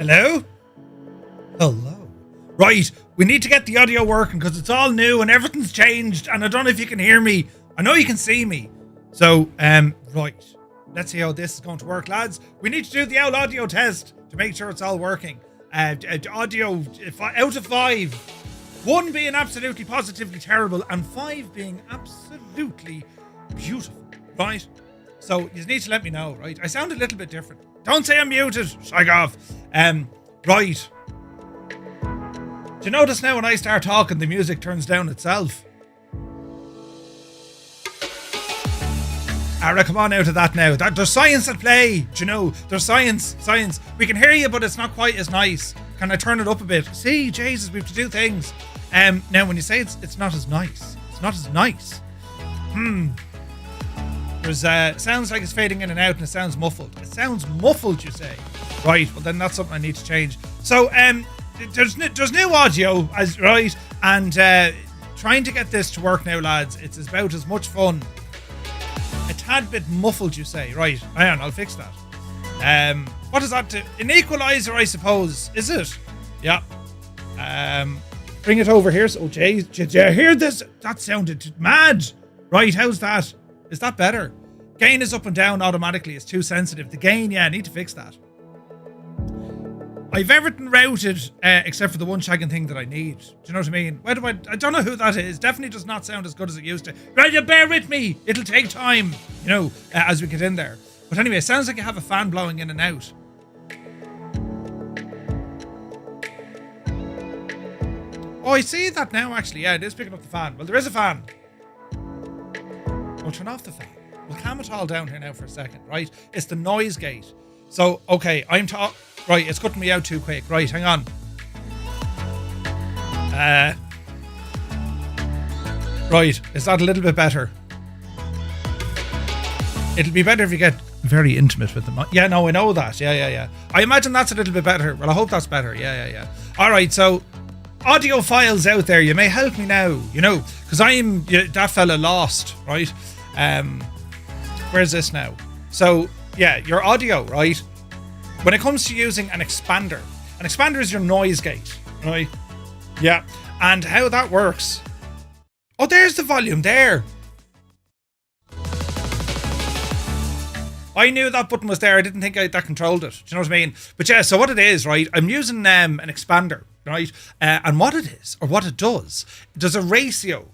Hello? Hello. Right, we need to get the audio working because it's all new and everything's changed and I don't know if you can hear me. I know you can see me. So, right. Let's see how this is going to work, lads. We need to do the old audio test to make sure it's all working. Audio out of 5. 1 being absolutely positively terrible and 5 being absolutely beautiful, right? So you need to let me know, right? I sound a little bit different. Don't say I'm muted. Shag off. Right. Do you notice now when I start talking, the music turns down itself? Alright, come on out of that now. There's science at play. Do you know? There's science. We can hear you, but it's not quite as nice. Can I turn it up a bit? See, Jesus, we have to do things. Now, when you say it's not as nice. It's not as nice. There's sounds like it's fading in and out and it sounds muffled. It sounds muffled, you say? Right, well then that's something I need to change. So, there's new audio, right? And trying to get this to work now, lads, it's about as much fun. A tad bit muffled, you say? Right, hang on, I'll fix that. What does that do? An equalizer, I suppose, is it? Yeah. Bring it over here. Oh, jeez, did you hear this? That sounded mad. Right, how's that? Is that better? Gain is up and down automatically. It's too sensitive. The gain, yeah, I need to fix that. I've everything routed except for the one shagging thing that I need. Do you know what I mean? Where do I don't know who that is. Definitely does not sound as good as it used to. Right, you bear with me. It'll take time, you know, as we get in there. But anyway, it sounds like you have a fan blowing in and out. Oh, I see that now, actually. Yeah, it is picking up the fan. Well, there is a fan. We'll turn off the fan. We'll calm it all down here now for a second, right? It's the noise gate. So, okay, right, it's cutting me out too quick. Right, hang on. Right, is that a little bit better? It'll be better if you get very intimate with them. Yeah, no, I know that. Yeah. I imagine that's a little bit better. Well, I hope that's better. Yeah. All right, so audio files out there, you may help me now, you know, because I'm that fella lost, right? Where's this now? So, yeah, your audio, right? When it comes to using an expander is your noise gate, right? Yeah, and how that works. Oh, there's the volume there. I knew that button was there. I didn't think that controlled it. Do you know what I mean? But yeah, so what it is, right? I'm using an expander, right? And what it is, or what it does, a ratio,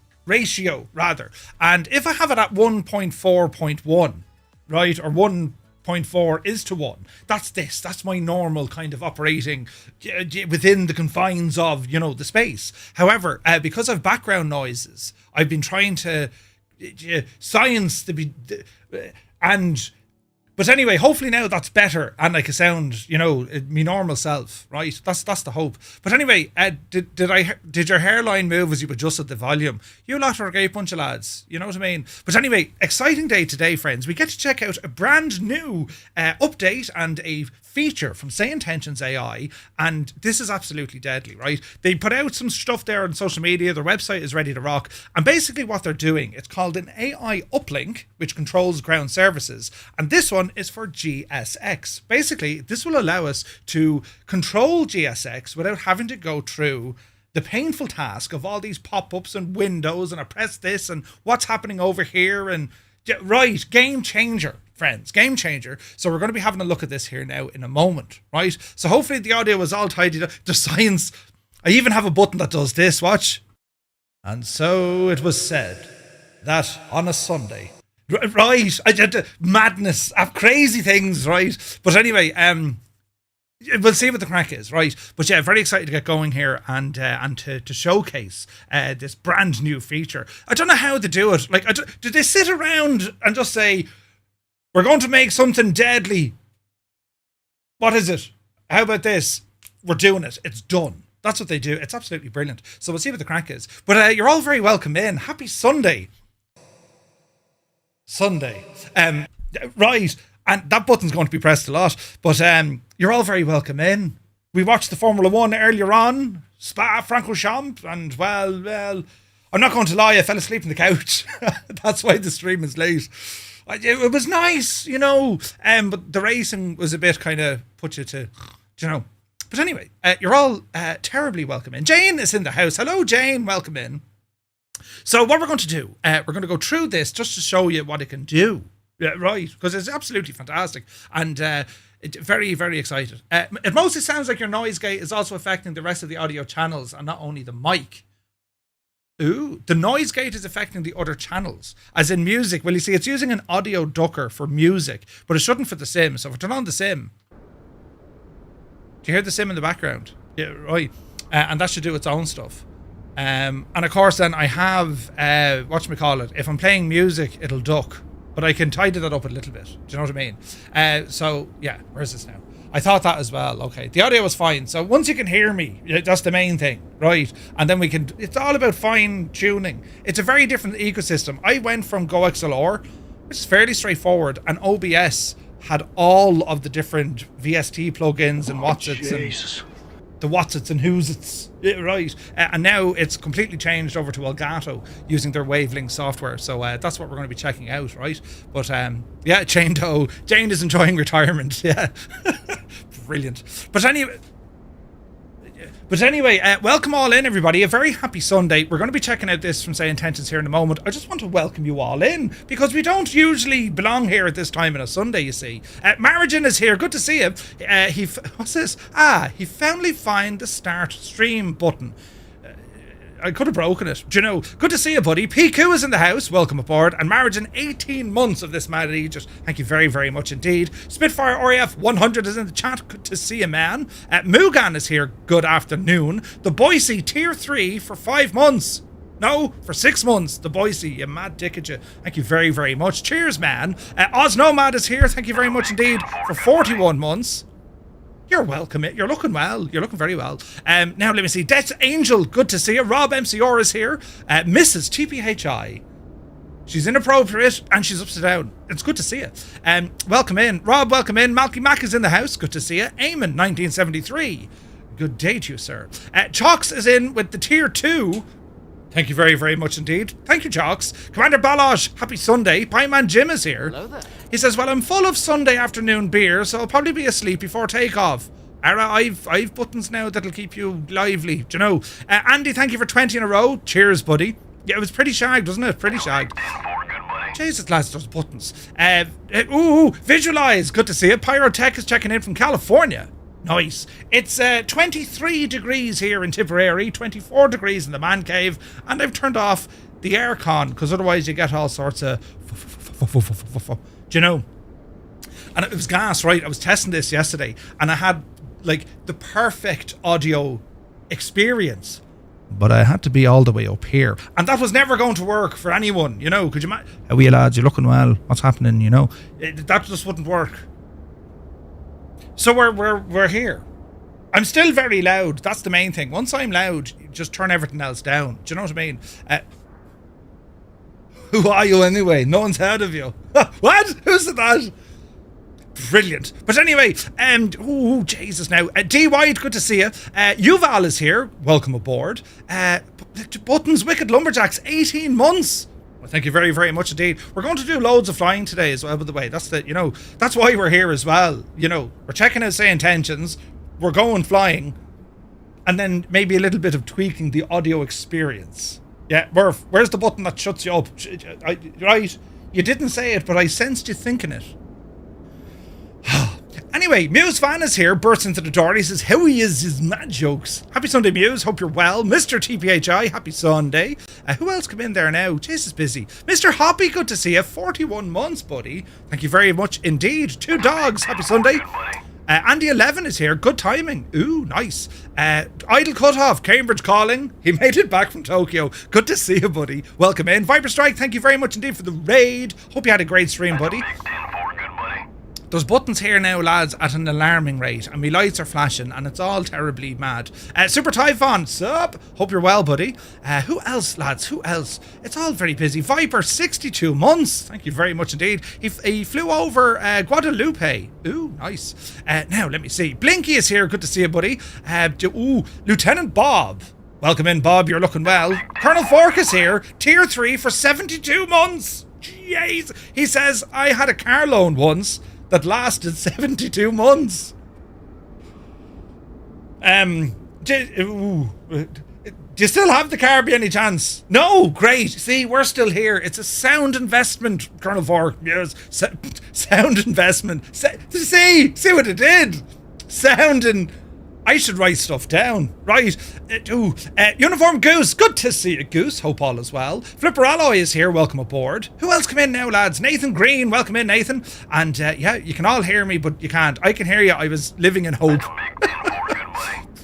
rather. And if I have it at 1.4.1, right, or 1.4 is to 1, that's my normal kind of operating within the confines of, you know, the space. However, because of background noises, I've been trying to science to be but anyway, hopefully now that's better and I can sound, you know, me normal self, right? That's the hope. But anyway, did your hairline move as you adjusted the volume? You lot are a great bunch of lads, you know what I mean? But anyway, exciting day today, friends. We get to check out a brand new update and a feature from SayIntentions.ai, and this is absolutely deadly, right? They put out some stuff there on social media. Their website is ready to rock, and basically what they're doing, it's called an AI Uplink, which controls ground services, and this one is for GSX. Basically, this will allow us to control GSX without having to go through the painful task of all these pop-ups and windows, and I press this, and what's happening over here, and right, game changer. Friends, game changer. So we're going to be having a look at this here now in a moment, right? So hopefully the audio is all tidied up. The science, I even have a button that does this, watch. And so it was said that on a Sunday, right, I did madness, crazy things, right? But anyway, we'll see what the crack is, right? But yeah, very excited to get going here and to showcase this brand new feature. I don't know how to do it. Like, did they sit around and just say, we're going to make something deadly? What is it? How about this? We're doing it. It's done. That's what they do. It's absolutely brilliant. So we'll see what the crack is. But you're all very welcome in. Happy Sunday. Right. And that button's going to be pressed a lot. But you're all very welcome in. We watched the Formula 1 earlier on. Spa-Francorchamps. And, well, I'm not going to lie. I fell asleep on the couch. That's why the stream is late. It was nice, you know, but the racing was a bit kind of put you to, you know, But anyway, you're all terribly welcome in. Jane is in the house. Hello, Jane. Welcome in. So what we're going to do, we're going to go through this just to show you what it can do. Yeah, right, because it's absolutely fantastic. And very, very excited. It mostly sounds like your noise gate is also affecting the rest of the audio channels and not only the mic. Ooh, the noise gate is affecting the other channels. As in music, well, you see, it's using an audio ducker for music, but it shouldn't for the sim. So if I turn on the sim, do you hear the sim in the background? Yeah, right. And that should do its own stuff. And of course, then I have, whatchamacallit, if I'm playing music, it'll duck. But I can tidy that up a little bit. Do you know what I mean? So, yeah, where's this now? I thought that as well. Okay, the audio was fine. So once you can hear me, that's the main thing, right? And then we can, it's all about fine tuning. It's a very different ecosystem. I went from GoXLR, which is fairly straightforward, and OBS had all of the different VST plugins and Watsits and the Watsits and Whosits, right? And now it's completely changed over to Elgato using their Wavelink software. So that's what we're going to be checking out, right? But yeah, Jane is enjoying retirement. Yeah, brilliant. But anyway, welcome all in, everybody. A very happy Sunday. We're going to be checking out this from Say Intentions here in a moment. I just want to welcome you all in because we don't usually belong here at this time on a Sunday, you see. Marigin is here. Good to see him. What's this? He finally found the start stream button. I could have broken it. Do you know? Good to see you, buddy. PQ is in the house. Welcome aboard. And Marigin, 18 months of this mad Egypt. Thank you very, very much indeed. Spitfire RAF 100 is in the chat. Good to see you, man. Mugan is here. Good afternoon. The Boise Tier 3 for 5 months. No, for 6 months. The Boise, you mad dick at you. Thank you very, very much. Cheers, man. Oz Nomad is here. Thank you very much indeed for 41 months. You're welcome. You're looking well. You're looking very well. Now, let me see. Death Angel, good to see you. Rob MCR is here. Mrs. TPHI. She's inappropriate and she's upside down. It's good to see you. Welcome in. Rob, welcome in. Malky Mac is in the house. Good to see you. Eamon, 1973. Good day to you, sir. Chalks is in with the Tier 2. Thank you very, very much indeed. Thank you, Chalks. Commander Balosh, happy Sunday. Pieman Jim is here. Hello there. He says, well, I'm full of Sunday afternoon beer, so I'll probably be asleep before takeoff. Ara, I've buttons now that'll keep you lively. Do you know? Andy, thank you for 20 in a row. Cheers, buddy. Yeah, it was pretty shagged, wasn't it? Pretty shagged. Jesus, lads, those buttons. Visualize. Good to see you. Pyrotech is checking in from California. Nice. It's 23 degrees here in Tipperary, 24 degrees in the man cave, and I've turned off the aircon because otherwise you get all sorts of do you know? And it was gas, right? I was testing this yesterday and I had like the perfect audio experience, but I had to be all the way up here, and that was never going to work for anyone, you know. Could you imagine? How are you, lads? You're looking well. What's happening? You know, that just wouldn't work. So we're here. I'm still very loud. That's the main thing. Once I'm loud, you just turn everything else down. Do you know what I mean? Who are you anyway? No one's heard of you. What? Who's that? Brilliant. But anyway, Jesus now. D White, good to see you. Yuval is here. Welcome aboard. Buttons, Wicked Lumberjacks, 18 months. Well, thank you very, very much indeed. We're going to do loads of flying today as well, by the way. That's that's why we're here as well. You know, we're checking out Say Intentions. We're going flying. And then maybe a little bit of tweaking the audio experience. Yeah, where's the button that shuts you up? Right? You didn't say it, but I sensed you thinking it. Anyway, Muse Fan is here, bursts into the door. He says, how he is his mad jokes. Happy Sunday, Muse. Hope you're well. Mr. TPHI, happy Sunday. Who else come in there now? Jesus, busy. Mr. Hoppy, good to see you. 41 months, buddy. Thank you very much indeed. 2 dogs. Happy Sunday. Andy 11 is here. Good timing. Ooh, nice. Idle Cutoff, Cambridge calling. He made it back from Tokyo. Good to see you, buddy. Welcome in. Viper Strike, thank you very much indeed for the raid. Hope you had a great stream, buddy. There's buttons here now, lads, at an alarming rate, and my lights are flashing, and it's all terribly mad. Super Typhon, sup? Hope you're well, buddy. Who else, lads? Who else? It's all very busy. Viper, 62 months. Thank you very much indeed. He flew over Guadalupe. Ooh, nice. Now, let me see. Blinky is here. Good to see you, buddy. Lieutenant Bob. Welcome in, Bob. You're looking well. Colonel Fork is here. Tier 3 for 72 months. Jeez. He says, I had a car loan once that lasted 72 months. Do you still have the car by any chance? No, great. See, we're still here. It's a sound investment, Colonel Vork. Yes, sound investment. See what it did? Sound and... I should write stuff down. Right. Uniform Goose. Good to see you, Goose. Hope all is well. Flipper Alloy is here. Welcome aboard. Who else come in now, lads? Nathan Green. Welcome in, Nathan. And yeah, you can all hear me, but you can't. I can hear you. I was living in hope.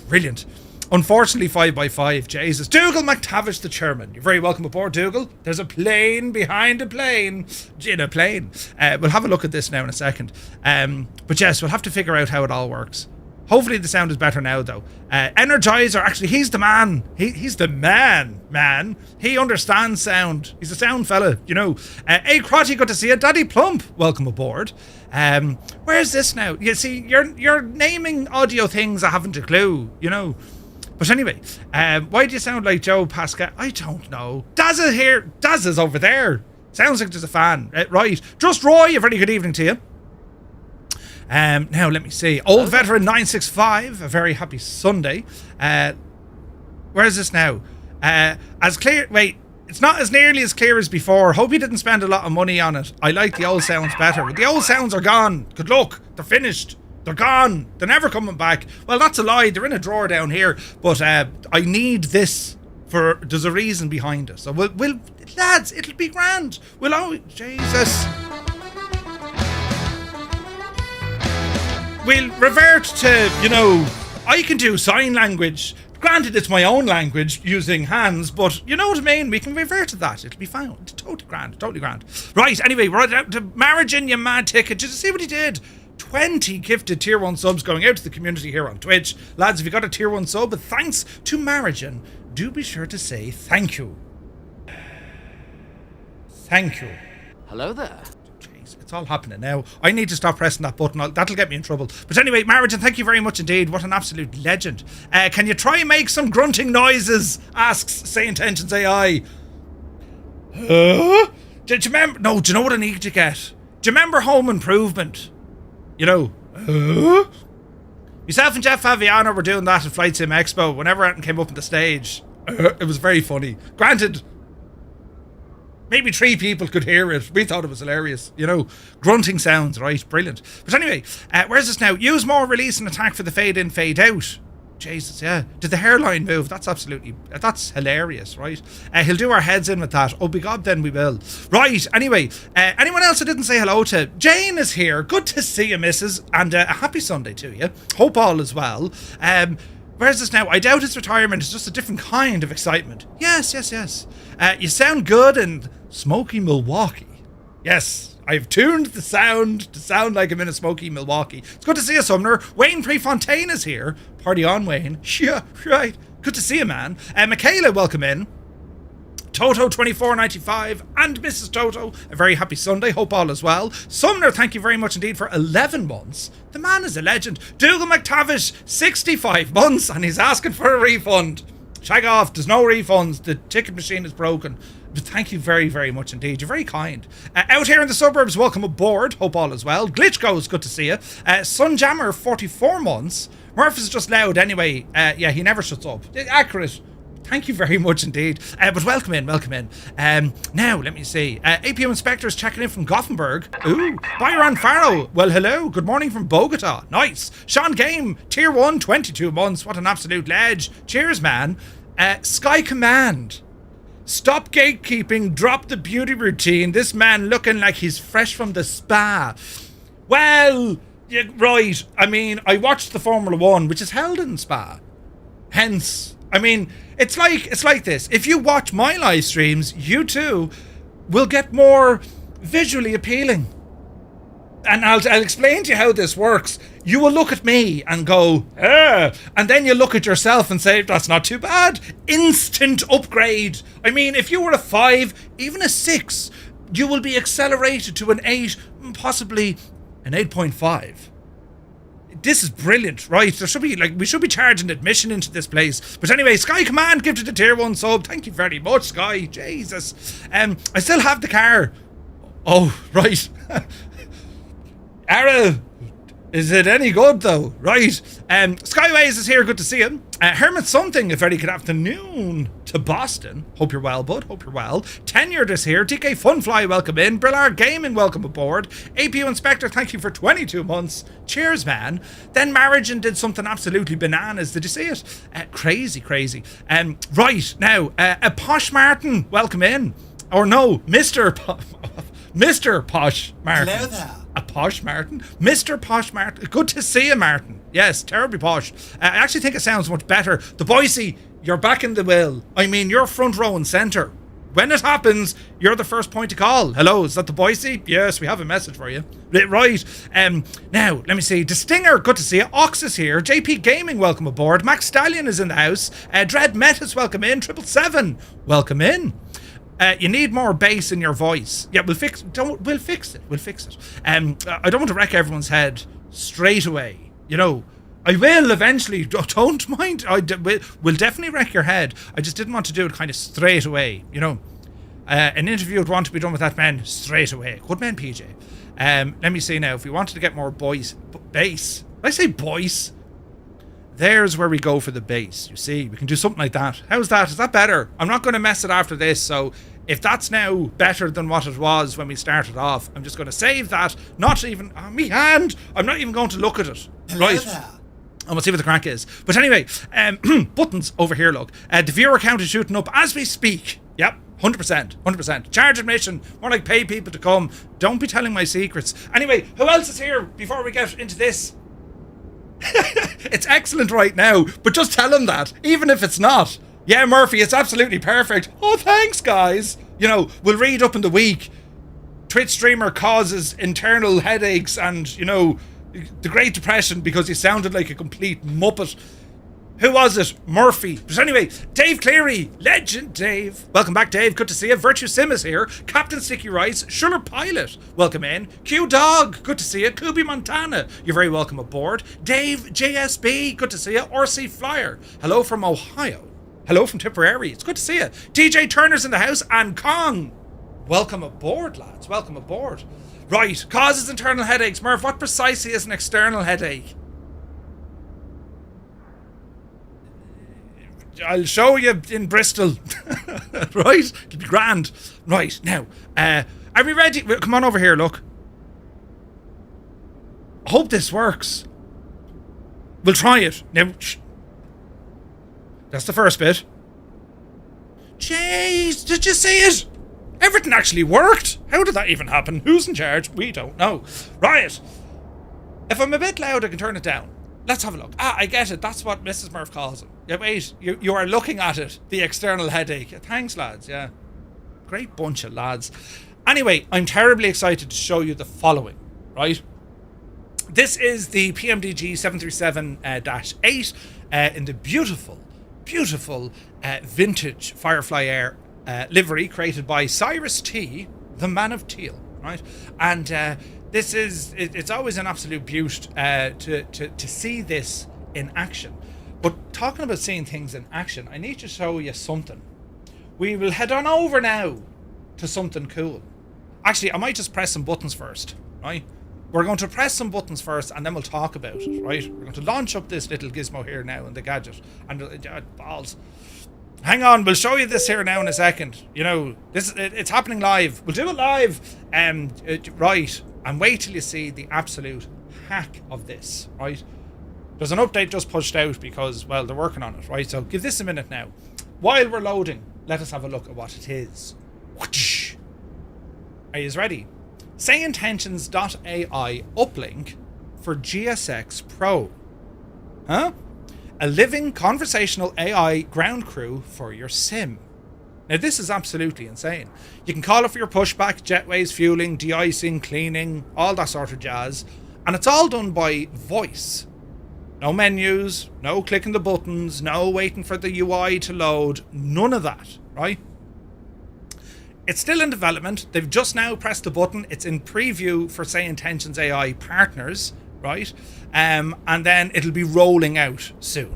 Brilliant. Unfortunately, 5x5. Jesus. Dougal McTavish, the chairman. You're very welcome aboard, Dougal. There's a plane behind a plane. In a plane. We'll have a look at this now in a second. But yes, we'll have to figure out how it all works. Hopefully the sound is better now, though. Energizer, actually, he's the man. He's the man. He understands sound. He's a sound fella, you know. Hey, Crotty, good to see you. Daddy Plump, welcome aboard. Where's this now? You see, you're naming audio things I haven't a clue, you know. But anyway, why do you sound like Joe Pascal? I don't know. Daz is here. Daz is over there. Sounds like there's a fan. Right. Just Roy, a very good evening to you. Now, let me see. Old Veteran 965, a very happy Sunday. Where is this now? As clear... Wait, it's not as nearly as clear as before. Hope you didn't spend a lot of money on it. I like the old sounds better. But the old sounds are gone. Good luck. They're finished. They're gone. They're never coming back. Well, that's a lie. They're in a drawer down here. But I need this for... There's a reason behind it. So we'll lads, it'll be grand. We'll always... Jesus... We'll revert to, you know, I can do sign language. Granted, it's my own language using hands, but you know what I mean? We can revert to that. It'll be fine. Totally grand. Right, anyway, we're out to Marriage in your mad ticket. Did you see what he did? 20 gifted tier 1 subs going out to the community here on Twitch. Lads, if you got a tier 1 sub, thanks to Marriage, do be sure to say thank you. Thank you. Hello there. It's all happening now. I need to stop pressing that button. That'll get me in trouble. But anyway, Marriage, thank you very much indeed. What an absolute legend. Can you try and make some grunting noises? Asks SayIntentions.ai. Do you remember? No, do you know what I need to get? Do you remember Home Improvement? You know? Myself and Jeff Aviano were doing that at Flight Sim Expo whenever anything came up on the stage. It was very funny. Granted, maybe 3 people could hear it. We thought it was hilarious. You know, grunting sounds, right? Brilliant. But anyway, where's this now? Use more release and attack for the fade in, fade out. Jesus, yeah. Did the hairline move? That's hilarious, right? He'll do our heads in with that. Oh, begod, then we will. Right, anyway. Anyone else I didn't say hello to? Jane is here. Good to see you, missus. And a happy Sunday to you. Hope all is well. Where's this now? I doubt his retirement is just a different kind of excitement. Yes. You sound good in smoky Milwaukee. Yes, I've tuned the sound to sound like I'm in a smoky Milwaukee. It's good to see you, Sumner. Wayne Prefontaine is here. Party on, Wayne. Yeah, right. Good to see you, man. Michaela, welcome in. Toto2495 and Mrs. Toto, a very happy Sunday. Hope all is well. Sumner, thank you very much indeed for 11 months. The man is a legend. Dougal McTavish, 65 months, and he's asking for a refund. Shag off, there's no refunds. The ticket machine is broken. But thank you very, very much indeed. You're very kind. Out here in the suburbs, welcome aboard. Hope all is well. Glitch Goes, good to see you. Sunjammer, 44 months. Murph is just loud anyway. Yeah, he never shuts up. Accurate. Thank you very much indeed. But welcome in. Now, let me see. APO Inspector's checking in from Gothenburg. Ooh. Byron Farrow. Well, hello. Good morning from Bogota. Nice. Sean Game, Tier 1, 22 months. What an absolute ledge. Cheers, man. Sky Command. Stop gatekeeping. Drop the beauty routine. This man looking like he's fresh from the spa. Well, yeah, right. I mean, I watched the Formula 1, which is held in Spa. Hence... I mean, it's like this. If you watch my live streams, you too will get more visually appealing. And I'll explain to you how this works. You will look at me and go, and then you look at yourself and say, that's not too bad. Instant upgrade. I mean, if you were a 5, even a 6, you will be accelerated to an 8, possibly an 8.5. This is brilliant, right? There should be, we should be charging admission into this place. But anyway, Sky Command, give to the tier 1 sub. Thank you very much, Sky. Jesus. I still have the car. Oh, right. Ara, Is it any good though? Right. Skyways is here. Good to see you. Hermit something. A very good afternoon to Boston. Hope you're well, bud. Hope you're well. Tenured is here. TK Funfly, welcome in. Brillar Gaming, welcome aboard. APU Inspector, thank you for 22 months. Cheers, man. Then Marriage did something absolutely bananas. Did you see it? Crazy. Right now, a Posh Martin, welcome in. Or no, Mr. Posh Martin. Hello there. A Posh Martin? Mr. Posh Martin. Good to see you, Martin. Yes, terribly posh. I actually think it sounds much better. The Boise, you're back in the will. I mean, you're front row and centre. When it happens, you're the first point to call. Hello, is that the Boise? Yes, we have a message for you. Right. Now, let me see. The Stinger, good to see you. Ox is here. JP Gaming, welcome aboard. Max Stallion is in the house. Dread Metis, welcome in. 777, welcome in. You need more bass in your voice. Yeah, we'll fix it. We'll fix it. I don't want to wreck everyone's head straight away. You know, I will eventually. Don't mind. We'll definitely wreck your head. I just didn't want to do it kind of straight away. You know, an interview would want to be done with that man straight away. Good man, PJ. Let me see now. If we wanted to get more bass. Did I say voice? There's where we go for the bass. You see, we can do something like that. How's that? Is that better? I'm not going to mess it after this, so if that's now better than what it was when we started off, I'm just going to save that. Not even on me hand. I'm not even going to look at it. Hello right. there. And we'll see what the crack is. But anyway, buttons over here, look. The viewer count is shooting up as we speak. Yep. 100%. Charge admission. More like pay people to come. Don't be telling my secrets. Anyway, who else is here before we get into this? It's excellent right now, but just tell him that, even if it's not. Yeah, Murphy, it's absolutely perfect. Oh, thanks, guys. You know, we'll read up in the week. Twitch streamer causes internal headaches and, you know, the Great Depression because he sounded like a complete muppet. Who was it? Murphy. But anyway, Dave Cleary. Legend Dave. Welcome back, Dave. Good to see you. Virtue Sim is here. Captain Sticky Rice. Schuller Pilot. Welcome in. Q Dog. Good to see you. Kubi Montana. You're very welcome aboard. Dave JSB. Good to see you. RC Flyer. Hello from Ohio. Hello from Tipperary. It's good to see you. DJ Turner's in the house. And Kong. Welcome aboard, lads. Welcome aboard. Right. Causes internal headaches. Murph, what precisely is an external headache? I'll show you in Bristol. Right? It'll be grand. Right, now, are we ready? Come on over here, look. Hope this works. We'll try it. Now, that's the first bit. Jeez, did you see it? Everything actually worked. How did that even happen? Who's in charge? We don't know. Right. If I'm a bit loud, I can turn it down. Let's have a look. I get it. That's what Mrs. Murph calls it. Yeah, wait. You are looking at it. The external headache. Yeah, thanks, lads. Yeah. Great bunch of lads. Anyway, I'm terribly excited to show you the following, right? This is the PMDG 737-8 in the beautiful vintage Firefly Air livery created by Cyrus T, the man of teal, right? And this is, it's always an absolute beaut to see this in action. But talking about seeing things in action, I need to show you something. We will head on over now to something cool. Actually, I might just press some buttons first, right? We're going to press some buttons first and then we'll talk about it, right? We're going to launch up this little gizmo here now in the gadget. And balls. Hang on, we'll show you this here now in a second. You know, it's happening live. We'll do it live. Right. And wait till you see the absolute hack of this, right? There's an update just pushed out because, well, they're working on it, right? So give this a minute now. While we're loading, let us have a look at what it is. Are you ready? SayIntentions.ai Uplink for GSX Pro. Huh? A living conversational AI ground crew for your sim. Now this is absolutely insane. You can call it for your pushback, jetways, fueling, de-icing, cleaning, all that sort of jazz. And it's all done by voice. No menus, no clicking the buttons, no waiting for the UI to load, none of that, right? It's still in development. They've just now pressed the button. It's in preview for SayIntentions.ai partners, right? And then it'll be rolling out soon.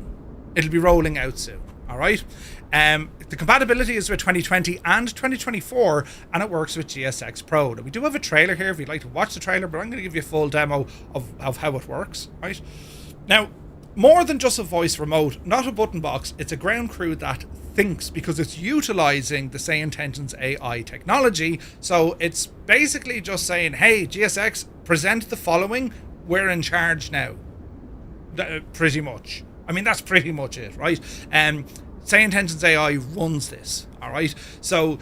All right? The compatibility is with 2020 and 2024, and it works with GSX Pro. Now, we do have a trailer here if you'd like to watch the trailer, but I'm going to give you a full demo of how it works, right? Now, more than just a voice remote, not a button box, it's a ground crew that thinks, because it's utilizing the SayIntentions.ai technology. So it's basically just saying, hey, GSX, present the following, we're in charge now. Pretty much. I mean, that's pretty much it, right? SayIntentions.ai runs this, all right? So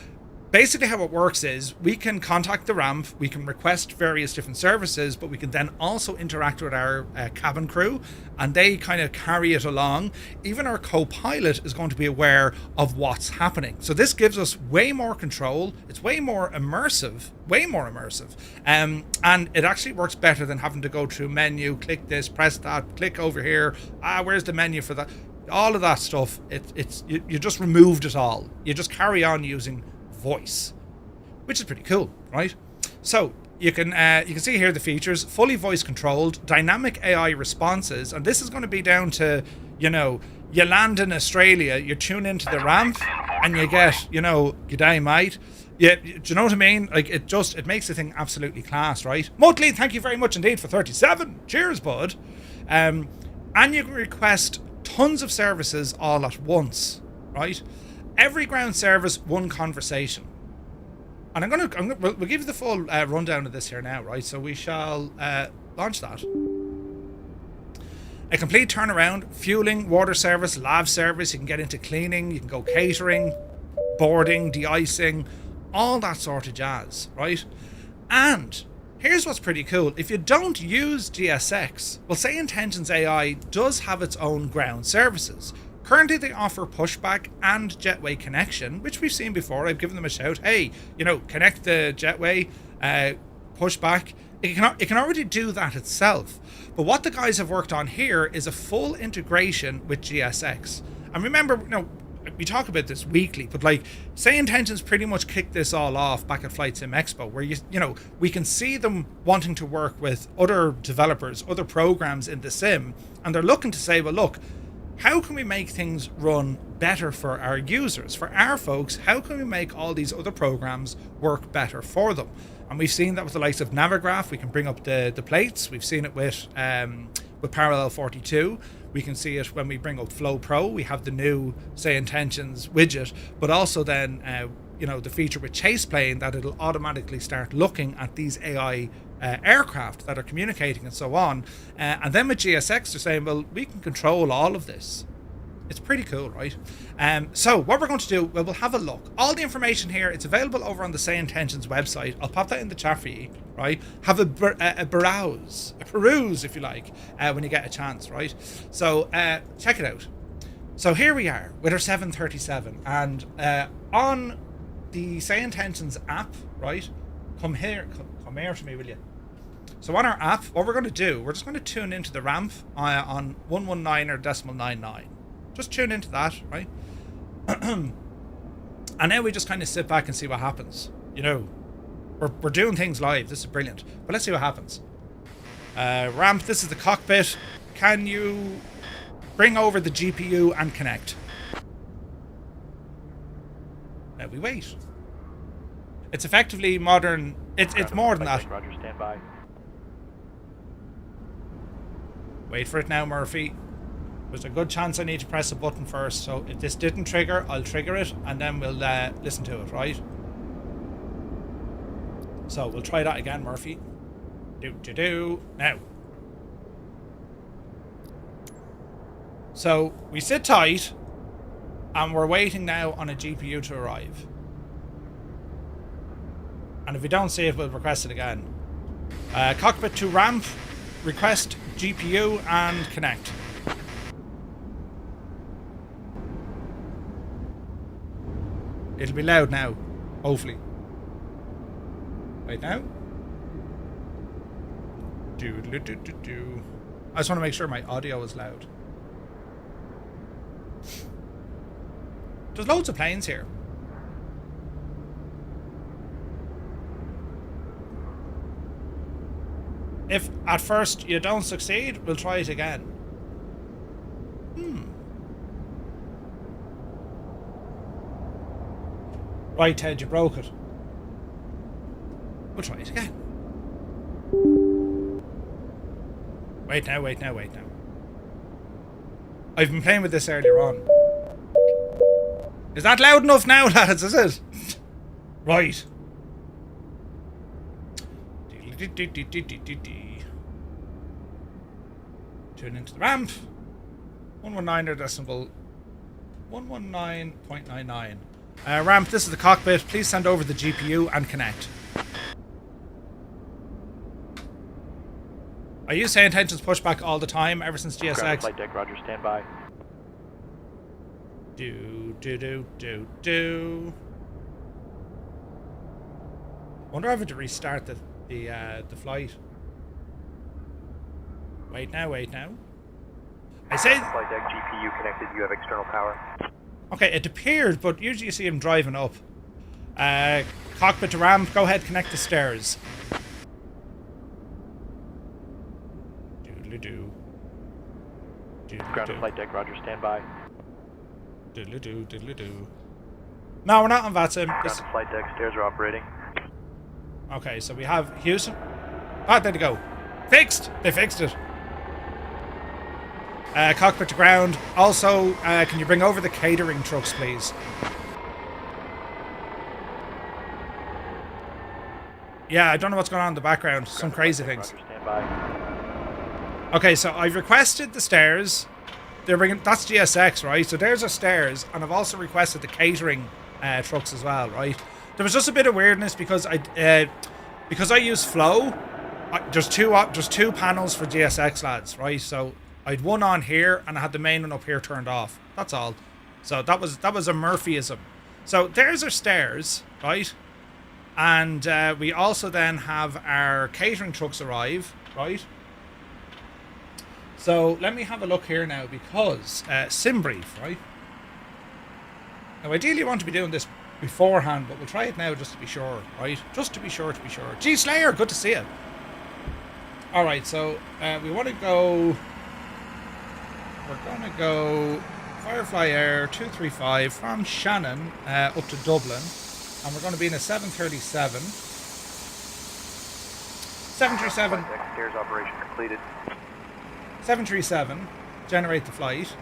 basically how it works is we can contact the ramp, we can request various different services, but we can then also interact with our cabin crew, and they kind of carry it along. Even our co-pilot is going to be aware of what's happening. So this gives us way more control. It's way more immersive, and it actually works better than having to go through menu, click this, press that, click over here. Where's the menu for that? All of that stuff, you just removed it all. You just carry on using voice, which is pretty cool, right? So you can see here the features: fully voice controlled, dynamic AI responses, and this is going to be down to, you land in Australia, you tune into the ramp, and you get, g'day mate. Yeah, do you know what I mean? Like, it makes the thing absolutely class, right? Mutley, thank you very much indeed for 37. Cheers, bud. And you can request tons of services all at once, right? Every ground service, one conversation. And we'll give you the full rundown of this here now, right? So we shall launch that. A complete turnaround: fueling, water service, lab service. You can get into cleaning, you can go catering, boarding, de-icing, all that sort of jazz, right? And here's what's pretty cool. If you don't use GSX, well, SayIntentions.ai does have its own ground services. Currently, they offer pushback and jetway connection, which we've seen before. I've given them a shout. Hey, connect the jetway, pushback. It can already do that itself. But what the guys have worked on here is a full integration with GSX. And remember, we talk about this weekly, but like, SayIntentions pretty much kicked this all off back at Flight Sim Expo, where we can see them wanting to work with other developers, other programs in the sim, and they're looking to say, well, look, how can we make things run better for our users, for our folks? How can we make all these other programs work better for them? And we've seen that with the likes of Navigraph. We can bring up the plates. We've seen it with Parallel 42. We can see it when we bring up Flow Pro. We have the new SayIntentions widget, but also then the feature with Chase Plane, that it'll automatically start looking at these AI aircraft that are communicating and so on. And then with GSX, they're saying, well, we can control all of this. It's pretty cool, right? So what we're going to do, we'll have a look. All the information here, it's available over on the SayIntentions website. I'll pop that in the chat for you, right? Have a peruse, if you like, when you get a chance, right? So check it out. So here we are with our 737, and on the SayIntentions app, right? Come here to me, will you? So on our app, what we're going to do, we're just going to tune into the ramp on 119.99. Just tune into that, right? And then we just kind of sit back and see what happens. We're doing things live. This is brilliant. But let's see what happens. Ramp, this is the cockpit. Can you bring over the GPU and connect? Now we wait. It's effectively modern. It's more than that. Roger, stand by. Wait for it now, Murphy. There's a good chance I need to press a button first. So if this didn't trigger, I'll trigger it, and then we'll listen to it, right? So we'll try that again, Murphy. Now. So we sit tight, and we're waiting now on a GPU to arrive. And if we don't see it, we'll request it again. Cockpit to ramp, request GPU and connect. It'll be loud now, hopefully. Wait now. I just want to make sure my audio is loud. There's loads of planes here. If at first you don't succeed, we'll try it again. Right, Ted, you broke it. We'll try it again. Wait now. I've been playing with this earlier on. Is that loud enough now, lads? Is it? Right. Tune into the ramp. 119 decimal. 119.99. Ramp, this is the cockpit. Please send over the GPU and connect. I use SayIntentions pushback all the time ever since GSX. Flight deck, Roger, stand by. Wonder if I have to restart the flight. Wait now. I say Flight deck, GPU connected. You have external power. Okay, it appeared, but usually you see him driving up. Cockpit to ramp. Go ahead, connect the stairs. Ground to flight deck, Roger, stand by. No, we're not on VATSIM. Ground to flight deck, stairs are operating. Okay, so we have Houston. Ah, there they go. Fixed! They fixed it. Cockpit to ground. Also, can you bring over the catering trucks, please? Yeah, I don't know what's going on in the background. Some crazy things. Roger, stand by. Okay, so I've requested the stairs. They're bringing. That's GSX, right? So there's our stairs, and I've also requested the catering trucks as well, right? There was just a bit of weirdness because I use Flow. There's two panels for GSX, lads, right? So I'd one on here, and I had the main one up here turned off. That's all. So that was a Murphyism. So there's our stairs, right? And we also then have our catering trucks arrive, right? So let me have a look here now because sim brief, right? Now ideally you want to be doing this beforehand, but we'll try it now just to be sure, right? Just to be sure. G Slayer, good to see you. Alright, so we want to go. We're gonna go Firefly Air 235 from Shannon up to Dublin. And we're gonna be in a 737. 737. Stairs operation completed. 737, generate the flight.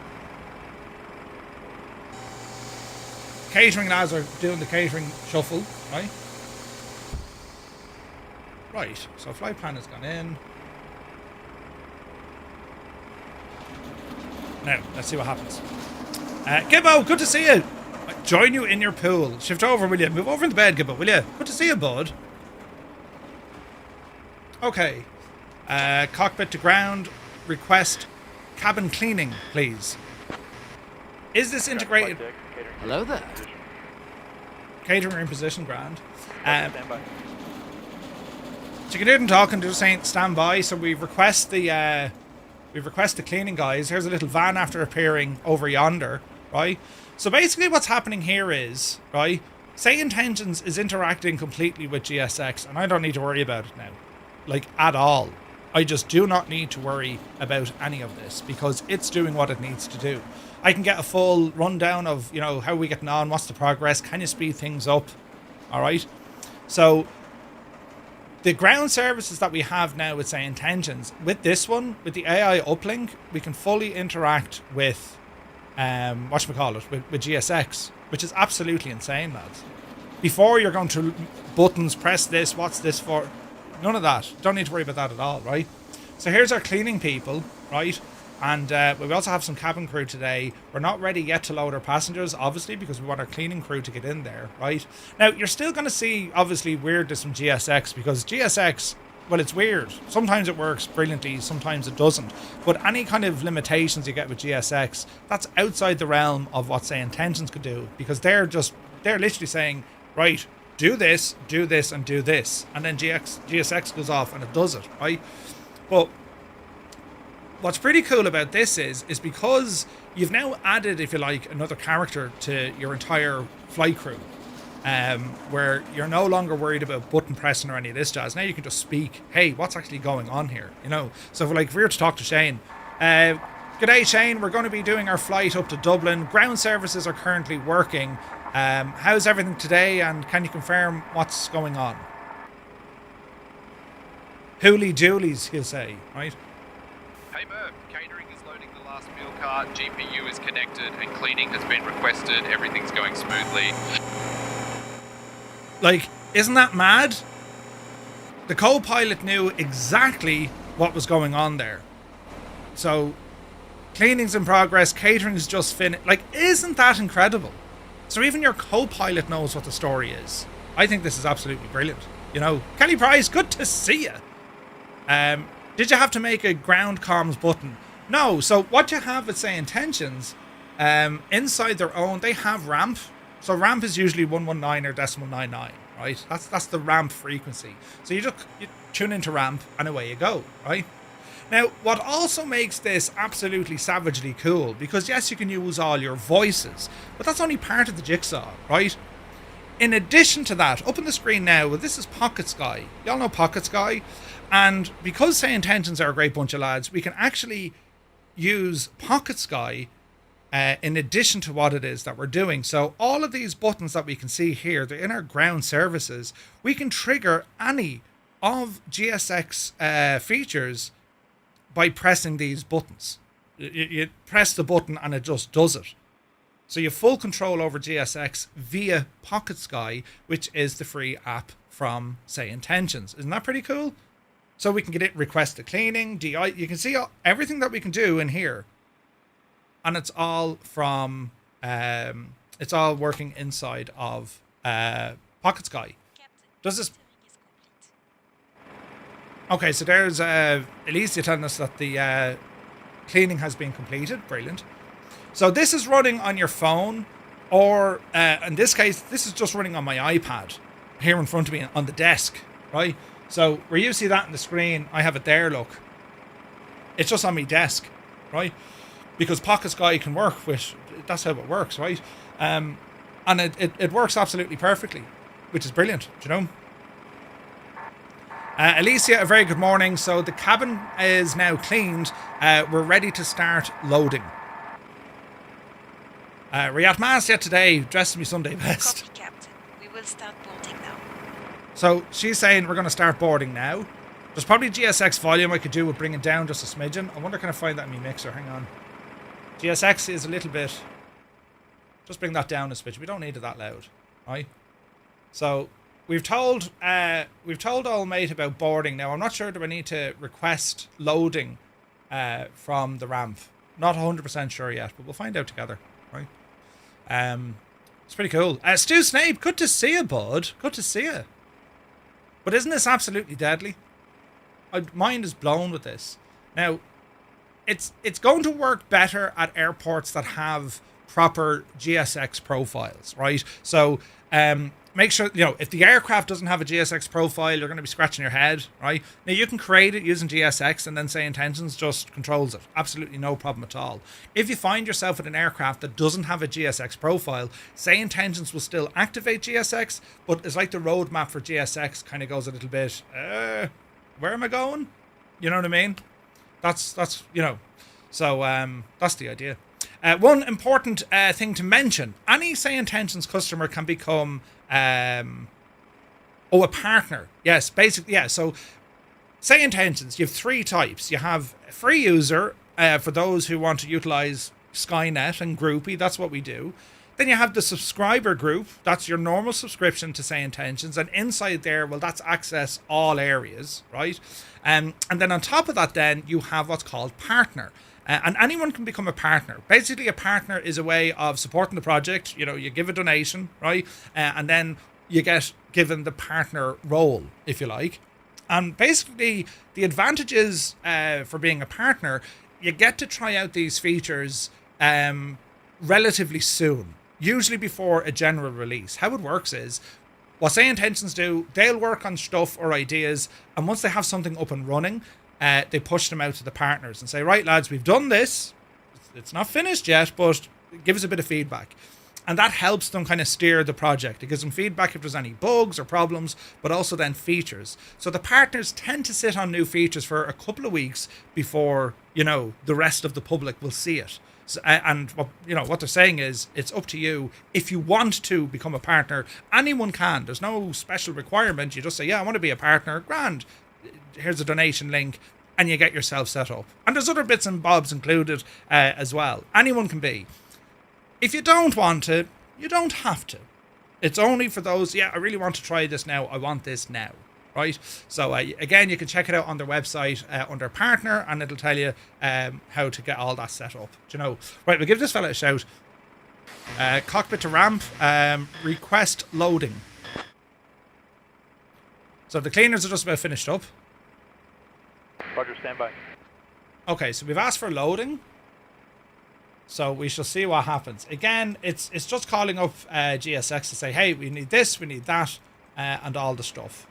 Catering lads are doing the catering shuffle, right? Right, so flight plan has gone in. Now, let's see what happens. Gibbo, good to see you. Join you in your pool. Shift over, will you? Move over in the bed, Gibbo, will you? Good to see you, bud. Okay. Cockpit to ground. Request cabin cleaning, please. Is this integrated? Hello there. Catering in position, grand. So you didn't talk and just saying stand by. So we request the cleaning guys. Here's a little van after appearing over yonder, right? So basically, what's happening here is right. SayIntentions is interacting completely with GSX, and I don't need to worry about it now, like at all. I just do not need to worry about any of this because it's doing what it needs to do. I can get a full rundown of, you know, how are we getting on, what's the progress, can you speed things up, all right? So the ground services that we have now with SayIntentions, with this one, with the AI uplink, we can fully interact with, whatchamacallit, with GSX, which is absolutely insane, lads. Before you're going to buttons, press this, what's this for? None of that. Don't need to worry about that at all, right? So here's our cleaning people, right? And we also have some cabin crew today. We're not ready yet to load our passengers, obviously, because we want our cleaning crew to get in there, right? Now, you're still going to see, obviously, weirdness from GSX, because GSX, well, it's weird. Sometimes it works brilliantly, sometimes it doesn't. But any kind of limitations you get with GSX, that's outside the realm of what SayIntentions could do, because they're literally saying, right, do this, and do this. And then GSX goes off and it does it, right? But what's pretty cool about this is because you've now added, if you like, another character to your entire flight crew, where you're no longer worried about button pressing or any of this jazz. Now you can just speak, hey, what's actually going on here, you know? So if we were to talk to Shane, g'day Shane, we're going to be doing our flight up to Dublin. Ground services are currently working. How's everything today, and can you confirm what's going on? Hooly doolies, he'll say, right? Hey Merv, catering is loading the last meal cart, GPU is connected, and cleaning has been requested. Everything's going smoothly. Like, isn't that mad? The co-pilot knew exactly what was going on there. So, cleaning's in progress, catering's just finished. Like, isn't that incredible? So even your co-pilot knows what the story is. I think this is absolutely brilliant. You know, Kelly Price, good to see you. Did you have to make a ground comms button? No. So what you have at SayIntentions, inside their own, they have ramp. So ramp is usually 119 or .99, right? That's the ramp frequency. So you tune into ramp and away you go, right? Now, what also makes this absolutely savagely cool, because yes, you can use all your voices, but that's only part of the jigsaw, right? In addition to that, up on the screen now, well, this is Pocket Sky. Y'all know Pocket Sky. And because SayIntentions are a great bunch of lads, we can actually use Pocket Sky in addition to what it is that we're doing. So all of these buttons that we can see here, they're in our ground services. We can trigger any of GSX features by pressing these buttons. You press the button and it just does it. So you have full control over GSX via Pocket Sky, which is the free app from SayIntentions. Isn't that pretty cool? So we can get it, request the cleaning, DI. You can see everything that we can do in here. And it's all from, it's all working inside of Pocket Sky. Does this... Okay, so there's Alicia telling us that the cleaning has been completed. Brilliant. So this is running on your phone, or in this case, this is just running on my iPad here in front of me on the desk, right? So where you see that on the screen, I have it there, look. It's just on my desk, right? Because Pocket Sky can work with, that's how it works, right? And it works absolutely perfectly, which is brilliant, do you know? Alicia, a very good morning. So the cabin is now cleaned. We're ready to start loading. Riyadh Mass yet today, dressed in my Sunday best. Copy, Captain. We will start boarding now. So she's saying we're going to start boarding now. There's probably GSX volume I could do with bringing down just a smidgen. I wonder can I find that in my mixer? Hang on. GSX is a little bit... Just bring that down a smidgen. We don't need it that loud, right? So... We've told old mate about boarding. Now, I'm not sure do I need to request loading from the ramp. Not 100% sure yet, but we'll find out together, right? It's pretty cool. Stu Snape, good to see you, bud. Good to see you. But isn't this absolutely deadly? My mind is blown with this. Now, it's going to work better at airports that have proper GSX profiles, right? So, make sure, you know, if the aircraft doesn't have a GSX profile, you're going to be scratching your head, right? Now, you can create it using GSX and then SayIntentions just controls it. Absolutely no problem at all. If you find yourself with an aircraft that doesn't have a GSX profile, SayIntentions will still activate GSX, but it's like the roadmap for GSX kind of goes a little bit, where am I going? You know what I mean? That's you know, so that's the idea. One important thing to mention, any SayIntentions customer can become a partner. Yes, basically, yeah. So SayIntentions, you have three types. You have a free user for those who want to utilize Skynet and Groupie. That's what we do. Then you have the subscriber group. That's your normal subscription to SayIntentions. And inside there, well, that's access all areas, right? And then on top of that, then you have what's called partner. And anyone can become a partner. Basically, a partner is a way of supporting the project. You know, you give a donation, right? And then you get given the partner role, if you like. And basically, the advantages for being a partner, you get to try out these features relatively soon, usually before a general release. How it works is, what SayIntentions do, they'll work on stuff or ideas, and once they have something up and running, they push them out to the partners and say, right, lads, we've done this. It's not finished yet, but give us a bit of feedback. And that helps them kind of steer the project. It gives them feedback if there's any bugs or problems, but also then features. So the partners tend to sit on new features for a couple of weeks before, you know, the rest of the public will see it. So, and what they're saying is it's up to you. If you want to become a partner, anyone can. There's no special requirement. You just say, yeah, I want to be a partner. Grand. Here's a donation link, and you get yourself set up. And there's other bits and bobs included as well. Anyone can be. If you don't want to, you don't have to. It's only for those, I really want to try this now. I want this now. Right? So, again, you can check it out on their website under partner, and it'll tell you how to get all that set up. Do you know? Right, we'll give this fella a shout. Cockpit to ramp, request loading. So the cleaners are just about finished up. Roger, stand by. Okay, so we've asked for loading. So we shall see what happens. Again, it's just calling up GSX to say, hey, we need this, we need that, and all the stuff.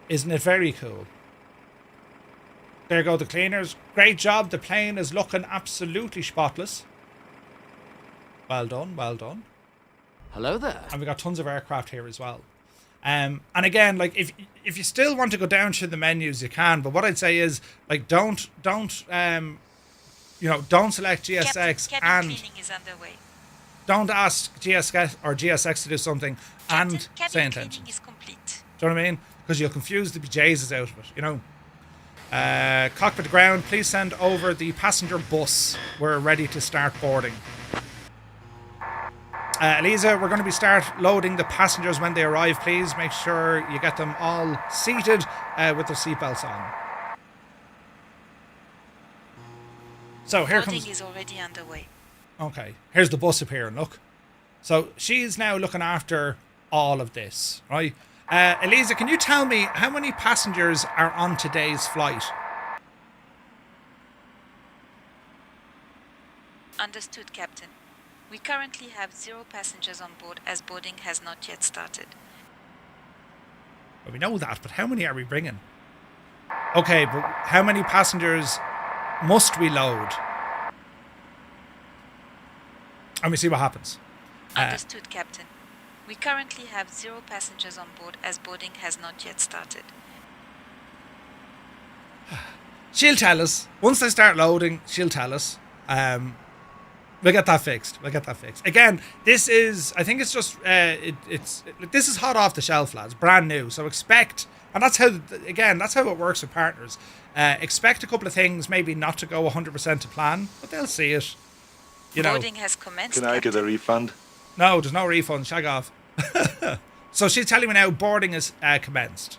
Isn't it very cool? There go the cleaners. Great job. The plane is looking absolutely spotless. Well done, well done. Hello there. And we got tons of aircraft here as well. And again, like if you still want to go down to the menus, you can. But what I'd say is, like, don't select GSX cabin cleaning is underway. Don't ask GSX or GSX to do something and say intentions. Cleaning is complete. Do you know what I mean? Because you'll confuse the bejesus out of it, you know. Cockpit to ground, please send over the passenger bus. We're ready to start boarding. Eliza, we're going to start loading the passengers when they arrive. Please make sure you get them all seated with their seatbelts on. So here Boarding comes... is already underway. Okay, here's the bus appearing, look. So she's now looking after all of this, right? Eliza, can you tell me how many passengers are on today's flight? Understood, Captain. We currently have 0 passengers on board as boarding has not yet started. Well, we know that, but how many are we bringing? Okay, but how many passengers must we load? And we see what happens. Understood, Captain. We currently have 0 passengers on board as boarding has not yet started. She'll tell us. Once they start loading, she'll tell us. We'll get that fixed. Again, this is, I think it's just, this is hot off the shelf, lads. Brand new. So expect, and that's how it works with partners. Expect a couple of things, maybe not to go 100% to plan, but they'll see it. You know. Boarding has commenced. Can I get a refund? No, there's no refund. Shag off. So she's telling me now boarding is commenced.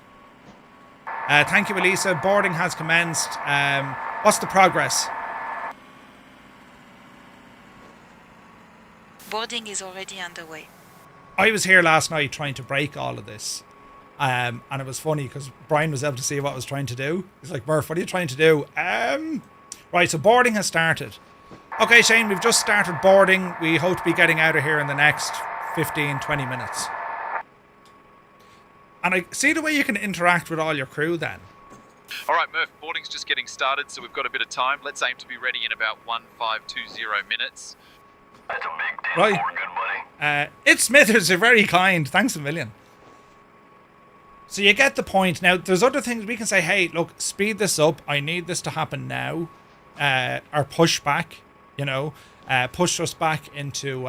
Thank you, Elisa. Boarding has commenced. What's the progress? Boarding is already underway. I was here last night trying to break all of this. And it was funny because Brian was able to see what I was trying to do. He's like, Murph, what are you trying to do? Right, so boarding has started. Okay, Shane, we've just started boarding. We hope to be getting out of here in the next 15, 20 minutes. And I see the way you can interact with all your crew then. All right, Murph, boarding's just getting started, so we've got a bit of time. Let's aim to be ready in about 1520 minutes. That's a big deal. Right. Good buddy. It's Smithers, you're very kind. Thanks a million. So you get the point. Now, there's other things we can say, hey, look, speed this up. I need this to happen now. Or push back, push us back into,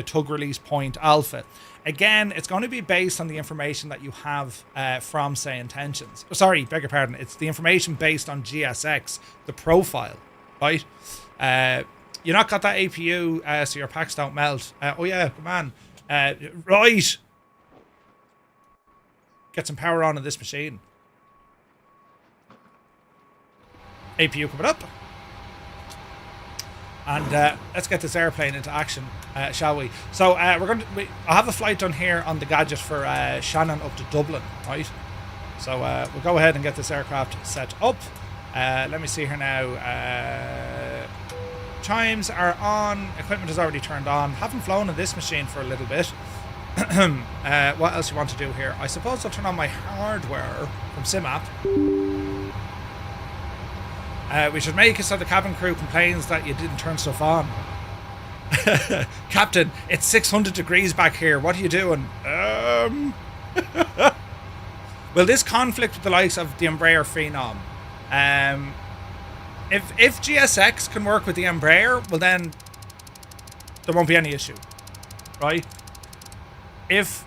tug release point alpha. Again, it's going to be based on the information that you have from SayIntentions. Sorry, beg your pardon. It's the information based on GSX, the profile, right? You not got that APU, so your packs don't melt. Oh yeah, come on. Right. Get some power on in this machine. APU coming up. And let's get this airplane into action, shall we? So I have a flight done here on the gadget for Shannon up to Dublin, right? So we'll go ahead and get this aircraft set up. Let me see here now. Chimes are on. Equipment is already turned on. Haven't flown in this machine for a little bit. What else you want to do here? I suppose I'll turn on my hardware from SimApp. We should make it so the cabin crew complains that you didn't turn stuff on. Captain, it's 600 degrees back here. What are you doing? Will this conflict with the likes of the Embraer Phenom? If GSX can work with the Embraer, well then there won't be any issue, right? If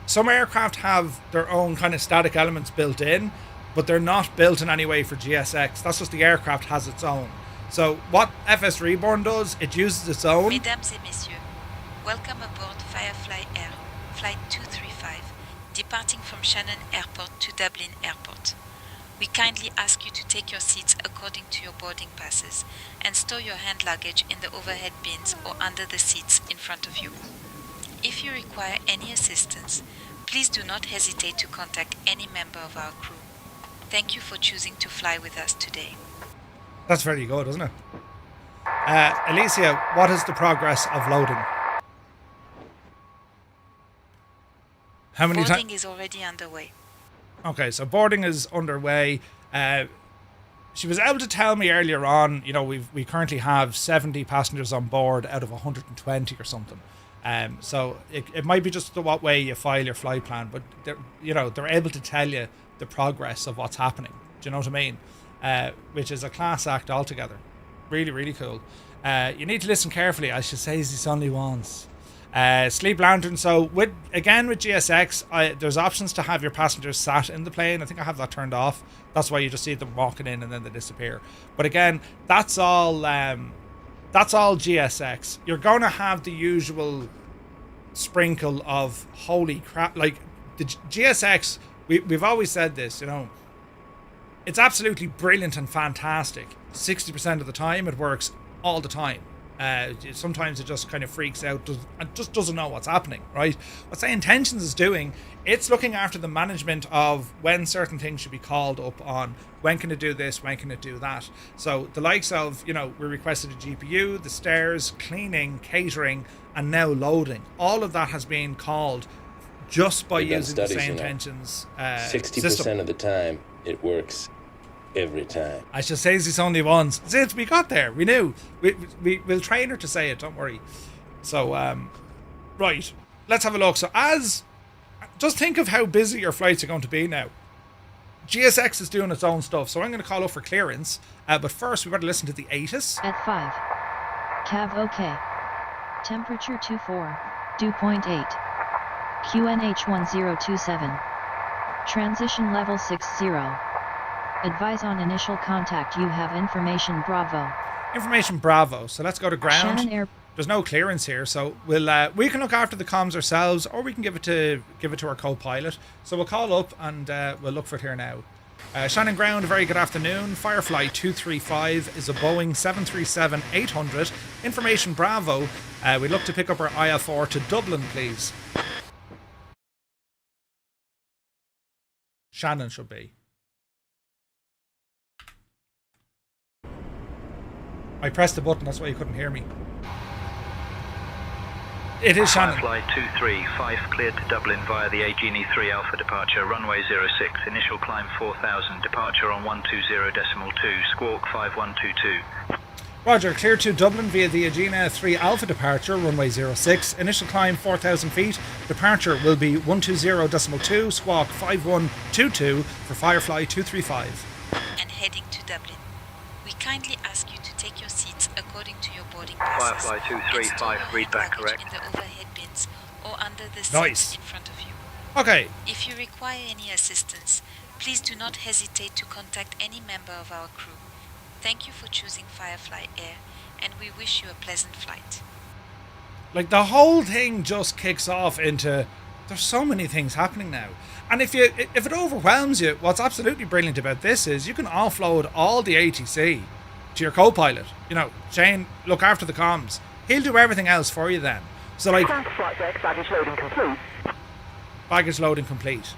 some aircraft have their own kind of static elements built in, but they're not built in any way for GSX. That's just the aircraft has its own. So what FS Reborn does, it uses its own. Mesdames et messieurs, welcome aboard Firefly Air, flight 235, departing from Shannon Airport to Dublin Airport. We kindly ask you to take your seats according to your boarding passes and store your hand luggage in the overhead bins or under the seats in front of you. If you require any assistance, please do not hesitate to contact any member of our crew. Thank you for choosing to fly with us today. That's very good, isn't it? Alicia, what is the progress of loading? How many times? Boarding is already underway. Okay, so boarding is underway. She was able to tell me earlier on, we currently have 70 passengers on board out of 120 or something. So it might be just what way you file your flight plan, but they're able to tell you the progress of what's happening. Do you know what I mean? Which is a class act altogether. Really, really cool. You need to listen carefully. I should say this only once. Sleep lantern. So with GSX, there's options to have your passengers sat in the plane. I think I have that turned off. That's why you just see them walking in and then they disappear. But again, that's all GSX. You're going to have the usual sprinkle of holy crap. Like the GSX, we've always said this, it's absolutely brilliant and fantastic. 60% of the time it works all the time. Sometimes it just kind of freaks out and just doesn't know what's happening, right? What SayIntentions is doing, it's looking after the management of when certain things should be called up on, when can it do this, when can it do that. So the likes of, we requested a GPU, the stairs, cleaning, catering, and now loading. All of that has been called just by using the SayIntentions 60% system. of the time it works. Every time. I should say this only once. Since we got there, we knew. We'll train her to say it, don't worry. So, right, let's have a look. So just think of how busy your flights are going to be now. GSX is doing its own stuff, so I'm going to call up for clearance. But first, we better listen to the ATIS. At 5. Cav OK. Temperature 24. Dew point 8. QNH 1027. Transition level 60. Advise on initial contact. You have information Bravo. Information Bravo. So let's go to ground. Shannon Air. There's no clearance here, so we can look after the comms ourselves, or we can give it to our co-pilot. So we'll call up and we'll look for it here now. Shannon ground. Very good afternoon. Firefly 235 is a Boeing 737-800. Information Bravo. We'd look to pick up our IL4 to Dublin, please. Shannon should be. I pressed the button, that's why you couldn't hear me. It is Shannon. Firefly 235 cleared to Dublin via the AGNE 3 Alpha departure, runway 06, initial climb 4000, departure on 120.2, squawk 5122. Roger, clear to Dublin via the AGNE 3 Alpha departure, runway 06, initial climb 4000 feet, departure will be 120.2, squawk 5122 for Firefly 235. And heading to Dublin. We kindly ask you to take your seats according to your boarding passes. Firefly 235, read back correct. In the overhead bins or under the seats Nice. in front of you. Okay. If you require any assistance, please do not hesitate to contact any member of our crew. Thank you for choosing Firefly Air, and we wish you a pleasant flight. Like, the whole thing just kicks off into, there's so many things happening now. And if it overwhelms you, what's absolutely brilliant about this is you can offload all the ATC to your co-pilot. Shane, look after the comms. He'll do everything else for you then. So like, Flight deck, baggage loading complete. Baggage loading complete.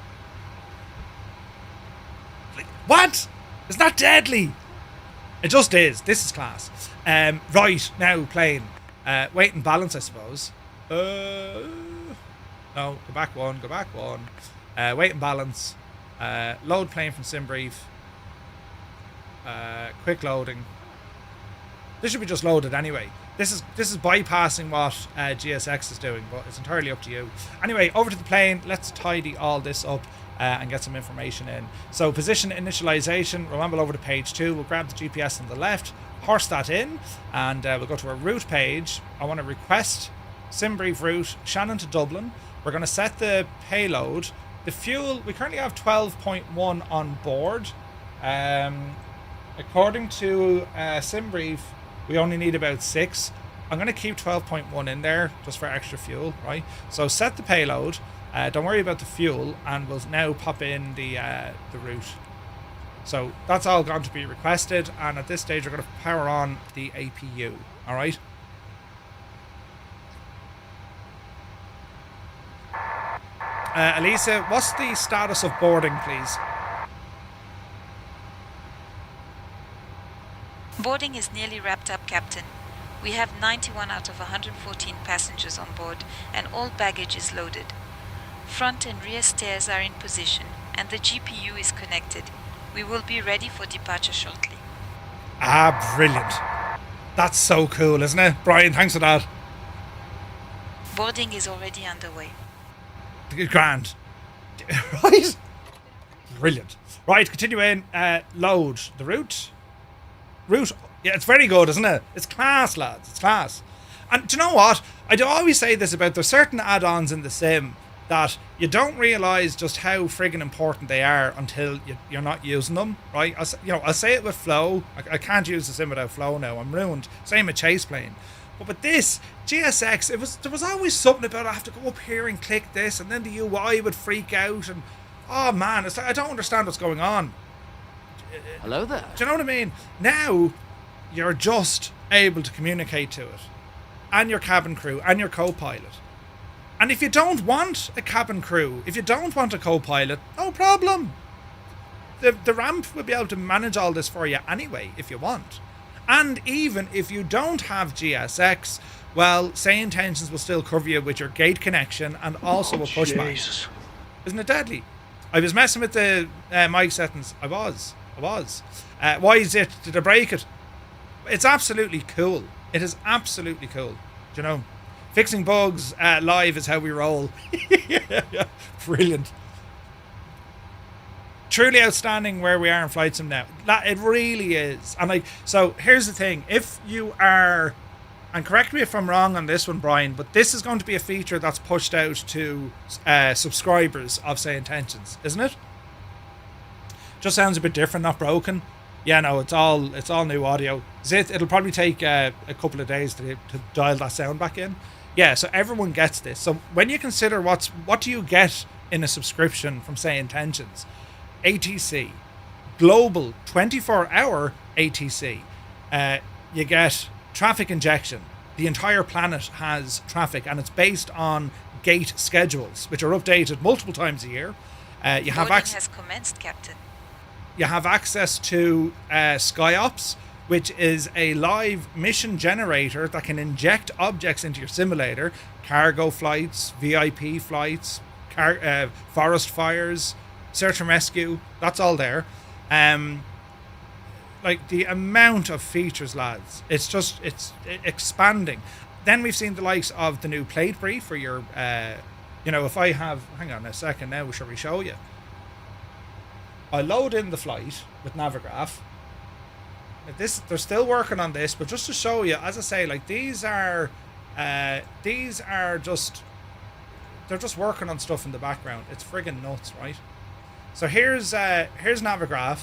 Like, what? It's not deadly. It just is. This is class. Right, now plane. Weight and balance, I suppose. No, go back one. Weight and balance. Load plane from SimBrief. Quick loading. This should be just loaded anyway. This is bypassing what GSX is doing, but it's entirely up to you. Anyway, over to the plane. Let's tidy all this up and get some information in. So position initialization. Remember, over to page 2. We'll grab the GPS on the left, horse that in, and we'll go to our route page. I want to request SimBrief route Shannon to Dublin. We're going to set the payload. The fuel, we currently have 12.1 on board. According to SimBrief, we only need about 6. I'm going to keep 12.1 in there just for extra fuel, right? So set the payload. Don't worry about the fuel, and we'll now pop in the route. So that's all going to be requested, and at this stage we're going to power on the APU. All right. Elisa, what's the status of boarding, please? Boarding is nearly wrapped up, Captain. We have 91 out of 114 passengers on board, and all baggage is loaded. Front and rear stairs are in position, and the GPU is connected. We will be ready for departure shortly. Ah, brilliant. That's so cool, isn't it? Brian, thanks for that. Boarding is already underway. Grand. Right? Brilliant. Right, continue in. Load the route. Route. Yeah, it's very good, isn't it? It's class, lads. It's class. And do you know what? I do always say this about there's certain add-ons in the sim that you don't realise just how friggin' important they are until you're not using them, right? I'll say it with Flow. I can't use the sim without Flow now. I'm ruined. Same with Chase Plane. But with this, GSX, there was always something about I have to go up here and click this, and then the UI would freak out, and oh man, it's like, I don't understand what's going on. Hello there. Do you know what I mean? Now, you're just able to communicate to it, and your cabin crew, and your co-pilot. And if you don't want a cabin crew, if you don't want a co-pilot, no problem. The ramp will be able to manage all this for you anyway, if you want. And even if you don't have GSX, well, SayIntentions will still cover you with your gate connection and also a pushback. Jesus. Isn't it deadly? I was messing with the mic settings. I was. Why is it? Did I break it? It's absolutely cool. It is absolutely cool. Do you know? Fixing bugs live is how we roll. Yeah. Brilliant. Truly outstanding where we are in Flight Sim now. It really is. And so here's the thing. If you are, and correct me if I'm wrong on this one, Brian, but this is going to be a feature that's pushed out to subscribers of SayIntentions, isn't it? Just sounds a bit different, not broken. Yeah, no, it's all new audio. It'll probably take a couple of days to dial that sound back in. Yeah, so everyone gets this. So when you consider what do you get in a subscription from SayIntentions? ATC, global 24-hour ATC. You get traffic injection. The entire planet has traffic, and it's based on gate schedules, which are updated multiple times a year. Boarding has commenced, Captain. You have access to SkyOps, which is a live mission generator that can inject objects into your simulator. Cargo flights, VIP flights, forest fires, search and rescue, that's all there. Like the amount of features, lads, it's expanding. Then we've seen the likes of the new plate brief for your if I have, hang on a second now, shall we show you? I load in the flight with Navigraph. They're still working on this, but just to show you, as I say, like these are just, they're just working on stuff in the background. It's friggin' nuts, right? So here's Navigraph,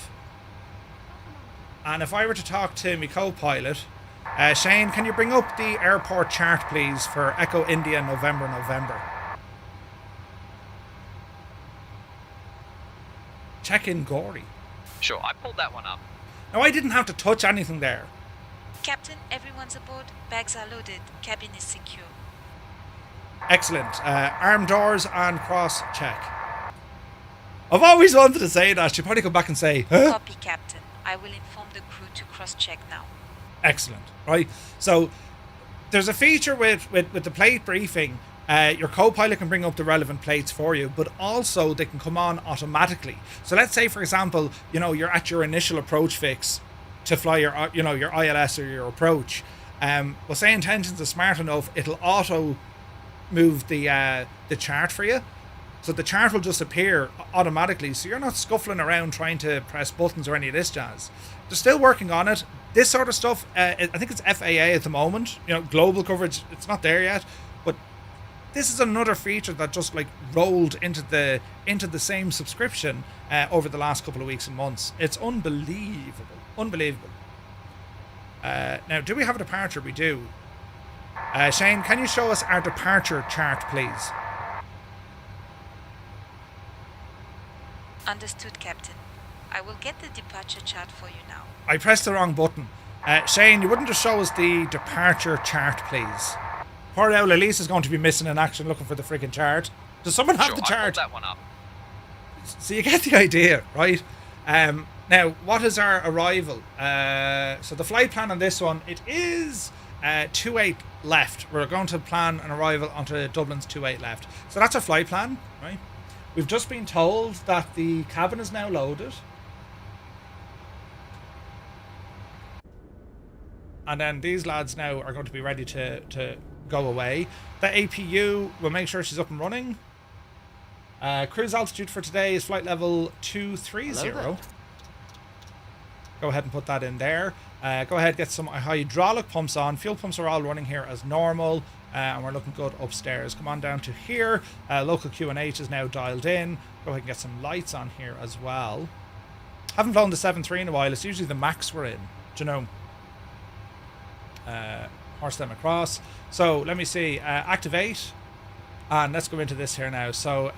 and if I were to talk to my co-pilot, Shane, can you bring up the airport chart, please, for Echo India November? Check in Gory. Sure, I pulled that one up. Now, I didn't have to touch anything there. Captain, everyone's aboard. Bags are loaded. Cabin is secure. Excellent. Arm doors and cross check. I've always wanted to say that. She'll probably come back and say, huh? Copy, Captain. I will inform the crew to cross-check now. Excellent. Right. So there's a feature with the plate briefing. Your co-pilot can bring up the relevant plates for you, but also they can come on automatically. So let's say, for example, you're at your initial approach fix to fly your ILS or your approach, Well, SayIntentions is smart enough; it'll auto move the chart for you, so the chart will just appear automatically. So you're not scuffling around trying to press buttons or any of this jazz. They're still working on it. This sort of stuff, I think it's FAA at the moment. You know, global coverage, it's not there yet, but this is another feature that just like rolled into the same subscription over the last couple of weeks and months. It's unbelievable. Now, do we have a departure? We do. Shane, can you show us our departure chart, please? Understood, Captain. I will get the departure chart for you now. I pressed the wrong button. Shane, you wouldn't just show us the departure chart, please? Poor old Elise is going to be missing in action looking for the freaking chart. Does someone have the chart? I pulled that one up. So you get the idea, right? Now, what is our arrival? So the flight plan on this one, it is 28 left. We're going to plan an arrival onto Dublin's 28 left. So that's our flight plan, right? We've just been told that the cabin is now loaded. And then these lads now are going to be ready to go away. The APU, we'll make sure she's up and running. Cruise altitude for today is flight level 230. Go ahead and put that in there. Go ahead, get some hydraulic pumps on. Fuel pumps are all running here as normal. And we're looking good upstairs. Come on down to here. Local QNH is now dialed in. Go ahead and get some lights on here as well. Haven't flown the 7.3 in a while. It's usually the max we're in. Do you know? Horse them across. So let me see. Activate. And let's go into this here now. So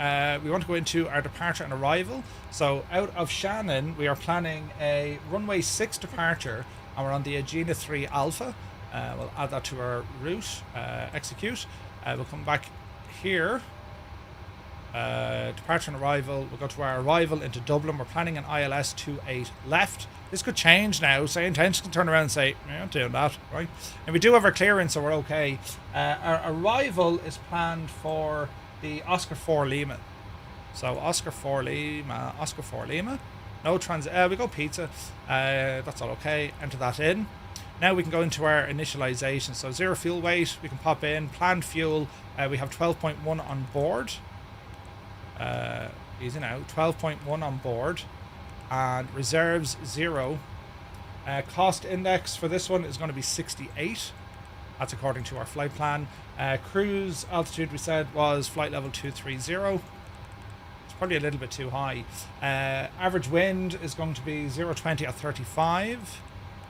we want to go into our departure and arrival. So out of Shannon, we are planning a runway 6 departure. And we're on the Agena 3 Alpha. We'll add that to our route. Execute. We'll come back here. Departure and arrival. We'll go to our arrival into Dublin. We're planning an ILS 28 left. This could change now. SayIntentions can turn around and say, yeah, I'm doing that, right? And we do have our clearance, so we're okay. Our arrival is planned for the Oscar 4 Lima. So Oscar 4 Lima. No we go pizza. That's all okay. Enter that in. Now we can go into our initialization. So 0 fuel weight, we can pop in. Planned fuel, we have 12.1 on board. Easy now, 12.1 on board. And reserves 0. Cost index for this one is going to be 68. That's according to our flight plan. Cruise altitude we said was flight level 230. It's probably a little bit too high. Average wind is going to be 0.20 at 35.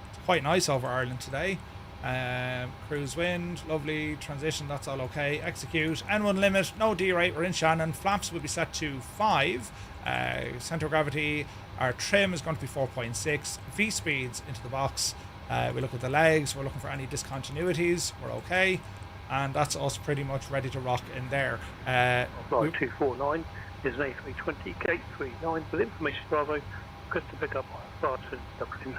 It's quite nice over Ireland today. Cruise wind, lovely. Transition, that's all okay. Execute. N1 limit, no D-rate, we're in Shannon. Flaps will be set to 5. Center of gravity, our trim is going to be 4.6. V speeds into the box. We look at the legs, we're looking for any discontinuities, we're okay. And that's us pretty much ready to rock in there. Flight 249 is an A320 gate 39 with information Bravo. Request to pick up my to Dublin.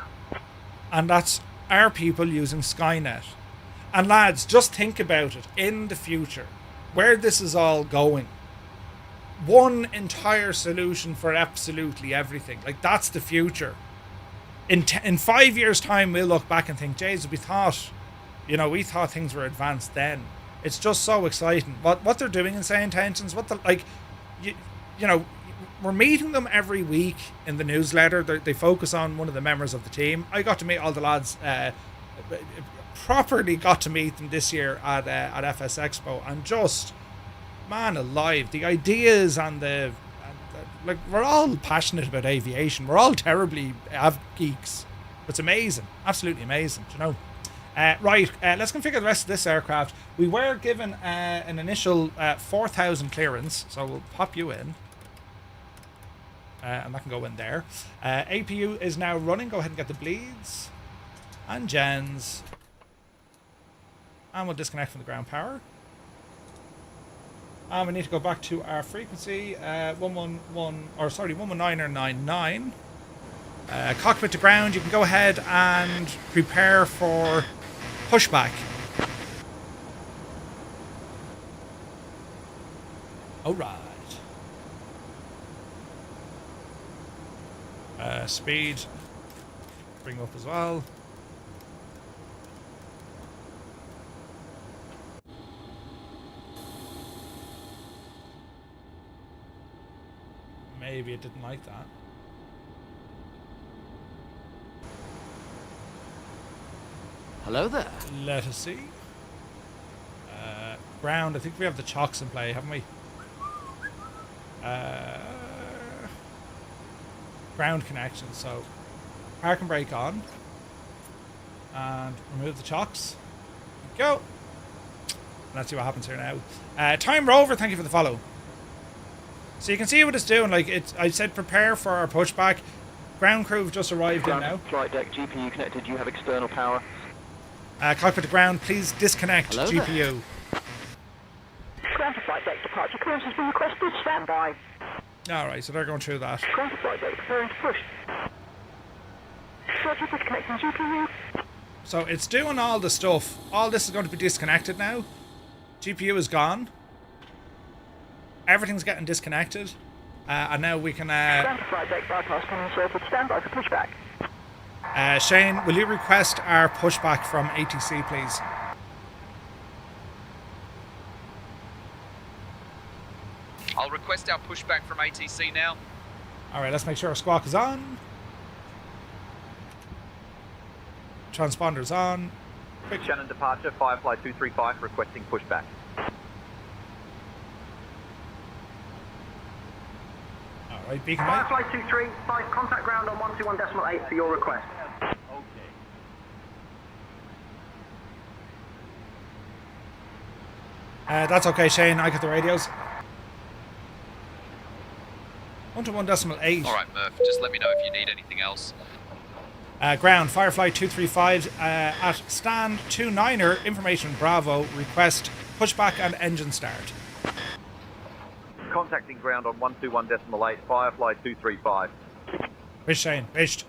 And that's our people using Skynet. And lads, just think about it in the future, where this is all going. One entire solution for absolutely everything. Like, that's the future. In 5 years' time, we'll look back and think, Jesus, we thought things were advanced then. It's just so exciting. What they're doing in SayIntentions, we're meeting them every week in the newsletter. They focus on one of the members of the team. I got to meet all the lads, properly got to meet them this year at FS Expo, and just, man alive, the ideas and we're all passionate about aviation. We're all terribly geeks. It's amazing, absolutely amazing, you know. Right, let's configure the rest of this aircraft. We were given an initial 4,000 clearance, so we'll pop you in. And that can go in there. APU is now running. Go ahead and get the bleeds. And gens. And we'll disconnect from the ground power. And we need to go back to our frequency, 119.99. Cockpit to ground, you can go ahead and prepare for pushback. Alright. Speed, bring up as well. maybe it didn't like that. Hello there. Let us see. Ground, I think we have the chocks in play, haven't we? Ground connection, so park and brake on. And remove the chocks. Go. Let's see what happens here now. Time Rover, thank you for the follow. So you can see what it's doing. Like I said, prepare for our pushback. Ground crew have just arrived in now. Flight deck, GPU connected. You have external power. Cockpit to ground, please disconnect GPU. Ground to flight deck, departure clearance has been requested. Stand by. Alright, so they're going through that. Ground to flight deck, preparing to push. Roger, disconnecting GPU. So it's doing all the stuff. All this is going to be disconnected now. GPU is gone. Everything's getting disconnected. And now we can... Ground to flight deck, bypass coming circle. Stand by for pushback. Shane, will you request our pushback from ATC, please? I'll request our pushback from ATC now. Alright, let's make sure our squawk is on. Transponder's on. Quick Shannon departure, Firefly 235 requesting pushback. Alright, beacon light. Firefly 235, contact ground on 121.8 for your request. That's okay, Shane. I got the radios. 121.8. Alright, Murph, just let me know if you need anything else. Ground, Firefly 235 at stand 29er, information Bravo, request pushback and engine start. Contacting ground on 121.8, Firefly 235. Fish, Shane, fished.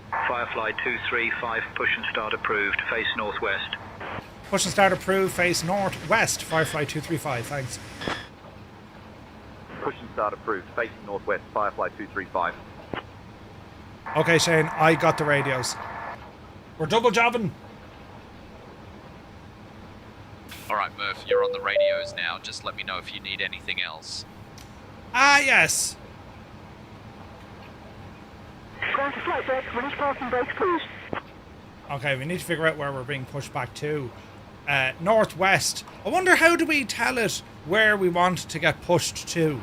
Firefly 235, push and start approved, face northwest. Push and start approved, face northwest, Firefly 235, thanks. Push and start approved, facing northwest, Firefly 235. Okay, Shane, I got the radios. We're double jobbing. Alright, Murph, you're on the radios now. Just let me know if you need anything else. Ah, yes. Ground to flight deck, release parking brakes, please. Okay, we need to figure out where we're being pushed back to. Northwest. I wonder, how do we tell it where we want to get pushed to?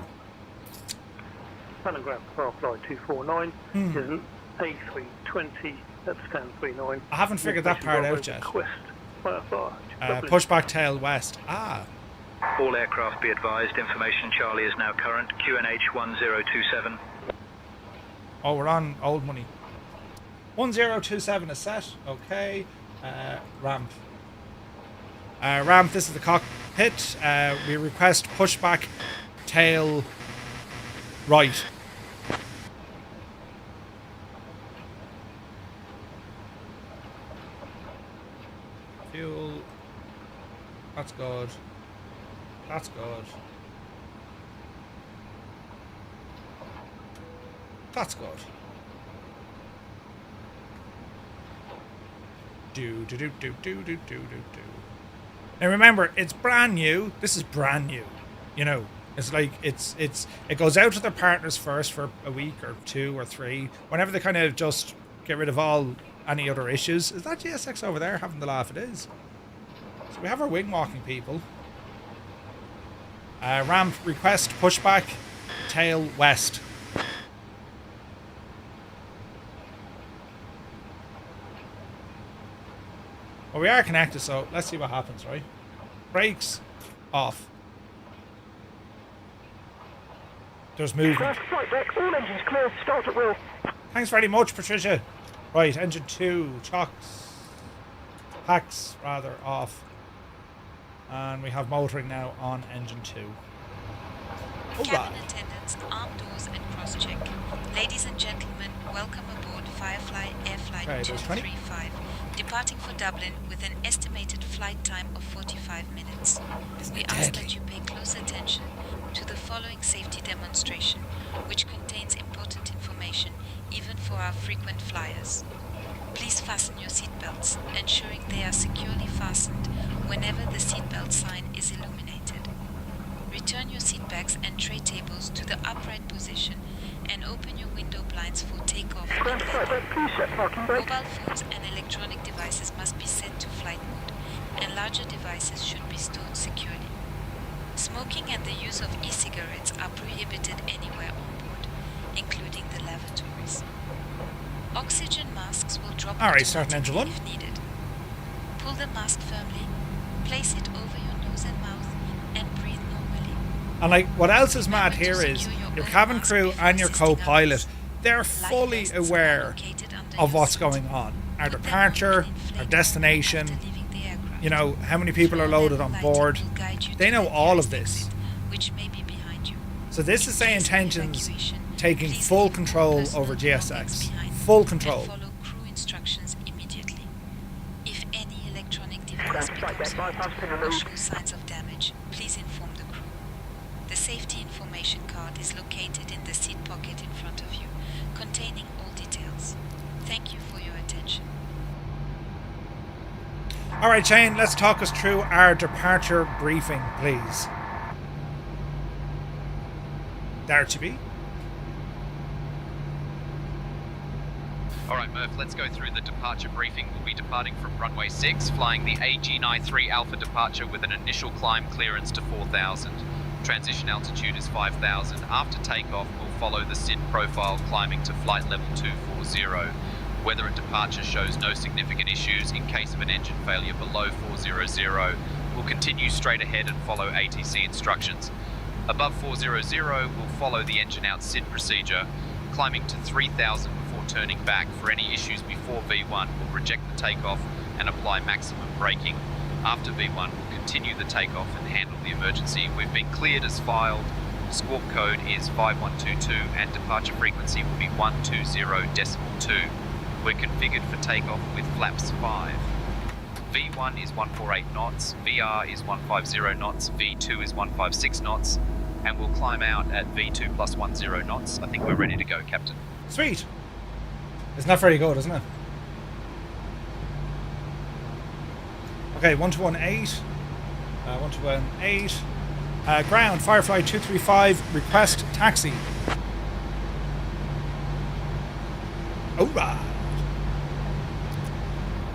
Shannon ground, Firefly 249 is an A320 at stand 39. I haven't figured that part out yet. Request, Firefly. Pushback tail west. Ah. All aircraft be advised, information Charlie is now current, QNH 1027. Oh, we're on old money. 1027 is set. Okay. Ramp. Ramp, this is the cockpit. We request pushback tail right. Fuel. That's good. That's good. That's good. Do. Now remember, it's brand new. This is brand new. You know, it's like it goes out to their partners first for a week or 2 or 3, whenever they kind of just get rid of any other issues. Is that GSX over there having the laugh? It is. So we have our wing walking people. Ramp request pushback tail west. Well, we are connected, so let's see what happens, right? Brakes off. There's movement. Flight deck, all engines clear, start at will. Thanks very much, Patricia. Right, engine 2, packs rather off. And we have motoring now on engine 2. Cabin attendants, arm doors and cross-check. Ladies and gentlemen, welcome aboard Firefly Air Flight 235, departing for Dublin with an estimated flight time of 45 minutes. We ask that you pay close attention to the following safety demonstration, which contains important information even for our frequent flyers. Please fasten your seatbelts, ensuring they are securely fastened whenever the seatbelt sign is illuminated. Return your seat backs and tray tables to the upright position and open your window blinds for takeoff and landing. Mobile phones and electronic devices must be set to flight mode, and larger devices should be stored securely. Smoking and the use of e-cigarettes are prohibited anywhere on board, including the lavatories. Oxygen masks will drop automatically if needed. Pull the mask firmly, place it over your nose and mouth, and breathe normally. And like, what else is mad here is your cabin crew and your co-pilot, they're fully aware of what's going on. Our departure, our destination, you know, how many people are loaded on board. They know all of this. So this is SayIntentions taking full control over GSX. Full control. Follow crew instructions immediately. If any electronic device becomes hot or shows signs of damage, please inform the crew. The safety information card is located in the seat pocket in front of you, containing all details. Thank you for your attention. All right, Shane, let's talk us through our departure briefing, please. There to be. Alright Murph, let's go through the departure briefing. We'll be departing from runway 6, flying the AG93 Alpha departure with an initial climb clearance to 4,000. Transition altitude is 5,000. After takeoff, we'll follow the SID profile, climbing to flight level 240. Weather at departure shows no significant issues. In case of an engine failure below 400, we'll continue straight ahead and follow ATC instructions. Above 400, we'll follow the engine out SID procedure, climbing to 3,000 before turning back. For any issues before V1, we'll reject the takeoff and apply maximum braking. After V1, we'll continue the takeoff and handle the emergency. We've been cleared as filed. Squawk code is 5122 and departure frequency will be 120.2. We're configured for takeoff with flaps 5. V1 is 148 knots, VR is 150 knots, V2 is 156 knots, and we'll climb out at V2 plus 10 knots. I think we're ready to go, Captain. Sweet. It's not very good, isn't it? Okay, 1218. 1218. Ground, Firefly 235, request taxi. Alright.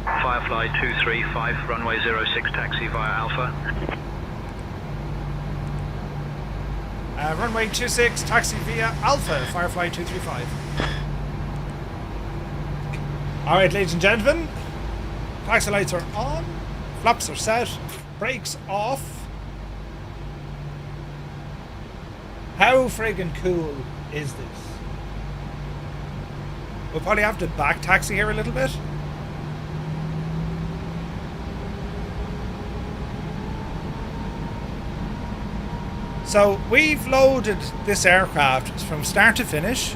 Firefly 235, runway 06, taxi via Alpha. Runway 26, taxi via Alpha, Firefly 235. Alright, ladies and gentlemen, taxi lights are on, flaps are set, brakes off. How friggin' cool is this? We'll probably have to back taxi here a little bit. So we've loaded this aircraft from start to finish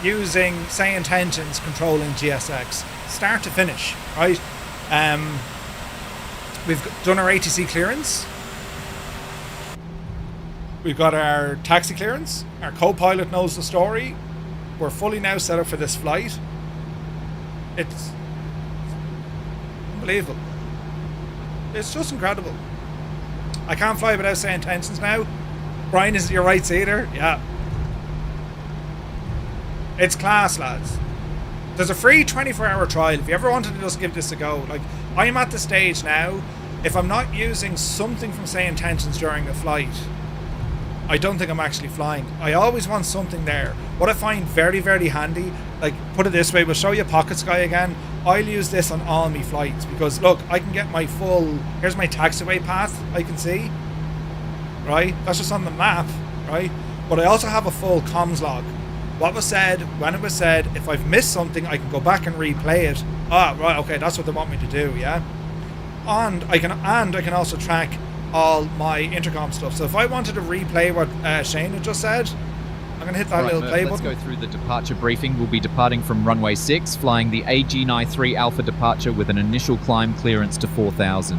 using SayIntentions controlling GSX. Start to finish, right? We've done our ATC clearance. We've got our taxi clearance. Our co-pilot knows the story. We're fully now set up for this flight. It's unbelievable. It's just incredible. I can't fly without SayIntentions now. Brian, is it your right seater? Yeah. It's class, lads. There's a free 24-hour trial if you ever wanted to just give this a go. Like, I'm at the stage now, if I'm not using something from SayIntentions during the flight, I don't think I'm actually flying. I always want something there. What I find very, very handy, like, put it this way, we'll show you Pocket Sky again. I'll use this on all my flights because, look, I can get my full... Here's my taxiway path I can see. Right? That's just on the map, right? But I also have a full comms log. What was said, when it was said, if I've missed something, I can go back and replay it. Ah, right, okay, that's what they want me to do, yeah? And I can also track all my intercom stuff. So if I wanted to replay what Shane had just said, I'm going to hit that little play button. Let's go through the departure briefing. We'll be departing from runway 6, flying the AG93 Alpha departure with an initial climb clearance to 4,000.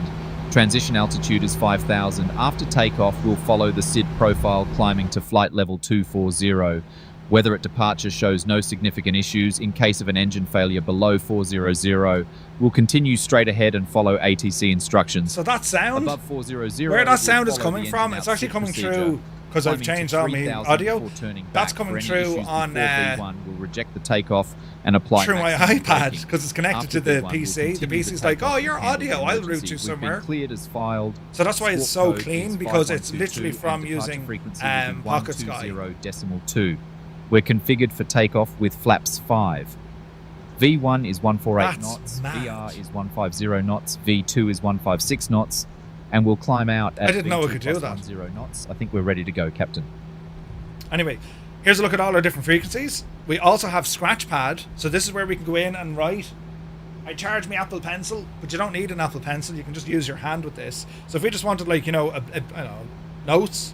Transition altitude is 5,000. After takeoff, we'll follow the SID profile, climbing to flight level 240. Weather at departure shows no significant issues. In case of an engine failure below 400, we'll continue straight ahead and follow ATC instructions. So that sound, above 400, where that sound is coming from, it's actually coming through, because I've changed all my audio, that's coming through on we'll reject the takeoff and apply through my iPad, because it's connected to the PC. The PC's like, oh, your audio, I'll route you somewhere. Cleared as filed. So that's why it's so clean, because it's literally from using Pocket Sky. 120.2. We're configured for takeoff with flaps 5. V1 is 148 knots, VR is 150 knots, V2 is 156 knots, and we'll climb out at I didn't know we could do that. 10 knots. I think we're ready to go, Captain. Anyway, here's a look at all our different frequencies. We also have scratch pad, so this is where we can go in and write. I charge me Apple Pencil, but you don't need an Apple Pencil. You can just use your hand with this. So if we just wanted, like, you know, I don't know, notes,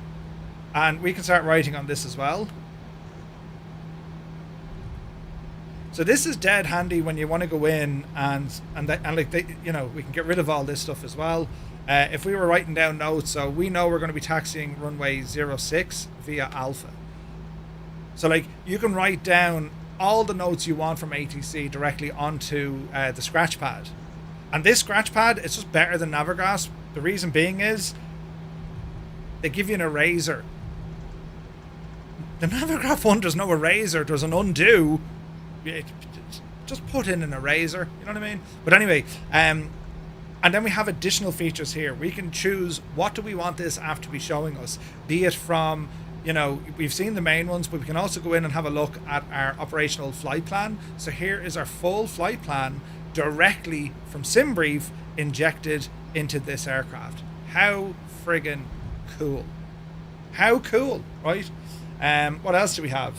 and we can start writing on this as well. So this is dead handy when you want to go in and you know, we can get rid of all this stuff as well. If we were writing down notes, so we know we're going to be taxiing runway 06 via Alpha. So like you can write down all the notes you want from ATC directly onto the scratch pad. And this scratch pad, it's just better than Navigraph. The reason being is they give you an eraser. The Navigraph one, there's no eraser, there's an undo. Just put in an eraser, you know what I mean? But anyway, and then we have additional features here. We can choose what do we want this app to be showing us, be it from, you know, we've seen the main ones, but we can also go in and have a look at our operational flight plan. So here is our full flight plan directly from SimBrief injected into this aircraft. How friggin' cool. How cool, right? What else do we have?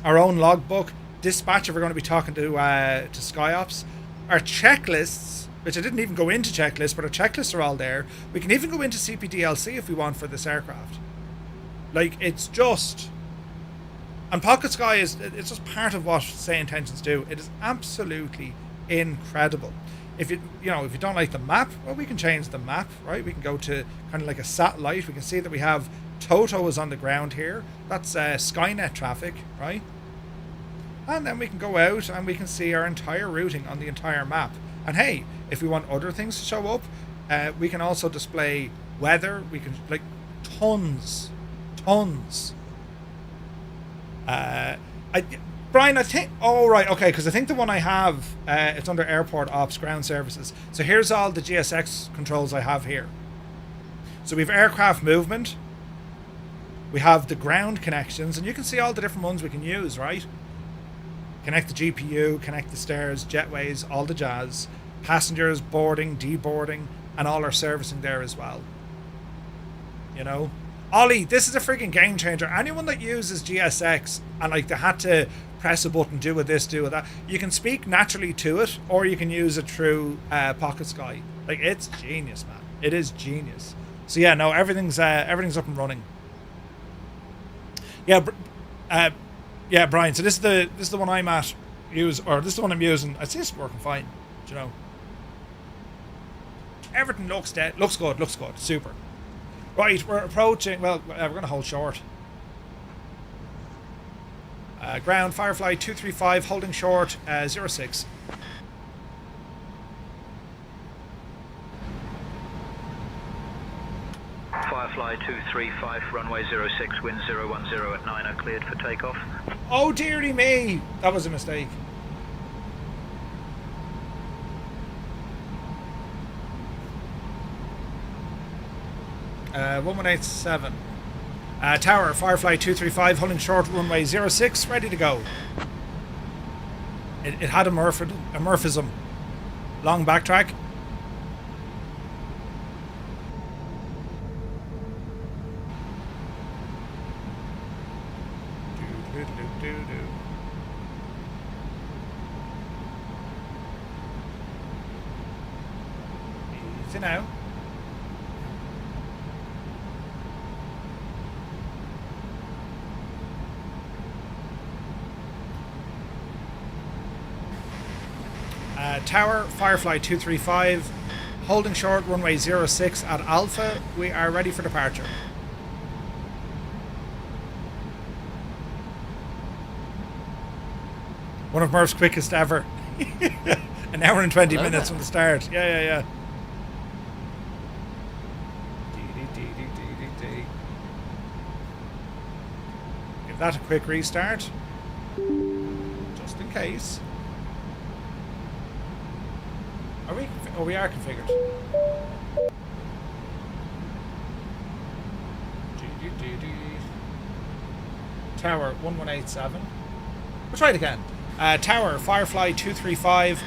Our own logbook. Dispatcher, we're going to be talking to SkyOps. Our checklists, which I didn't even go into checklists, but our checklists are all there. We can even go into CPDLC if we want for this aircraft. Like, it's just... And Pocket Sky it's just part of what SayIntentions do. It is absolutely incredible. If you don't like the map, well, we can change the map, right? We can go to kind of like a satellite. We can see that we have Toto is on the ground here. That's Skynet traffic, right? And then we can go out and we can see our entire routing on the entire map. And hey, if we want other things to show up, we can also display weather. We can, like, tons. Brian, I think, oh right, okay, because I think the one I have, it's under Airport Ops, Ground Services. So here's all the GSX controls I have here. So we have aircraft movement. We have the ground connections, and you can see all the different ones we can use, right? Connect the GPU, connect the stairs, jetways, all the jazz, passengers, boarding, deboarding, and all our servicing there as well. You know? Ollie, this is a freaking game changer. Anyone that uses GSX and like they had to press a button, do with this, do with that, you can speak naturally to it, or you can use it through Pocket Sky. Like, it's genius, man. It is genius. So yeah, no, everything's up and running. Yeah, Brian. So this is the one I'm at this is the one I'm using. I see it's working fine. Do you know? Everything looks good, super. Right, we're approaching. Well, we're gonna hold short. Ground Firefly 235, holding short 06. Firefly 235, runway 06, wind 010 at 9 are cleared for takeoff. Oh dearie me, that was a mistake. Uh, 1187. Tower, Firefly 235, holding short, runway 06, ready to go. It had a morphism. Long backtrack. Easy now. Tower, Firefly 235, holding short, runway 06 at Alpha. We are ready for departure. One of Murph's quickest ever. An hour and 20 Hello minutes there. from the start. Yeah. Give that a quick restart. Just in case. Are we? Oh, we are configured. Tower 1187. We'll try it again. Tower Firefly 235.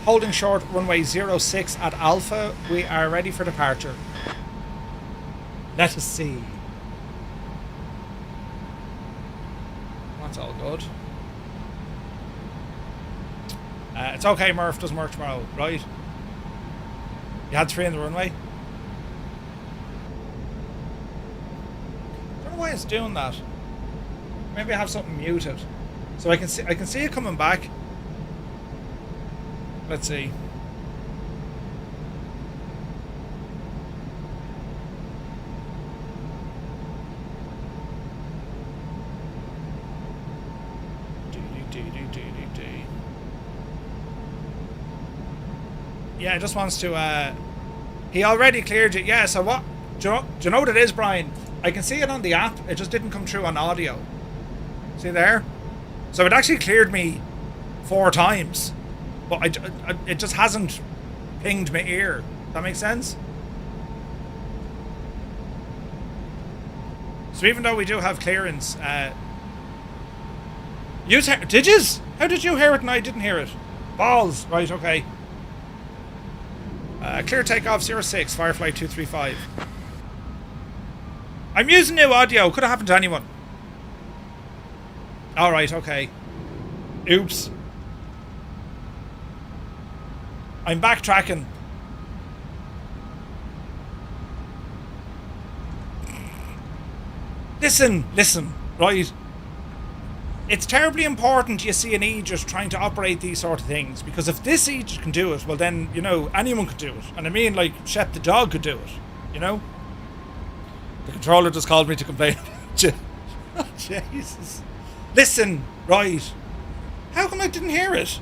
Holding short runway 06 at Alpha. We are ready for departure. Let us see. That's all good. It's okay, Murph. Doesn't work tomorrow, right? You had 3 in the runway. Don't know why it's doing that. Maybe I have something muted, so I can see it coming back. Let's see. Yeah, it just wants to. He already cleared it. Yeah. So what? Do you know what it is, Brian? I can see it on the app. It just didn't come through on audio. See there? So it actually cleared me 4 times, but it just hasn't pinged my ear. That makes sense? So even though we do have clearance, did yous? How did you hear it and I didn't hear it? Balls. Right, okay. Clear takeoff 06, Firefly 235. I'm using new audio. Could have happened to anyone. Alright, okay. Oops. I'm backtracking. Listen, right? It's terribly important you see an Aegis trying to operate these sort of things, because if this Aegis can do it, well then, you know, anyone could do it. And I mean, like, Shep the dog could do it, you know? The controller just called me to complain about you. Oh, Jesus. Listen, right. How come I didn't hear it?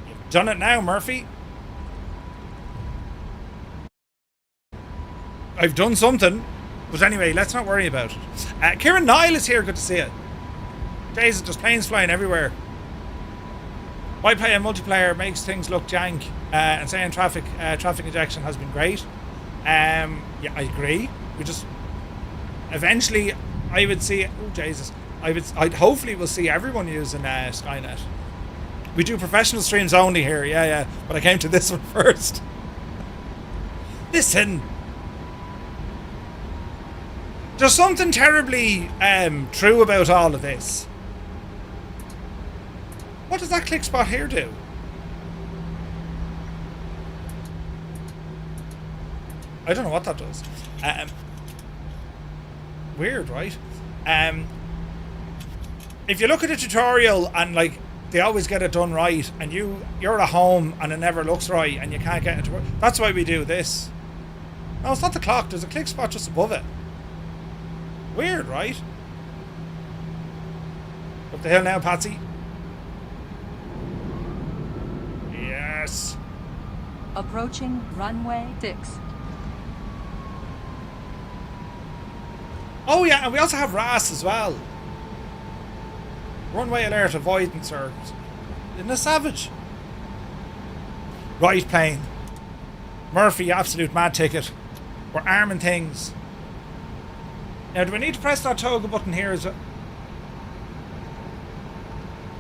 You've done it now, Murphy. I've done something. But anyway, let's not worry about it. Kieran Nile is here. Good to see you. Jesus, there's planes flying everywhere. Why play a multiplayer makes things look jank. And saying traffic injection has been great. Yeah, I agree. We just... Eventually, I would see... Oh, Jesus. I'd hopefully we'll see everyone using Skynet. We do professional streams only here. Yeah. But I came to this one first. Listen. There's something terribly true about all of this. What does that click spot here do? I don't know what that does. Weird, right? If you look at a tutorial and like they always get it done right, and you're at home and it never looks right and you can't get it to work, that's why we do this. No, it's not the clock. There's a click spot just above it. Weird, right? Up the hill now, Patsy. Yes. Approaching runway 6. Oh yeah, and we also have RAS as well. Runway alert avoidance, or isn't it savage? Right plane. Murphy, absolute mad ticket. We're arming things. Now, do we need to press that toggle button here as well?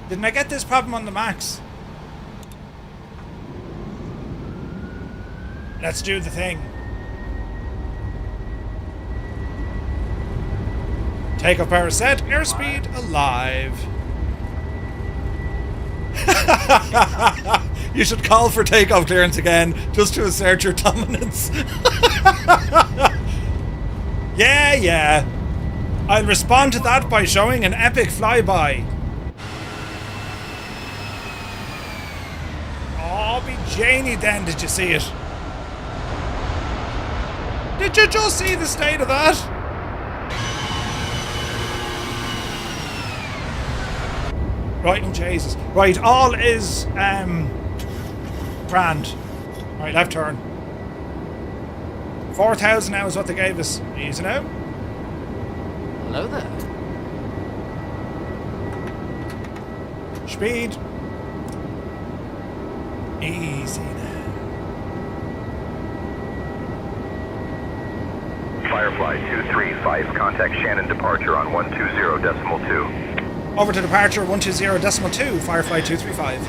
Didn't I get this problem on the Max? Let's do the thing. Takeoff power set, airspeed alive. You should call for takeoff clearance again, just to assert your dominance. Yeah. I'll respond to that by showing an epic flyby. Oh, be Janie then, did you see it? Did you just see the state of that? Right, oh Jesus. Right, all is grand. Right, left turn. 4,000 now is what they gave us. Easy now. Hello there. Speed. Easy now. Firefly 235, contact Shannon departure on 120.2. Over to departure 120.2, Firefly 235.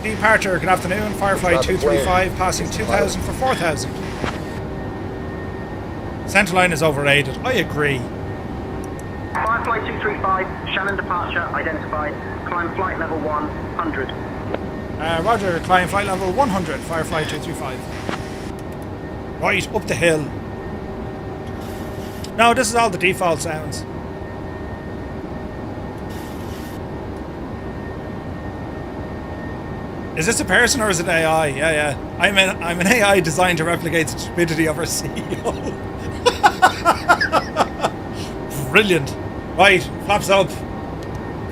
Departure, good afternoon, Firefly 235, passing 2,000 for 4,000. Centerline is overrated, I agree. Firefly 235, Shannon departure identified, climb flight level 100. Roger, climb flight level 100, Firefly 235. Right, up the hill. No, this is all the default sounds. Is this a person or is it AI? Yeah. I'm an AI designed to replicate the stupidity of our CEO. Brilliant. Right, flaps up.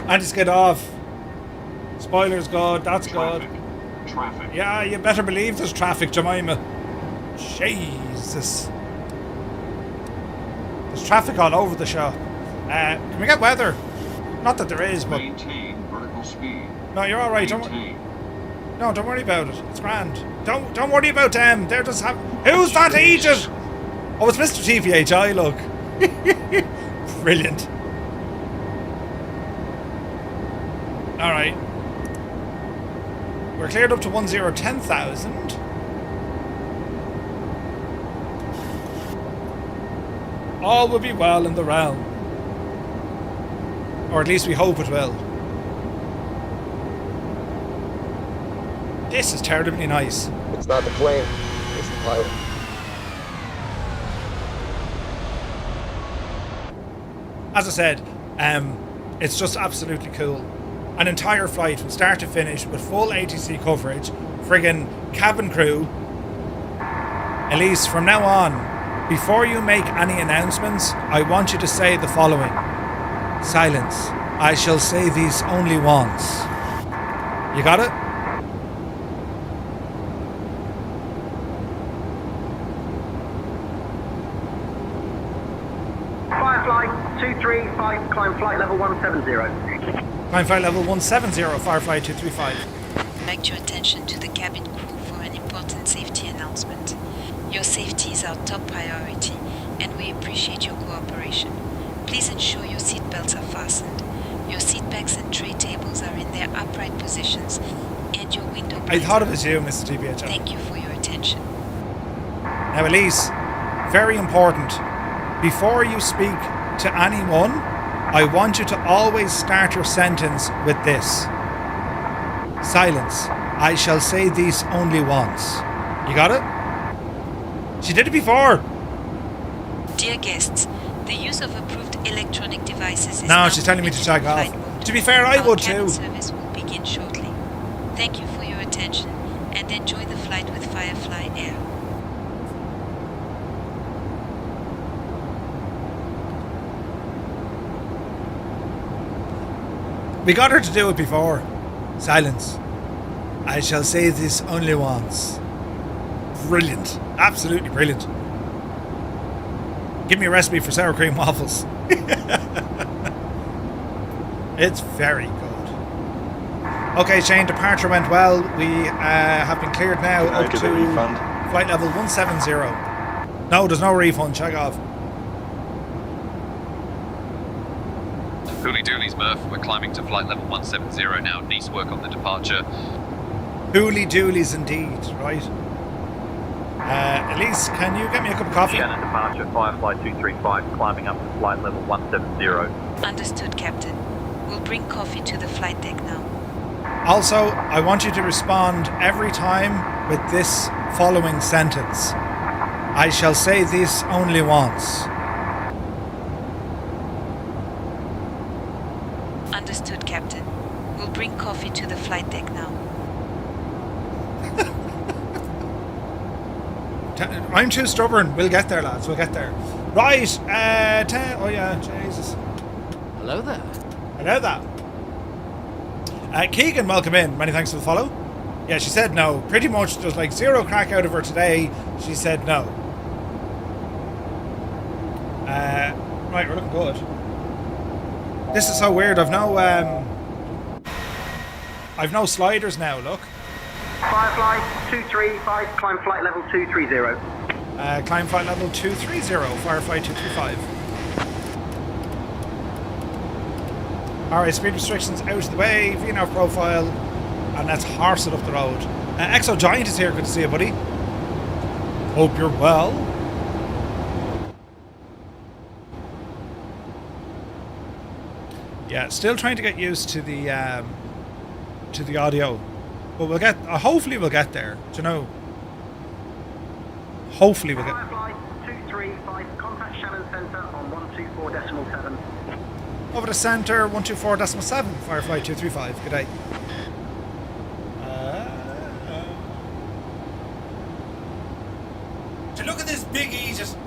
Anti-skid off. Spoilers good, that's good. Traffic. Yeah, you better believe there's traffic, Jemima. Jesus. There's traffic all over the shop. Can we get weather? Not that there is, but... Maintain vertical speed. No, you're alright. Don't worry about it. It's grand. Don't worry about them. They're just Who's that agent? Oh, it's Mr. TVHI, look. Brilliant. Alright. We're cleared up to 10,000. All will be well in the realm. Or at least we hope it will. This is terribly nice. It's not the plane, it's the pilot. As I said, it's just absolutely cool. An entire flight from start to finish with full ATC coverage, friggin' cabin crew. Elise, from now on, before you make any announcements, I want you to say the following. Silence. I shall say these only once. You got it? Firefly 235, climb flight level 170. Climb flight level 170, Firefly 235. Direct your attention to the cabin crew for an important safety announcement. Your safety is our top priority, and we appreciate your cooperation. Please ensure your seat belts are fastened, your seat backs and tray tables are in their upright positions, and your window I thought it was you, Mr. TBHL. Thank you for your attention. Now, Elise, very important. Before you speak to anyone, I want you to always start your sentence with this. Silence. I shall say this only once. You got it? She did it before. Dear guests, the use of approved electronic devices is No, she's telling me to shag off. To be fair, I would too. Our service will begin shortly. Thank you for your attention and enjoy the flight with Firefly Air. We got her to do it before. Silence. I shall say this only once. Brilliant. Absolutely brilliant. Give me a recipe for sour cream waffles. It's very good. Okay, Shane, departure went well. We have been cleared now up to flight level 170. No, there's no refund. Check off. Hooly doolies, Murph. We're climbing to flight level 170 now. Nice work on the departure. Hooly doolies indeed, right? Elise, can you get me a cup of coffee? Shannon departure, Firefly 235, climbing up to flight level 170. Understood, Captain. We'll bring coffee to the flight deck now. Also, I want you to respond every time with this following sentence. I shall say this only once. Understood, Captain. We'll bring coffee to the flight deck now. I'm too stubborn. We'll get there, lads. We'll get there. Right. 10. Oh, yeah. Jesus. Hello there. Hello there. Keegan, welcome in. Many thanks for the follow. Yeah, she said no. Pretty much there's like zero crack out of her today. She said no. Right, we're looking good. This is so weird. I've no sliders now, look. Firefly 235, climb flight level 230. Climb flight level 230, Firefly 235. Alright, speed restrictions out of the way, VNAV profile, and let's horse it up the road. Exo Giant is here, good to see you, buddy. Hope you're well. Yeah, still trying to get used to the audio. But we'll get, hopefully we'll get there, do you know? Hopefully we'll get... Firefly 235, contact Shannon Centre on 124.7. Over the centre, 124.7, Firefly 235, good day. So look at this big E just...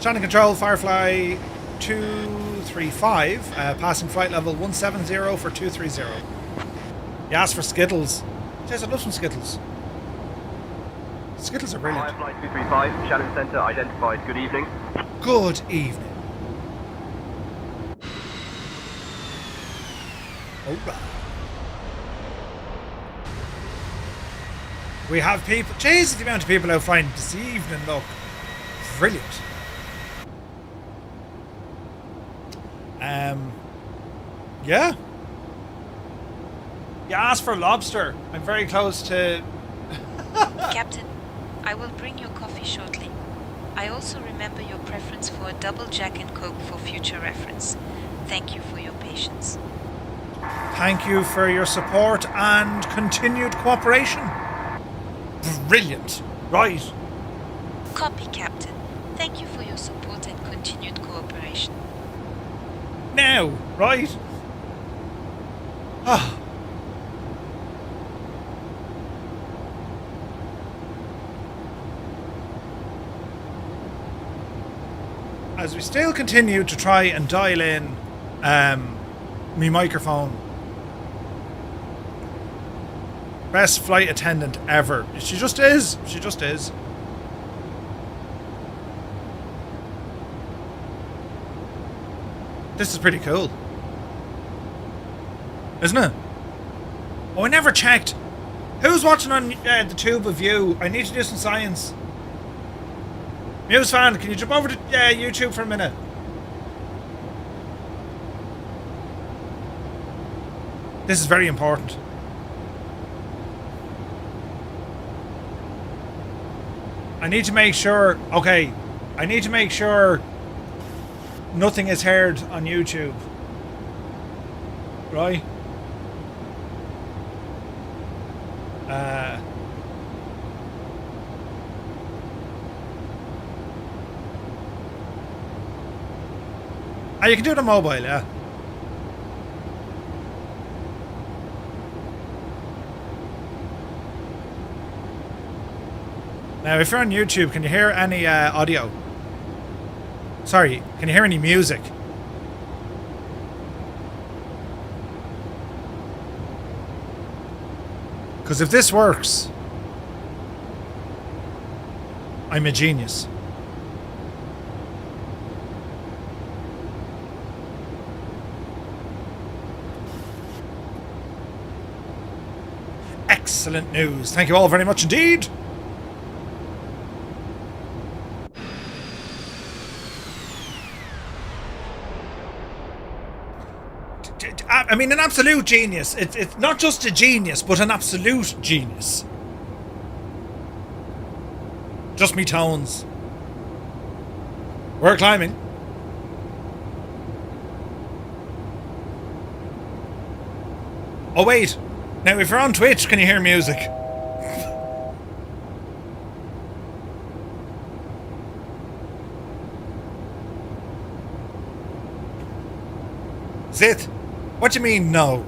Shannon Control, Firefly 235, passing flight level 170 for 230. You asked for Skittles. Jeez, I love some Skittles. Skittles are brilliant. Firefly 235, Shannon Centre identified. Good evening. Good evening. Alright. We have people. Jesus, the amount of people out flying this evening, look. Brilliant. Yeah. You asked for lobster. I'm very close to... Captain, I will bring your coffee shortly. I also remember your preference for a double Jack and Coke for future reference. Thank you for your patience. Thank you for your support and continued cooperation. Brilliant. Right. Copy, Captain. Thank you for your support and continued cooperation. Now, right? Ah. As we still continue to try and dial in me microphone. Best flight attendant ever. She just is. She just is. This is pretty cool. Isn't it? Oh, I never checked. Who's watching on the tube of you? I need to do some science. Muse fan, can you jump over to YouTube for a minute? This is very important. I need to make sure... Okay. I need to make sure nothing is heard on YouTube. Right? You can do it on mobile, yeah. Now, if you're on YouTube, can you hear any audio? Sorry, can you hear any music? Because if this works, I'm a genius. Excellent news. Thank you all very much indeed. I mean, an absolute genius. It's not just a genius, but an absolute genius. Just me tones. We're climbing. Oh, wait. Now, if you're on Twitch, can you hear music? Zith, what do you mean, no?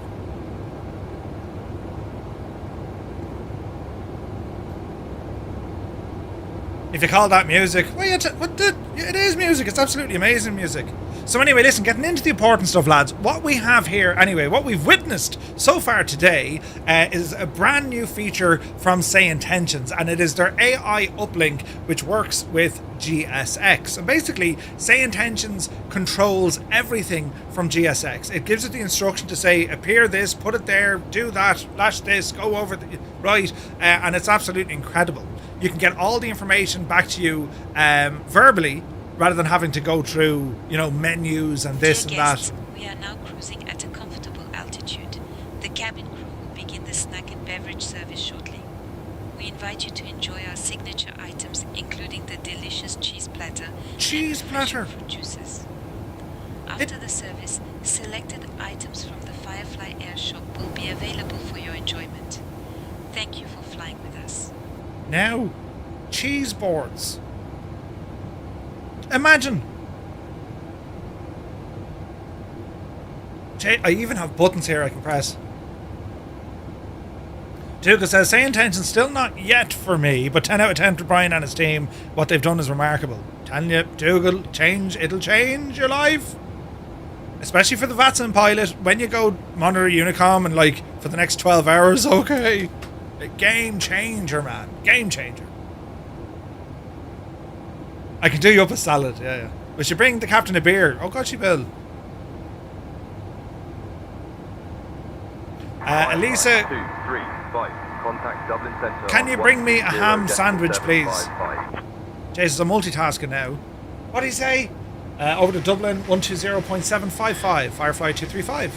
If you call that music, well, it is music. It's absolutely amazing music. So anyway, listen, getting into the important stuff, lads. What we have here, anyway, what we've witnessed so far today is a brand new feature from SayIntentions, and it is their AI Uplink, which works with GSX. And basically, SayIntentions controls everything from GSX. It gives it the instruction to say, appear this, put it there, do that, flash this, go over the right, and it's absolutely incredible. You can get all the information back to you verbally, rather than having to go through, you know, menus and this and that. We are now cruising at a comfortable altitude. The cabin crew will begin the snack and beverage service shortly. We invite you to enjoy our signature items, including the delicious cheese platter and fruit juices. After the service, selected items from the Firefly Air Shop will be available for your enjoyment. Thank you for flying with us. Now, cheese boards. Imagine. I even have buttons here I can press. Tuga says, SayIntentions still not yet for me, but 10 out of 10 to Brian and his team. What they've done is remarkable. Telling you, Dougal, it'll change your life. Especially for the Vatson pilot, when you go monitor Unicom and like for the next 12 hours, okay. A game changer, man. Game changer. I can do you up a salad, yeah. Will she bring the captain a beer? Oh God, she will. Elisa, 2, 3, 5. Contact Dublin Centre. Can you bring me a ham sandwich, please? Jesus, I'm multitasking now. What do you say? Over to Dublin, 120.755, Firefly 235.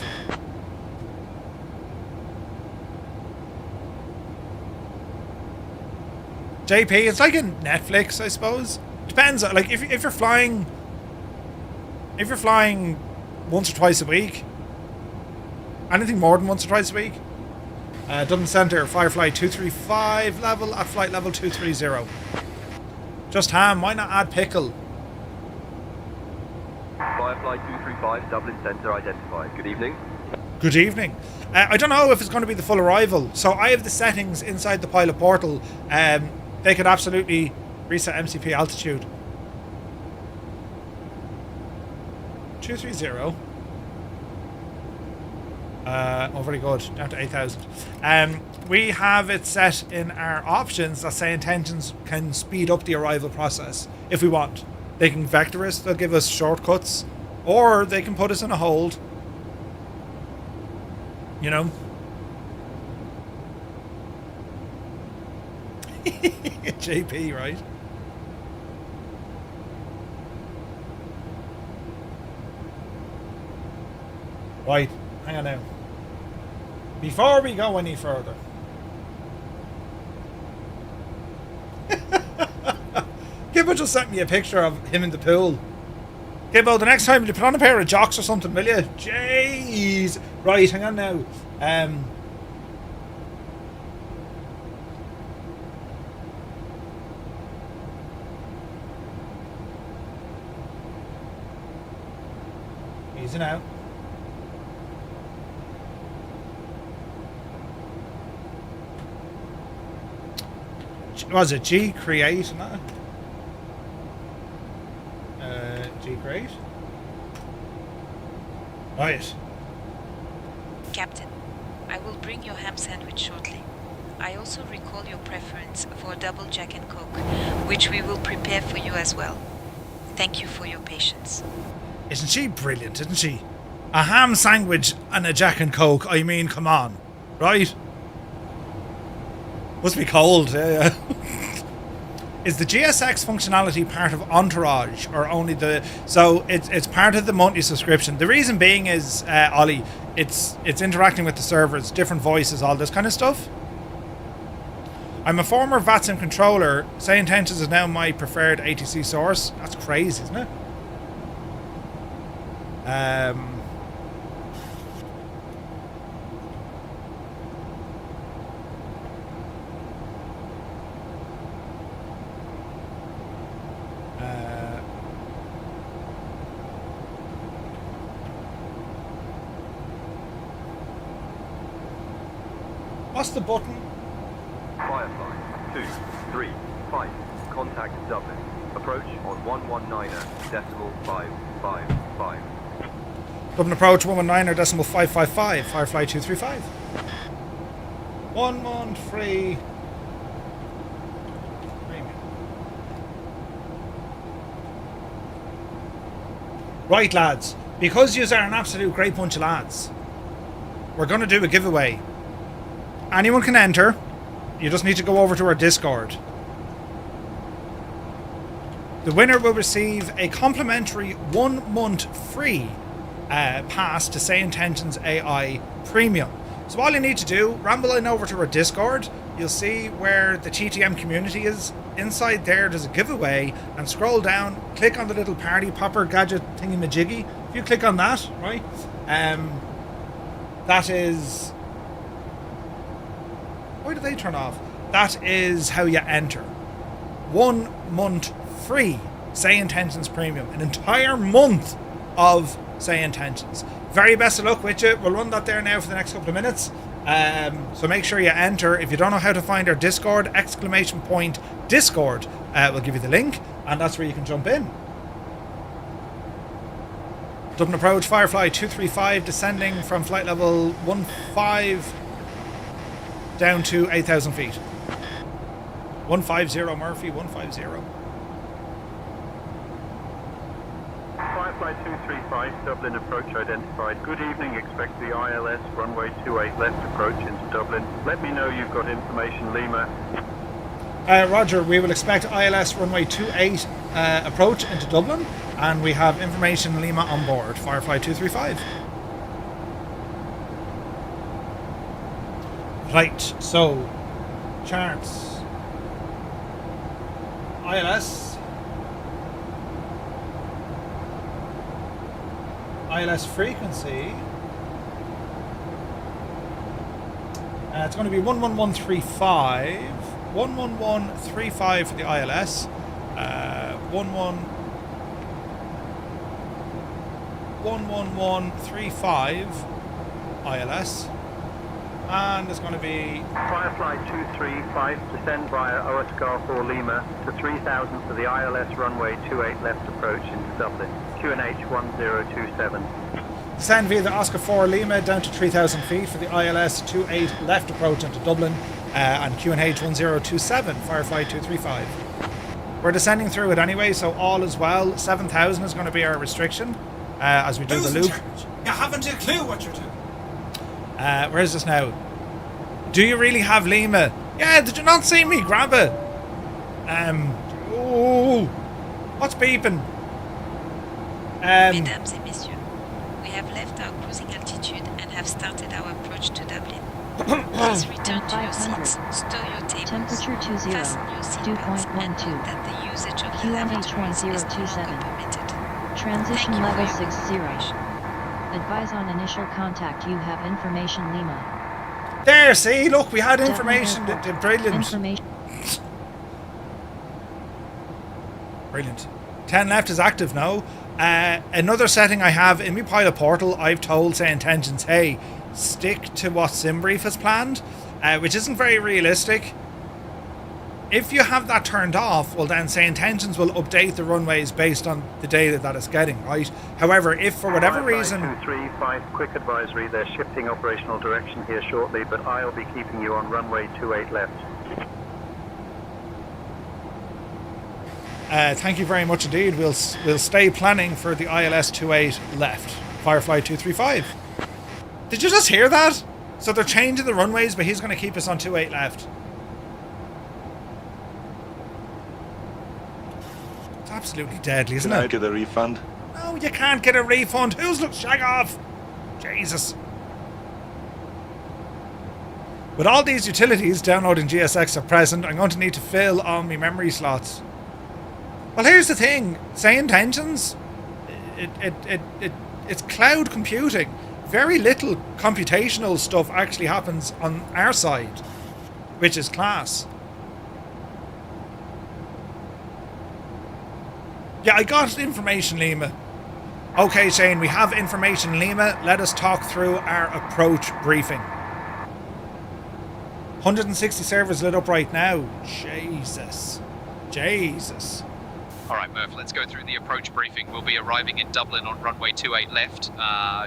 JP, it's like in Netflix, I suppose. Depends. Like if you're flying once or twice a week, anything more than once or twice a week. Dublin Centre, Firefly 235 level at flight level 230. Just ham. Why not add pickle? Firefly 235, Dublin Centre identified. Good evening. Good evening. I don't know if it's going to be the full arrival. So I have the settings inside the pilot portal. They could absolutely reset MCP altitude. 230. Oh, very good. Down to 8,000. We have it set in our options that SayIntentions can speed up the arrival process if we want. They can vector us, they'll give us shortcuts, or they can put us in a hold. You know? JP, right? Right, hang on now. Before we go any further. Gibbo just sent me a picture of him in the pool. Gibbo, the next time you put on a pair of jocks or something, will you? Jeez. Right, hang on now. Easy now. Was it G create? G create. Right. Captain, I will bring your ham sandwich shortly. I also recall your preference for a double Jack and Coke, which we will prepare for you as well. Thank you for your patience. Isn't she brilliant, isn't she? A ham sandwich and a Jack and Coke, I mean, come on. Right? Must be cold, yeah. Is the GSX functionality part of Entourage or only the... So it's part of the monthly subscription. The reason being is, Ollie, it's interacting with the servers, different voices, all this kind of stuff. I'm a former VATSIM controller. SayIntentions is now my preferred ATC source. That's crazy, isn't it? What's the button? Firefly 2, 3, 5. contact Dublin. Approach on 119.555. Dublin approach 119.555. Firefly 235. 113. Right, lads. Because you are an absolute great bunch of lads, we're going to do a giveaway. Anyone can enter. You just need to go over to our Discord. The winner will receive a complimentary 1 month free pass to SayIntentions.ai Premium. So all you need to do, ramble on over to our Discord. You'll see where the TTM community is. Inside there's a giveaway, and scroll down, click on the little party popper gadget thingy majiggy. If you click on that, right, that is... Why did they turn off? That is how you enter. 1 month free SayIntentions Premium. An entire month of SayIntentions. Very best of luck with you. We'll run that there now for the next couple of minutes. So make sure you enter. If you don't know how to find our Discord, !Discord will give you the link, and that's where you can jump in. Dublin approach, Firefly 235, descending from flight level 15 down to 8,000 feet. 150 Murphy, 150. Firefly 235, Dublin approach identified. Good evening, expect the ILS runway 28 left approach into Dublin. Let me know you've got information, Lima. Roger, we will expect ILS runway 28 approach into Dublin, and we have information Lima on board. Firefly 235. Right, so charts. ILS frequency. It's going to be 11135. 11135 for the ILS. 11135 ILS. And there's going to be Firefly 235, descend via Oscar 4 Lima to 3000 for the ILS runway 28 left approach into Dublin. QNH 1027. Descend via the Oscar 4 Lima down to 3,000 feet for the ILS 28 left approach into Dublin, and QNH 1027, Firefly 235. We're descending through it anyway, so all is well. 7,000 is going to be our restriction as we do the loop. You haven't a clue what you're doing. Where is this now? Do you really have Lima? Yeah, did you not see me grab it? Oh, what's beeping? Mesdames et messieurs, we have left our cruising altitude and have started our approach to Dublin. Please return to your seats, stow your tables, temperature 20, fasten your seatbelts, and note that the usage of the lavatories is no longer permitted. Transition level 60. Advise on initial contact. You have information, Lima. There, see, look, we had information. Brilliant. Brilliant. 10 left is active now. Another setting I have in my pilot portal, I've told SayIntentions, hey, stick to what SimBrief has planned, which isn't very realistic. If you have that turned off, well then SayIntentions will update the runways based on the data that it's getting, right? However, if for whatever reason... 235, quick advisory, they're shifting operational direction here shortly, but I'll be keeping you on runway 28 left. Thank you very much indeed. We'll stay planning for the ILS 28 left. Firefly 235. Did you just hear that? So they're changing the runways, but he's going to keep us on 28 left. It's absolutely deadly, isn't it? Can I get a refund? No, you can't get a refund. Who's look shag off? Jesus. With all these utilities downloading GSX at present, I'm going to need to fill all my memory slots. Well, here's the thing. SayIntentions, it's cloud computing. Very little computational stuff actually happens on our side, which is class. Yeah, I got information, Lima. Okay, Shane, we have information, Lima. Let us talk through our approach briefing. 160 servers lit up right now. Jesus. Jesus. All right, Murph, let's go through the approach briefing. We'll be arriving in Dublin on runway 28 left.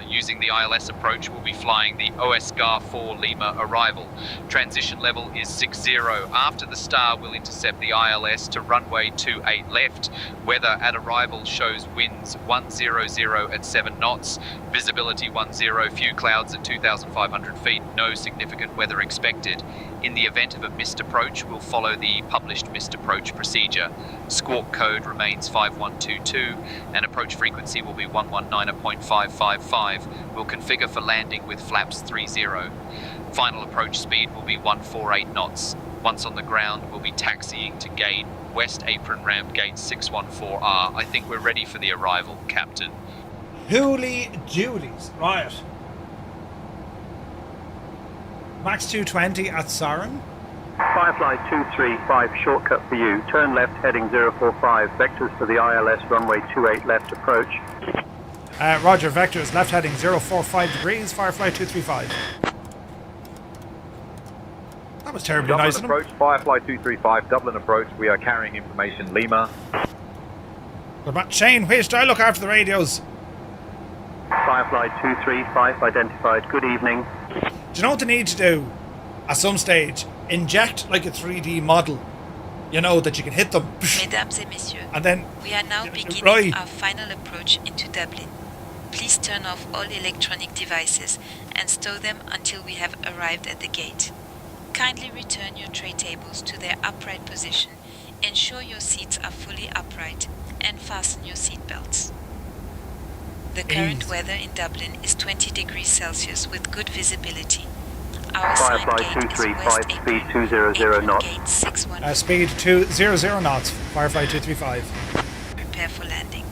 Using the ILS approach, we'll be flying the OSCAR 4 Lima arrival. Transition level is 60. After the star, we'll intercept the ILS to runway 28 left. Weather at arrival shows winds 100 at 7 knots, visibility 10, few clouds at 2,500 feet, no significant weather expected. In the event of a missed approach, we'll follow the published missed approach procedure. Squawk code remains 5122 and approach frequency will be 119.555. We'll configure for landing with flaps 30. Final approach speed will be 148 knots. Once on the ground, we'll be taxiing to gate West Apron Ramp Gate 614R. I think we're ready for the arrival, Captain. Holy Julies. Right. Max 220 at Sarin. Firefly 235, shortcut for you. Turn left heading 045. Vectors for the ILS runway 28 left approach. Roger, vectors left heading 045 degrees, Firefly 235. That was terribly Dublin nice. Approach, Firefly 235, Dublin approach. We are carrying information, Lima. Good man. Shane, which do I look after the radios? Firefly 235 identified. Good evening. Do you know what they need to do at some stage? Inject like a 3D model, you know, that you can hit them. Mesdames et messieurs, and then we are now beginning right. our final approach into Dublin. Please turn off all electronic devices and stow them until we have arrived at the gate. Kindly return your tray tables to their upright position, ensure your seats are fully upright, and fasten your seat belts. The current weather in Dublin is 20 degrees Celsius with good visibility. Our Firefly 235, speed 200 knots. Gate 614. Speed 200 knots, Firefly 235. Prepare for landing.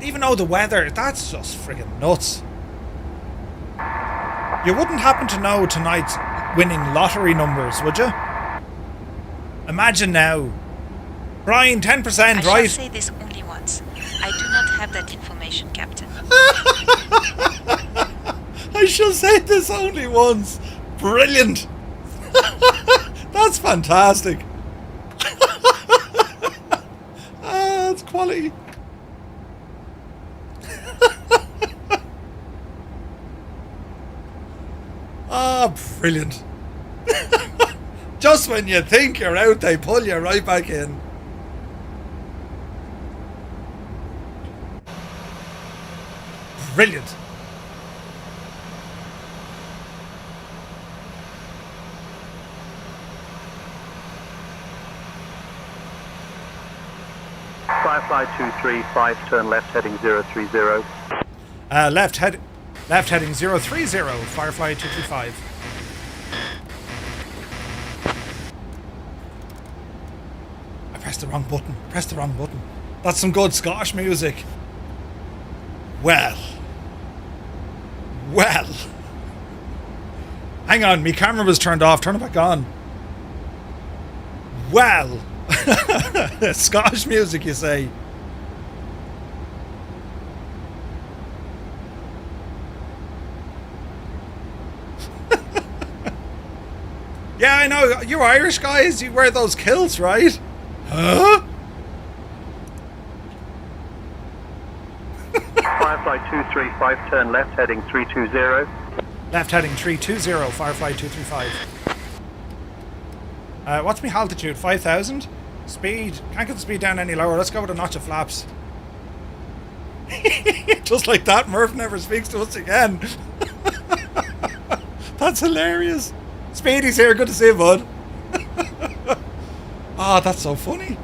Even though the weather, that's just friggin' nuts. You wouldn't happen to know tonight's winning lottery numbers, would you? Imagine now. Brian, 10%, I right? shall say this only once. I do not have that information, Captain. I shall say this only once. Brilliant. That's fantastic. That's quality. Brilliant. Just when you think you're out, they pull you right back in. Brilliant. Firefly 235, turn left heading 030. Left heading 030, Firefly 235. I pressed the wrong button. That's some good Scottish music. Well. Hang on, my camera was turned off. Turn it back on. Well. Scottish music, you say? Yeah, I know. You Irish guys, you wear those kilts, right? Huh? Firefly 235, turn left heading 320. Left heading 320, Firefly 235. What's my altitude? 5,000? Speed. Can't get the speed down any lower. Let's go with a notch of flaps. Just like that, Murph never speaks to us again. That's hilarious. Speedy's here. Good to see you, bud. That's so funny.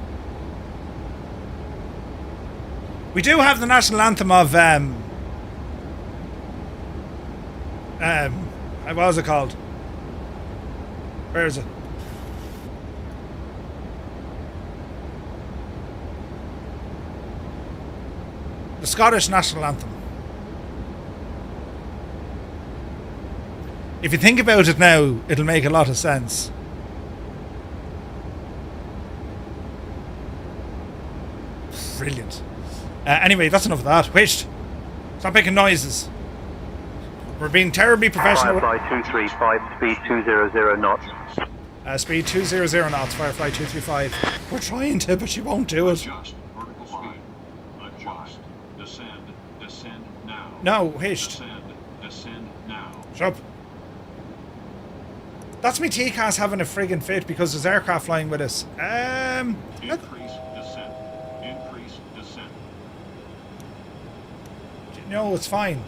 We do have the national anthem of what was it called? Where is it? The Scottish national anthem. If you think about it now, it'll make a lot of sense. Brilliant. Anyway, that's enough of that. Wait. Stop making noises. We're being terribly professional. Firefly 235, speed 200 knots. Speed 200 knots, Firefly 235. We're trying to, but she won't do it. Adjust vertical speed. Adjust. Descend. Descend now. No, hitched. Descend. Descend now. Shut up. That's me TCAS having a friggin' fit because there's aircraft flying with us. Increase descent. Increase descent. No, it's fine.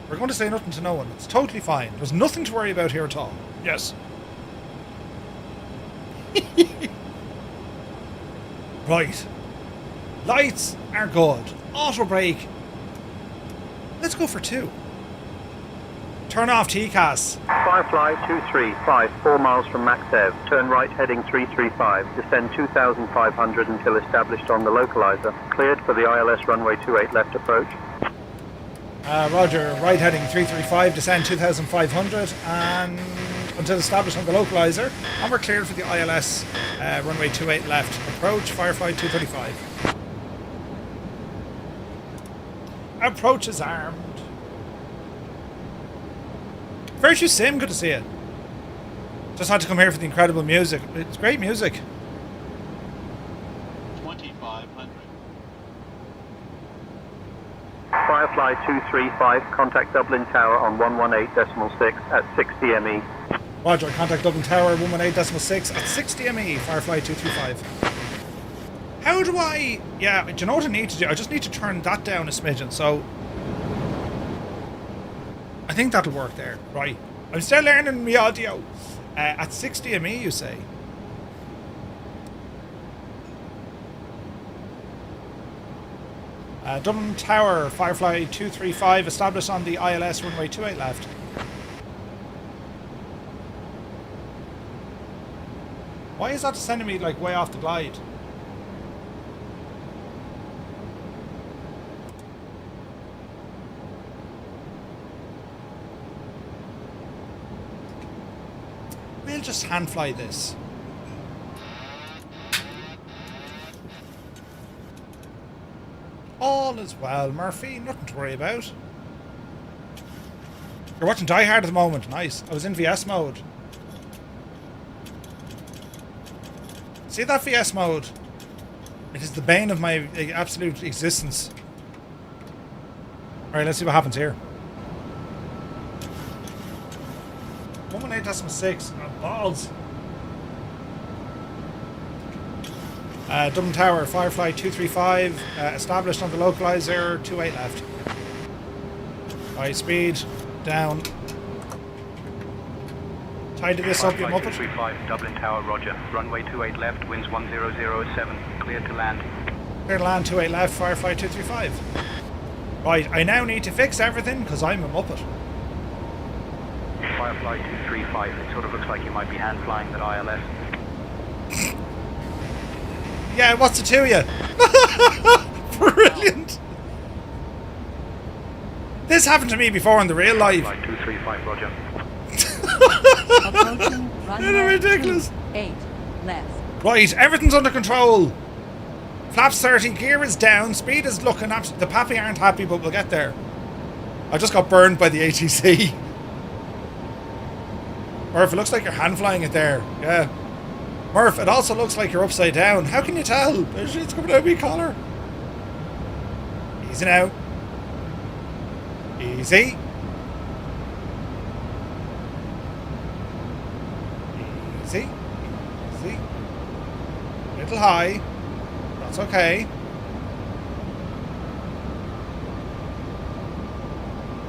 We're going to say nothing to no one. It's totally fine. There's nothing to worry about here at all. Yes. Right. Lights are good. Auto brake. Let's go for 2. Turn off TCAS. Firefly 235, 4 miles from Maxev. Turn right heading 335. Descend 2,500 until established on the localizer. Cleared for the ILS runway 28 left approach. Roger, right heading 335, descend 2,500 and until established on the localizer. And we're cleared for the ILS runway 28 left approach, Firefly 235. Approach is armed. Virtue Sim, good to see it. Just had to come here for the incredible music. It's great music. 2,500. Firefly 235, contact Dublin Tower on 118.6 at 60 ME. Roger, contact Dublin Tower 118.6 at 60 ME, Firefly 235. How do I... Yeah, do you know what I need to do? I just need to turn that down a smidgen, so... I think that'll work there. Right. I'm still learning my audio. At 60 ME, you say? Dublin Tower, Firefly 235, established on the ILS runway 28 left. Why is that sending me like way off the glide? We'll just hand fly this. All is well, Murphy. Nothing to worry about. You're watching Die Hard at the moment. Nice. I was in VS mode. See that VS mode? It is the bane of my absolute existence. Alright, let's see what happens here. 118.6. Oh, balls. Dublin Tower, Firefly 235, established on the localizer, 28 left. High speed, down. Tidy this up, you muppet. 235, Dublin Tower, roger. Runway 28 left, winds 1007, clear to land. Clear to land, 28 left, Firefly 235. Right, I now need to fix everything because I'm a muppet. Firefly 235, it sort of looks like you might be hand flying that ILS. Yeah, what's it to you? Brilliant. This happened to me before in the real life. Firefly 235, roger. Approaching runway ridiculous. 8 left. Right, everything's under control. Flaps 30, gear is down, speed is looking up. The Pappy aren't happy, but we'll get there. I just got burned by the ATC. Murph, it looks like you're hand flying it there. Yeah. Murph, it also looks like you're upside down. How can you tell? It's coming out of my collar. Easy now. Easy. Easy. Easy. A little high. That's okay.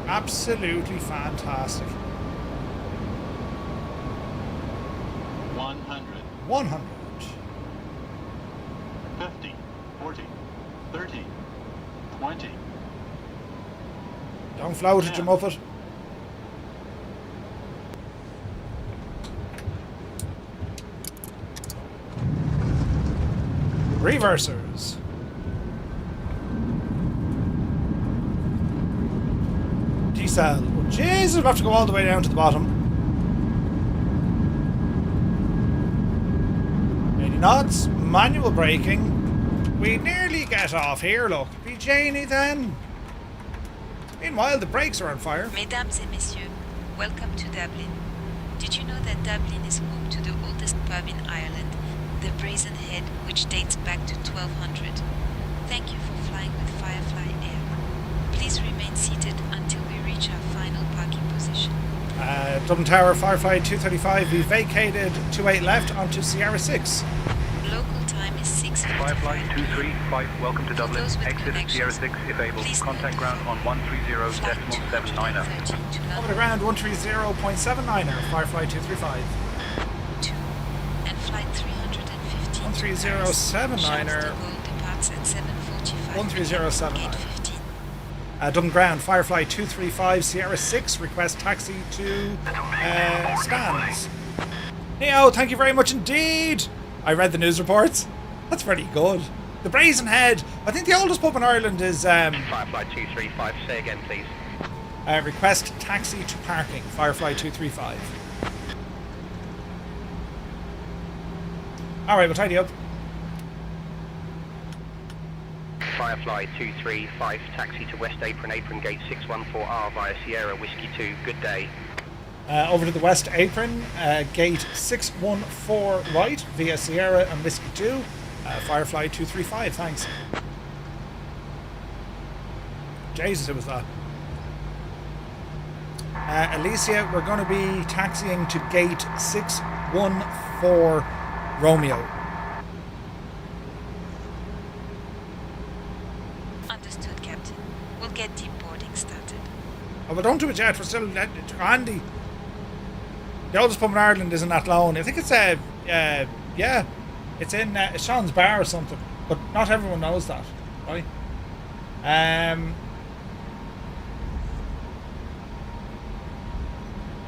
Absolutely fantastic. 100. 50, 40, 30, 20. Don't float it, you muppet. Reversers. Decel. Oh, Jesus, we have to go all the way down to the bottom. 80 knots, manual braking. We nearly get off here, look. Be Janie then. Meanwhile, the brakes are on fire. Mesdames et messieurs, welcome to Dublin. Did you know that Dublin is home to the oldest pub in Ireland, the Brazen Head, which dates back to 1200? Thank you for flying with Firefly Air. Please remain seated until we reach our final parking position. Dublin Tower, Firefly 235, we vacated 28 left onto Sierra 6. Local time is 6:45. Firefly 235, welcome to Dublin. those with Exit Sierra 6 if able. please Contact ground on 130.79er. Over the ground, 130.79er, Firefly 235. And flight 315. 130.79er. Departs at 7:45. 130.79. Dublin ground, Firefly 235, Sierra 6, request taxi to stands. Neo, thank you very much indeed. I read the news reports. That's pretty good. The Brazen Head. I think the oldest pub in Ireland is... Firefly 235, say again please. Request taxi to parking, Firefly 235. Alright, we'll tidy up. Firefly 235, taxi to West Apron, Apron Gate 614R via Sierra Whiskey 2, good day. Over to the West Apron, gate 614 right, via Sierra and Whiskey 2, Firefly 235, thanks. Jesus, it was that. Alicia, we're going to be taxiing to gate 614 Romeo. Understood, Captain. We'll get deep boarding started. Oh, but don't do it yet, we're still handy. The oldest pub in Ireland isn't that long. I think it's yeah, it's in Sean's Bar or something, but not everyone knows that, right?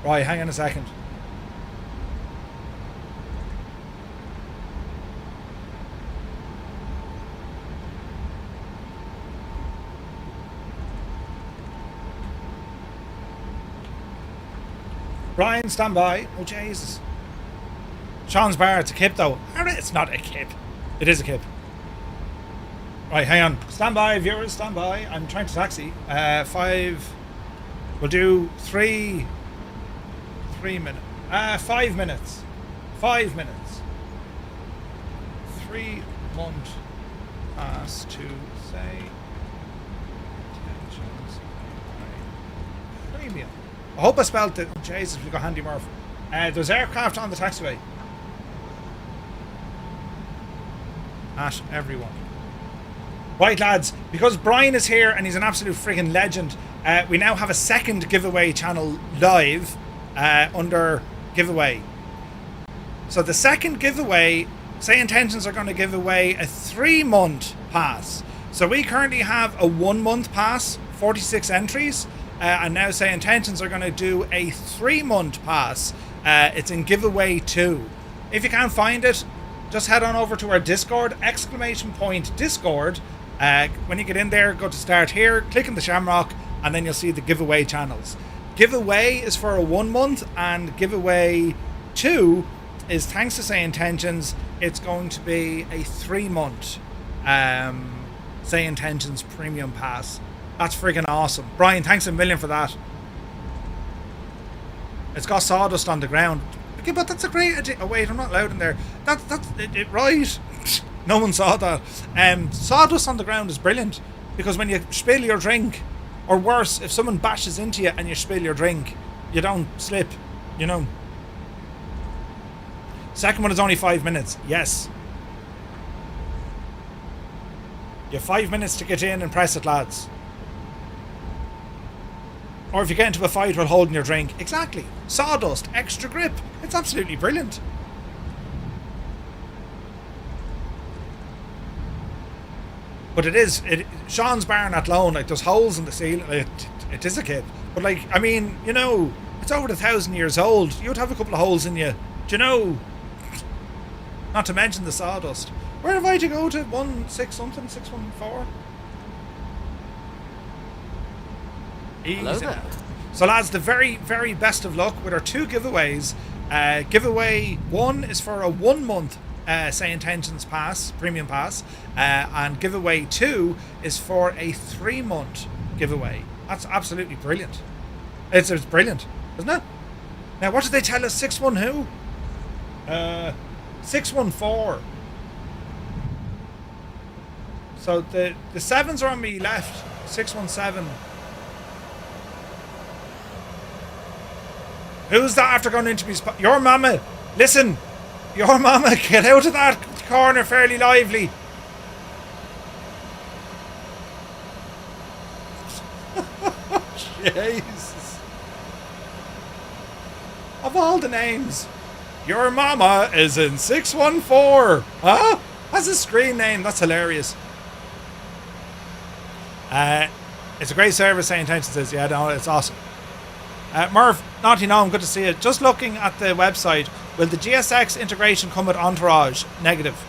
Right, hang on a second. Brian, stand by. Oh, Jesus. Sean's Bar, it's a kip, though. It's not a kip. It is a kip. Right, hang on. Stand by, viewers, stand by. I'm trying to taxi. 5. We'll do 3 minutes. 5 minutes. 5 minutes. 3 month pass to say intentions premium. I hope I spelled it. Oh, Jesus, we got handy Murph. There's aircraft on the taxiway. At everyone. Right, lads, because Brian is here and he's an absolute friggin' legend, we now have a second giveaway channel live under giveaway. So the second giveaway, SayIntentions are going to give away a 3-month pass. So we currently have a 1-month pass, 46 entries. And now SayIntentions are going to do a 3-month pass. It's in giveaway 2. If you can't find it, just head on over to our Discord, !Discord. When you get in there, go to start here, click on the Shamrock, and then you'll see the giveaway channels. Giveaway is for a 1 month, and giveaway 2 is thanks to SayIntentions. It's going to be a 3-month SayIntentions premium pass. That's friggin' awesome. Brian, thanks a million for that. It's got sawdust on the ground. Okay, but that's a great idea. Oh, wait, I'm not loud in there. That's it, right. No one saw that. Sawdust on the ground is brilliant, because when you spill your drink, or worse, if someone bashes into you and you spill your drink, you don't slip, you know. Second one is only 5 minutes. Yes. You have 5 minutes to get in and press it, lads. Or if you get into a fight while holding your drink. Exactly. Sawdust, extra grip. It's absolutely brilliant. But it is. Sean's Bar not alone. Like, there's holes in the ceiling. It is a kip. But, like, I mean, you know, it's over 1,000 years old. You would have a couple of holes in you. Do you know? Not to mention the sawdust. Where have I to go to? 16 something? 614? Hello there. So, lads, the very, very best of luck with our 2 giveaways. Giveaway 1 is for a 1-month SayIntentions pass, premium pass, and giveaway 2 is for a 3-month giveaway. That's absolutely brilliant. It's brilliant, isn't it? Now, what did they tell us? 6-1 who? 614. So the 7s are on me left. 617. Who's that after going into me spot? Your mama. Listen. Your mama. Get out of that corner fairly lively. Jesus. Of all the names. Your mama is in 614. Huh? That's a screen name. That's hilarious. It's a great service, SayIntentions says. Yeah, no, it's awesome. Murph, Naughty Gnome, good to see you. Just looking at the website, will the GSX integration come with Entourage? Negative.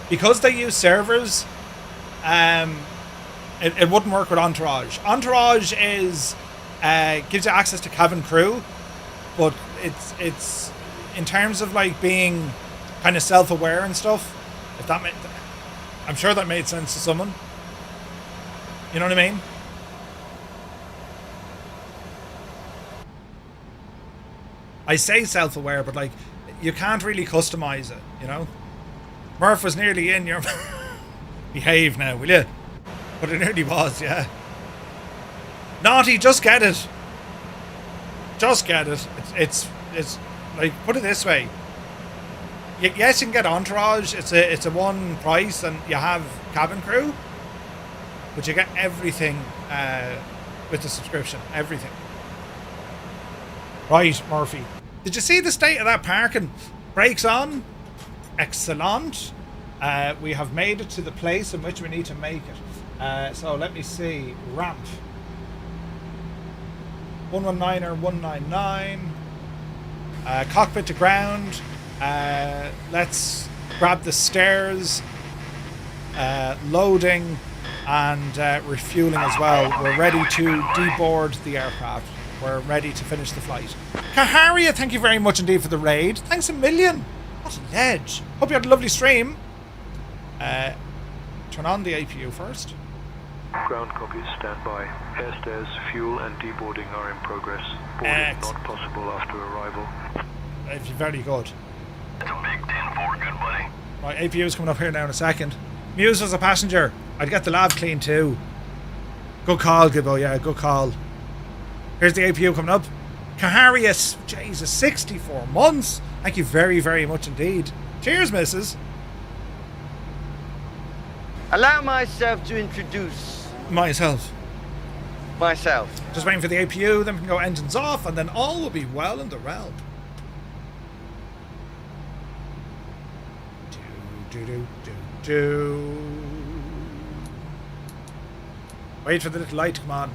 Because they use servers, it wouldn't work with Entourage. Entourage is gives you access to cabin crew, but it's in terms of like being kind of self-aware and stuff. If that I'm sure that made sense to someone. You know what I mean? I say self-aware, but like you can't really customize it, you know? Murph was nearly in your behave now, will you? But it nearly was, yeah. Naughty, just get it. Just get it. It's like, put it this way. Yes, you can get Entourage. It's a one price, and you have cabin crew, but you get everything with the subscription. Everything. Right, Murphy. Did you see the state of that parking? Brakes on. Excellent. We have made it to the place in which we need to make it. So let me see. Ramp. 119er 199. Cockpit to ground. Let's grab the stairs. Loading and refueling as well. We're ready to deboard the aircraft. We're ready to finish the flight. Kaharia, thank you very much indeed for the raid. Thanks a million. What a ledge. Hope you had a lovely stream. Turn on the APU first. Ground copies, stand by. Airstairs, fuel and deboarding are in progress. Boarding not possible after arrival. Very good. It's a big 10-4, good buddy. Right, APU is coming up here now in a second. Muse was a passenger. I'd get the lav clean too. Good call, Gibbo. Yeah, good call. Here's the APU coming up. Kaharius, Jesus, 64 months. Thank you very, very much indeed. Cheers, missus. Allow myself to introduce myself. Just waiting for the APU, then we can go engines off, and then all will be well in the realm. Wait for the little light to come on.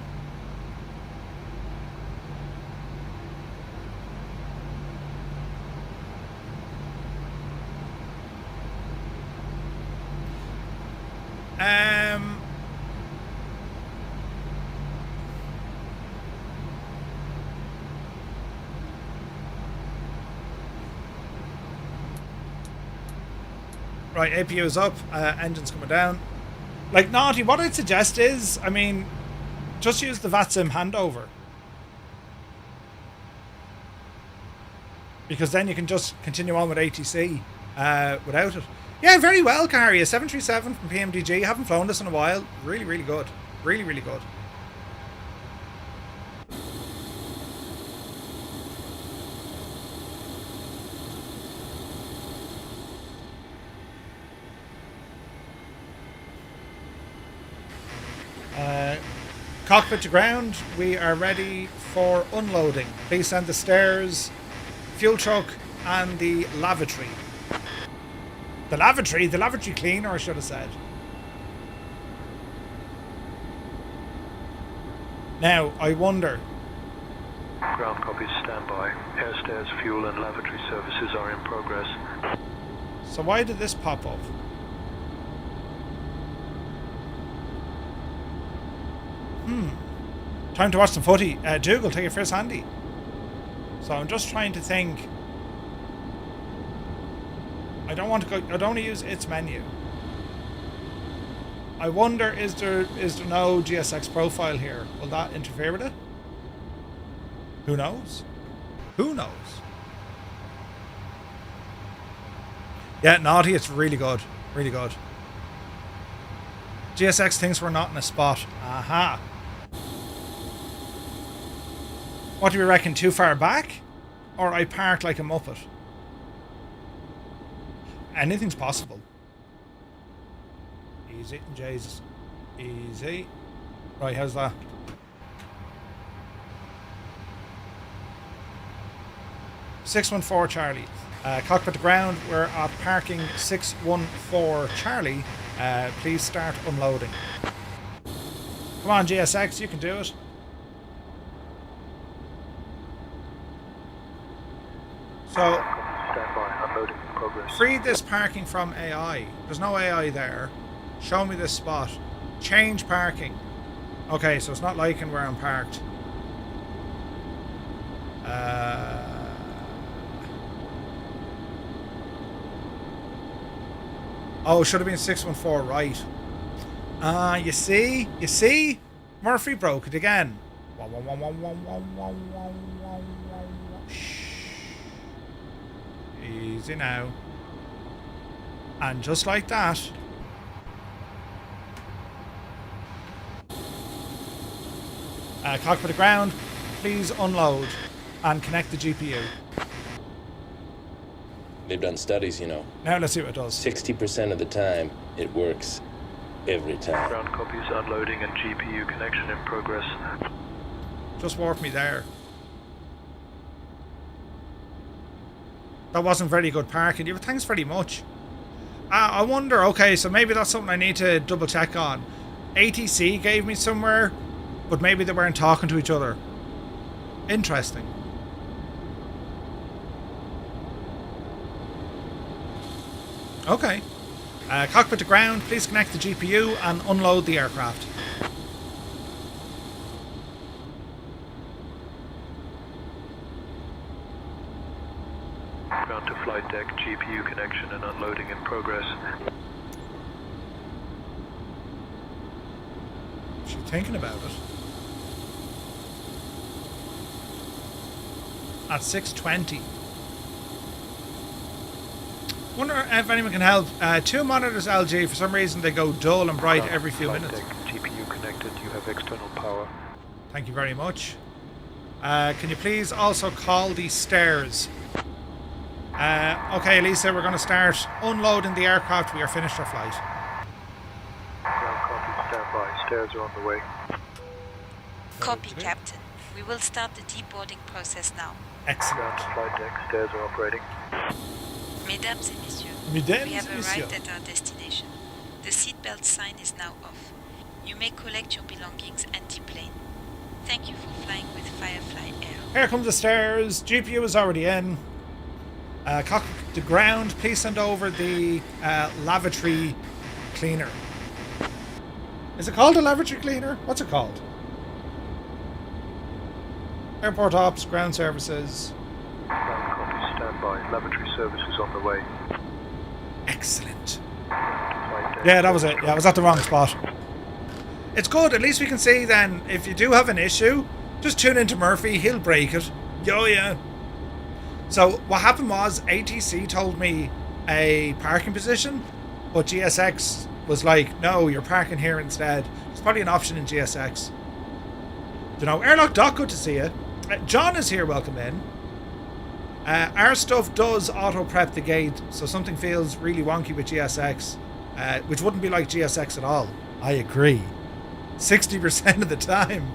Right, APU is up, engines coming down. Like, Naughty, what I'd suggest is, I mean, just use the VATSIM handover. Because then you can just continue on with ATC without it. Yeah, very well, Carrier. 737 from PMDG. Haven't flown this in a while. Really, really good. Really, really good. Cockpit to ground. We are ready for unloading. Please send the stairs, fuel truck, and the lavatory. The lavatory cleaner, I should have said. Now, I wonder. Ground copies, stand by. Airstairs, fuel, and lavatory services are in progress. So why did this pop up? Time to watch some footy. Dougal, take it first handy. So I'm just trying to think. I don't want to go. I don't want to use its menu. I wonder, is there no GSX profile here? Will that interfere with it? Who knows? Who knows? Yeah, naughty, it's really good. Really good. GSX thinks we're not in a spot. Aha. What do we reckon? Too far back? Or I park like a muppet? Anything's possible. Easy, Jesus. Easy. Right, how's that? (614) Charlie. Cockpit to ground. We're at parking 614 Charlie. Please start unloading. Come on, GSX, you can do it. So, free this parking from AI. There's no AI there. Show me this spot. Change parking. Okay, so it's not liking where I'm parked. Oh, should have been 614 right. You see? Murphy broke it again. Easy now. And just like that. Cockpit to ground. Please unload and connect the GPU. They've done studies, you know. Now let's see what it does. 60% of the time, it works every time. Ground copies, unloading and GPU connection in progress. Just warp me there. That wasn't very good parking. Yeah, thanks very much. I wonder, okay, so maybe that's something I need to double check on. ATC gave me somewhere, but maybe they weren't talking to each other. Interesting. Okay. Cockpit to ground, please connect the GPU and unload the aircraft. Ground to flight deck, GPU connection and unloading in progress. She's thinking about it. At 6:20. Wonder if anyone can help. 2 monitors LG, for some reason they go dull and bright every few minutes. Deck, GPU connected, you have external power. Thank you very much. Can you please also call the stairs? Okay, Lisa, we're going to start unloading the aircraft. We are finished our flight. Ground copy, stand by. Stairs are on the way. Copy, Captain. We will start the deboarding process now. Excellent. Ground to flight deck, stairs are operating. Mesdames et messieurs, Mesdames we have et messieurs. arrived at our destination. The seatbelt sign is now off. You may collect your belongings and deplane. Thank you for flying with Firefly Air. Here comes the stairs. GPU is already in. Cockpit to ground. Please send over the lavatory cleaner. Is it called a lavatory cleaner? What's it called? Airport ops, ground services. Ground copy, stand by. Lavatory services on the way. Excellent. Yeah, that was it. Yeah, I was at the wrong spot. It's good. At least we can see then, if you do have an issue, just tune into Murphy. He'll break it. Oh, yeah. So what happened was ATC told me a parking position, but GSX was like, no, you're parking here instead. It's probably an option in GSX. You know, Airlock Doc, good to see you. John is here, welcome in. Our stuff does auto prep the gate, so something feels really wonky with GSX, which wouldn't be like GSX at all. I agree. 60% of the time.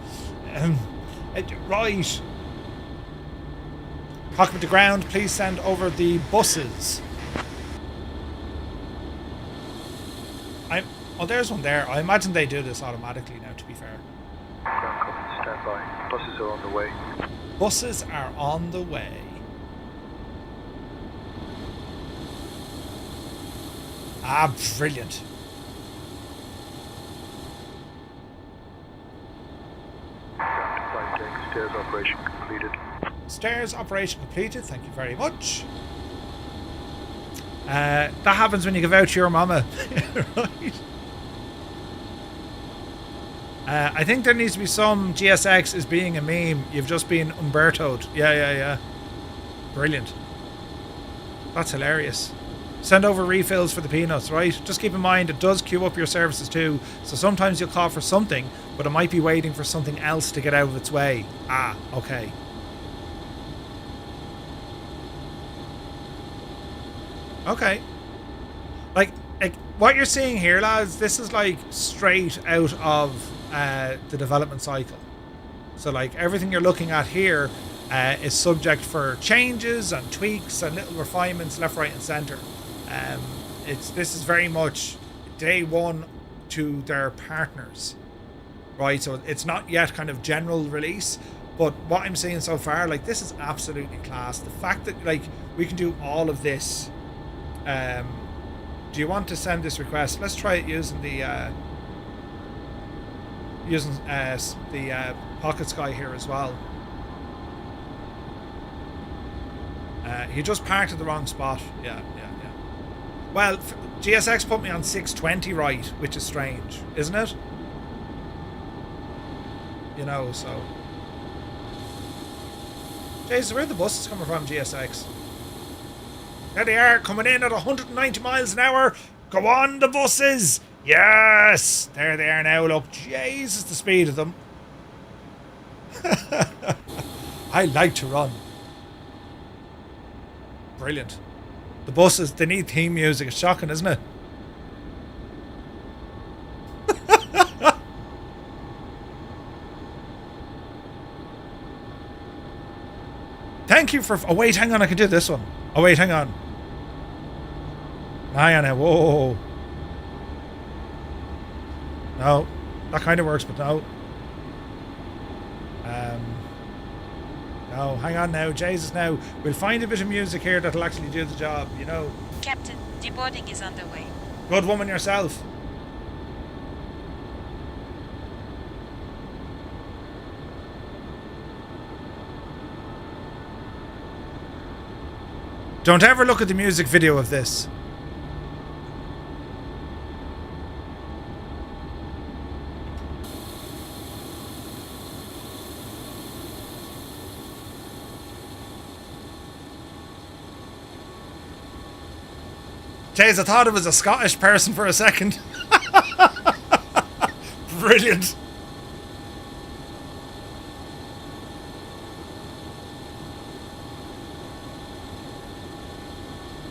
Right. Cockpit to ground, please send over the buses. Oh, there's one there. I imagine they do this automatically now, to be fair. Ground copy, stand by. Buses are on the way. Buses are on the way. Ah, brilliant. Ground to flight deck, stairs operation completed. Stairs operation completed, thank you very much. That happens when you give out to your mama. Right. I think there needs to be some GSX is being a meme. You've just been Umberto'd. Yeah. Brilliant. That's hilarious. Send over refills for the peanuts, right? Just keep in mind it does queue up your services too. So sometimes you'll call for something, but it might be waiting for something else to get out of its way. Ah, okay. Okay. Like what you're seeing here, lads, this is like straight out of the development cycle. So like everything you're looking at here is subject for changes and tweaks and little refinements left, right and centre. This is very much day one to their partners, right? So it's not yet kind of general release, but what I'm seeing so far, like, this is absolutely class. The fact that like we can do all of this. Do you want to send this request? Let's try it using the Pocket Sky here as well. He just parked at the wrong spot. Yeah. Well, GSX put me on 620 right, which is strange, isn't it? You know, so. Jesus, where are the buses coming from, GSX? There they are, coming in at 190 miles an hour. Go on, the buses! Yes! There they are now, look. Jesus, the speed of them. I like to run. Brilliant. The buses, they need theme music. It's shocking, isn't it? Thank you for... Oh, wait, hang on. I can do this one. Oh, wait, hang on. Hang on now. Whoa. No. That kind of works, but no. No, hang on now. Jesus, now. We'll find a bit of music here that'll actually do the job, you know. Captain, deboarding is underway. Good woman yourself. Don't ever look at the music video of this. Jeez, I thought it was a Scottish person for a second. Brilliant.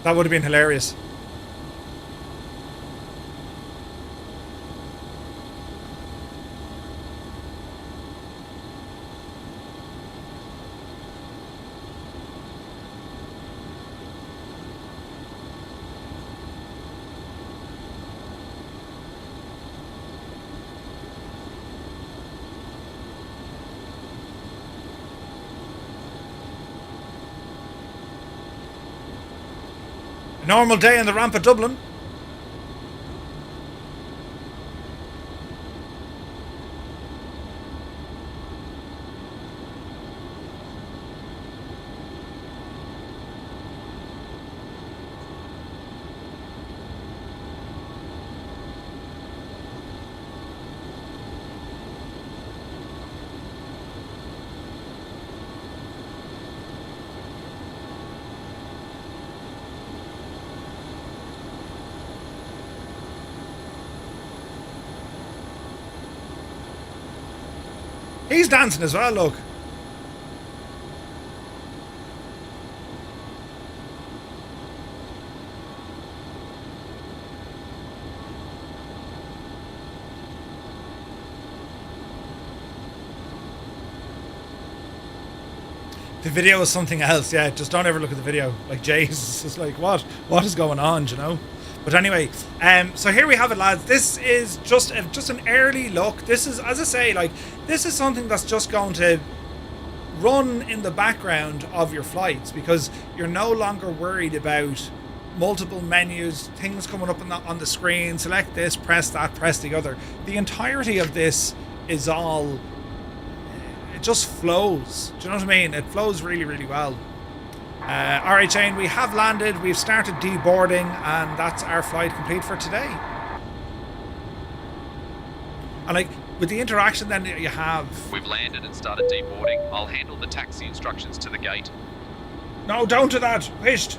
That would have been hilarious. Normal day on the ramp at Dublin. He's dancing as well, look. The video is something else, yeah. Just don't ever look at the video. Like, Jesus, it's like, what is going on, you know? But anyway, so here we have it, lads. This is just an early look. This is, as I say, like, this is something that's just going to run in the background of your flights, because you're no longer worried about multiple menus, things coming up on the screen. Select this, press that, press the other. The entirety of this is all... It just flows. Do you know what I mean? It flows really, really well. Alright, Shane, we have landed, we've started deboarding, and that's our flight complete for today. And like, with the interaction then that you have... We've landed and started deboarding. I'll handle the taxi instructions to the gate. No, don't do that. Wished.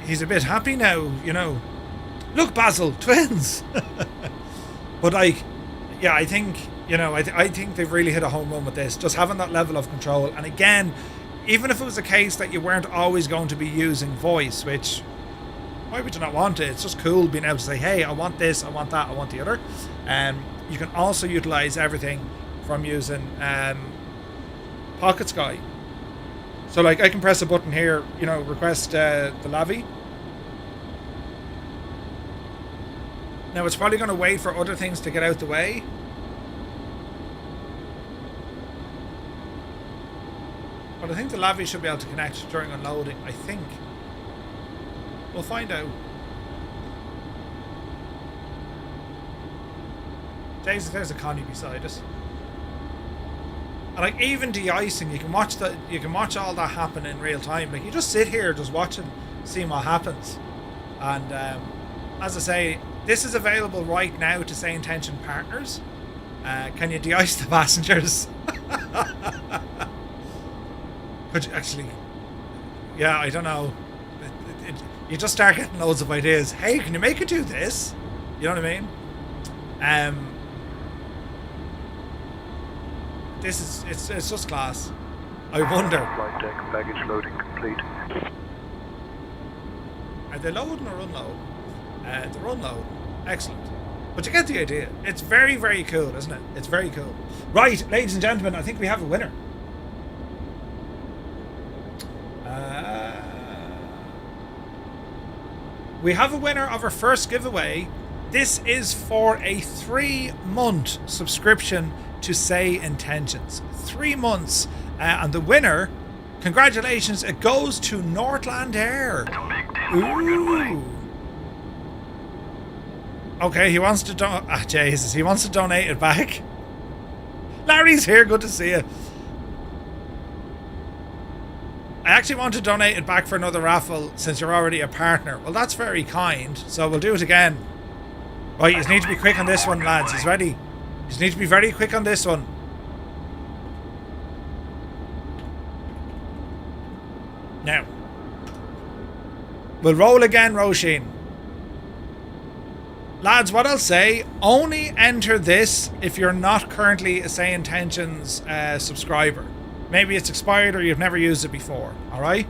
He's a bit happy now, you know. Look, Basil, twins. But like, yeah, I think, you know, I think they've really hit a home run with this. Just having that level of control. And again, even if it was a case that you weren't always going to be using voice, which, why would you not want it? It's just cool being able to say, hey, I want this, I want that, I want the other. You can also utilize everything from using Pocket Sky. So like I can press a button here, you know, request the Lavi. Now it's probably going to wait for other things to get out the way. But I think the Lavi should be able to connect during unloading, I think. We'll find out. Jesus, there's a Connie beside us. And like even de-icing, you can watch all that happen in real time. Like you just sit here just watching, seeing what happens. And as I say, this is available right now to SayIntention partners. Can you de-ice the passengers? Could you actually? Yeah, I don't know. You just start getting loads of ideas. Hey, can you make it do this? You know what I mean? This is it's just class. I wonder. Flight deck baggage loading complete. Are they loading or unload? They're unload. Excellent. But you get the idea. It's very, very cool, isn't it? It's very cool. Right, ladies and gentlemen, I think we have a winner. We have a winner of our first giveaway. This is for a 3-month subscription to SayIntentions. 3 months. And the winner, congratulations, it goes to Northland Air. Ooh. Okay, he wants to Jesus, he wants to donate it back. Larry's here, good to see you. I actually want to donate it back for another raffle since you're already a partner. Well, that's very kind, so we'll do it again. Right, you need to be quick on this one, lads. He's ready. You need to be very quick on this one. Now, we'll roll again, Roisin. Lads, what I'll say, only enter this if you're not currently a SayIntentions subscriber. Maybe it's expired or you've never used it before, alright?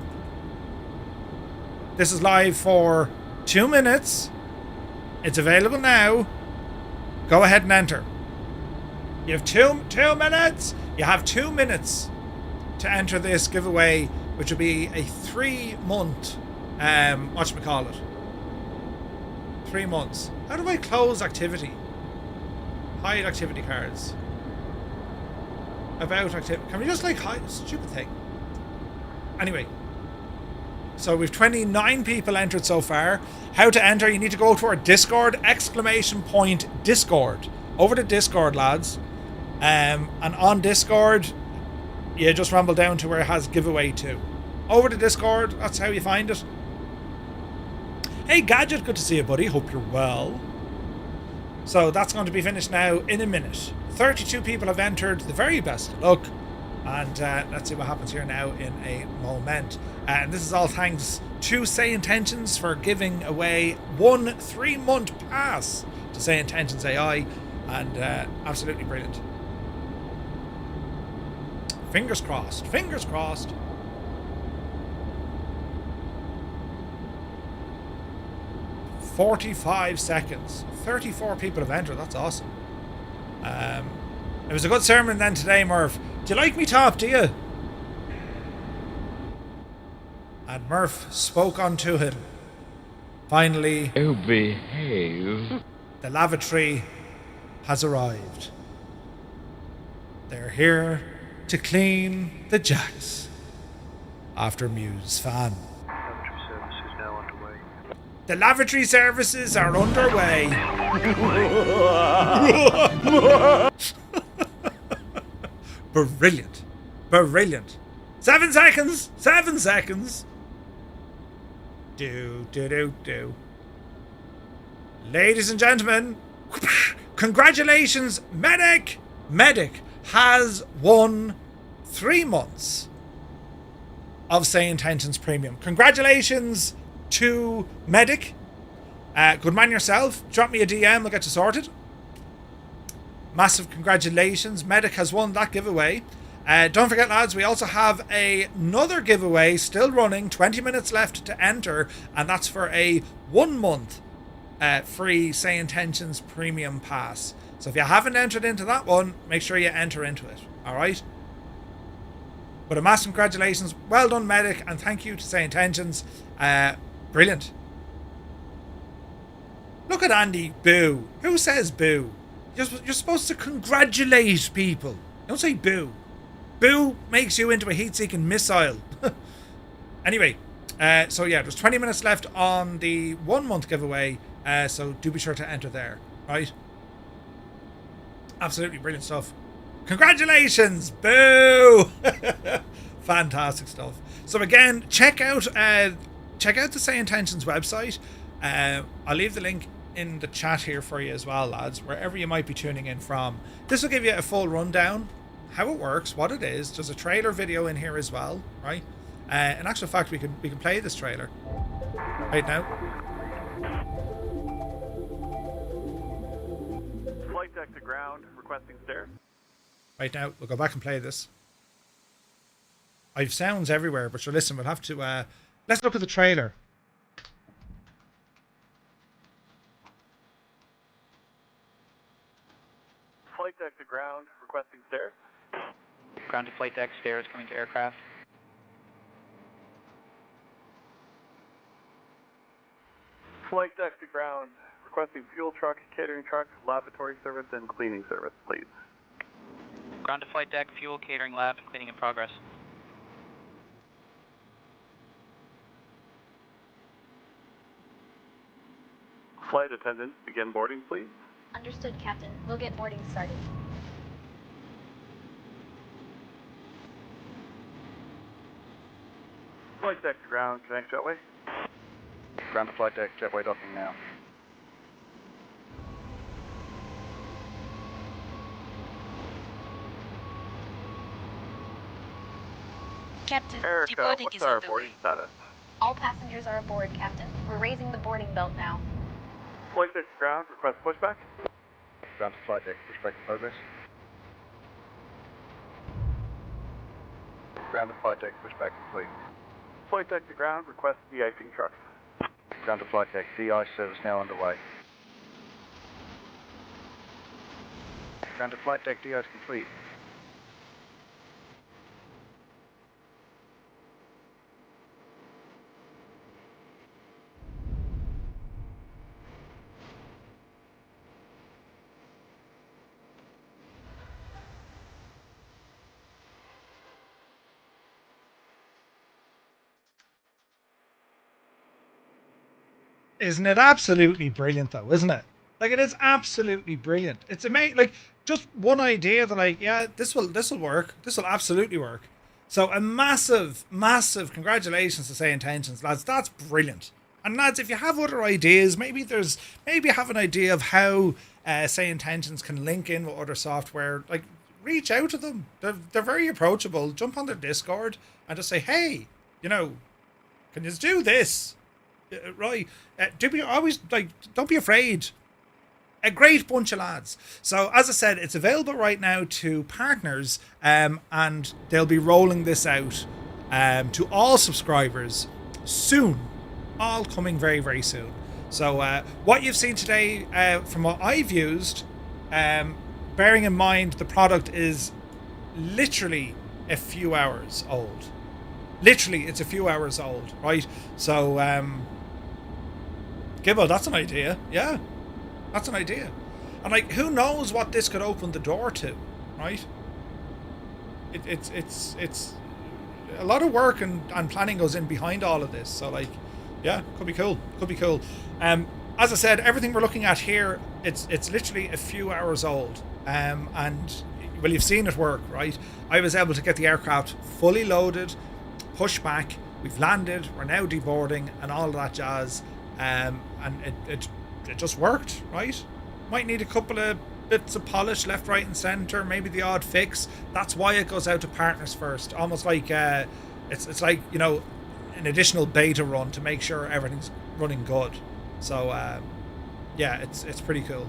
This is live for 2 minutes. It's available now. Go ahead and enter. You have two minutes. You have 2 minutes to enter this giveaway, which will be a 3-month, whatchamacallit? 3 months. How do I close activity? Hide activity cards. About activity. Can we just like hide? Stupid thing. Anyway. So we've 29 people entered so far. How to enter? You need to go to our Discord, !Discord. Over to Discord, lads. And on Discord, you just rumble down to where it has giveaway to. Over to Discord, that's how you find it. Hey Gadget, good to see you, buddy. Hope you're well. So that's going to be finished now in a minute. 32 people have entered. The very best of luck. And let's see what happens here now in a moment. And this is all thanks to SayIntentions for giving away 1 3-month pass to SayIntentions.ai. And absolutely brilliant. Fingers crossed. Fingers crossed. "45 seconds. 34 people have entered. That's awesome. It was a good sermon then today, Murph. Do you like me top, do you? And Murph spoke unto him. Finally, oh, behave. The lavatory has arrived. They're here to clean the jacks after Muse fan. The lavatory services are underway. Brilliant. Brilliant. 7 seconds. 7 seconds. Do. Ladies and gentlemen, congratulations, Medic. Medic has won 3 months of Say Intentions Premium. Congratulations to Medic. Good man yourself. Drop me a DM, I'll get you sorted. Massive congratulations. Medic has won that giveaway. Don't forget, lads, we also have another giveaway still running. 20 minutes left to enter, and that's for a 1 month free Say Intentions Premium Pass. So if you haven't entered into that one, make sure you enter into it. All right? But a massive congratulations. Well done, Medic, and thank you to Say Intentions. Brilliant. Look at Andy. Boo. Who says boo? You're supposed to congratulate people. Don't say boo. Boo makes you into a heat-seeking missile. Anyway, so yeah, there's 20 minutes left on the 1 month giveaway. So do be sure to enter there. Right? Absolutely brilliant stuff. Congratulations. Boo. Fantastic stuff. So again, check out the Say Intentions website. I'll leave the link in the chat here for you as well, lads, wherever you might be tuning in from. This will give you a full rundown, how it works, what it is. There's a trailer video in here as well, right? In actual fact, we can play this trailer right now. Flight deck to ground, requesting stairs. Right now, we'll go back and play this. I've sounds everywhere, but sure, listen, we'll have to let's look at the trailer. Flight deck to ground, requesting stairs. Ground to flight deck, stairs coming to aircraft. Flight deck to ground, requesting fuel truck, catering truck, lavatory service, and cleaning service, please. Ground to flight deck, fuel, catering lab, cleaning in progress. Flight attendants, begin boarding, please. Understood, Captain. We'll get boarding started. Flight deck to ground, connect jetway. Ground to flight deck, jetway docking now. Captain, Erica, deboarding what's is our on the boarding way. status? All passengers are aboard, Captain. We're raising the boarding belt now. Flight deck to ground, request pushback. Ground to flight deck, pushback in progress. Ground to flight deck, pushback complete. Flight deck to ground, request de-icing truck. Ground to flight deck, de-ice service now underway. Ground to flight deck, de-ice complete. Isn't it absolutely brilliant though, isn't it? Like, it is absolutely brilliant. It's amazing. Like, just one idea that, like, yeah, this will work. This will absolutely work. So a massive congratulations to Say Intentions, lads. That's brilliant. And lads, if you have other ideas, maybe you have an idea of how Say Intentions can link in with other software, like, reach out to them. They're very approachable. Jump on their Discord and just say, hey, you know, can you do this? Right, don't be afraid. A great bunch of lads. So as I said, it's available right now to partners, and they'll be rolling this out to all subscribers soon, all coming very, very soon. So what you've seen today, from what I've used, bearing in mind the product is literally a few hours old. Literally, it's a few hours old, right? So Gibbo, that's an idea. Yeah, that's an idea. And, like, who knows what this could open the door to, right? It's a lot of work and planning goes in behind all of this. So, like, yeah, could be cool. As I said, everything we're looking at here, it's literally a few hours old. And, well, you've seen it work, right? I was able to get the aircraft fully loaded, push back, we've landed, we're now deboarding and all of that jazz. And it just worked, right? Might need a couple of bits of polish left, right and centre, maybe the odd fix. That's why it goes out to partners first. Almost like it's like, you know, an additional beta run to make sure everything's running good. So yeah, it's pretty cool.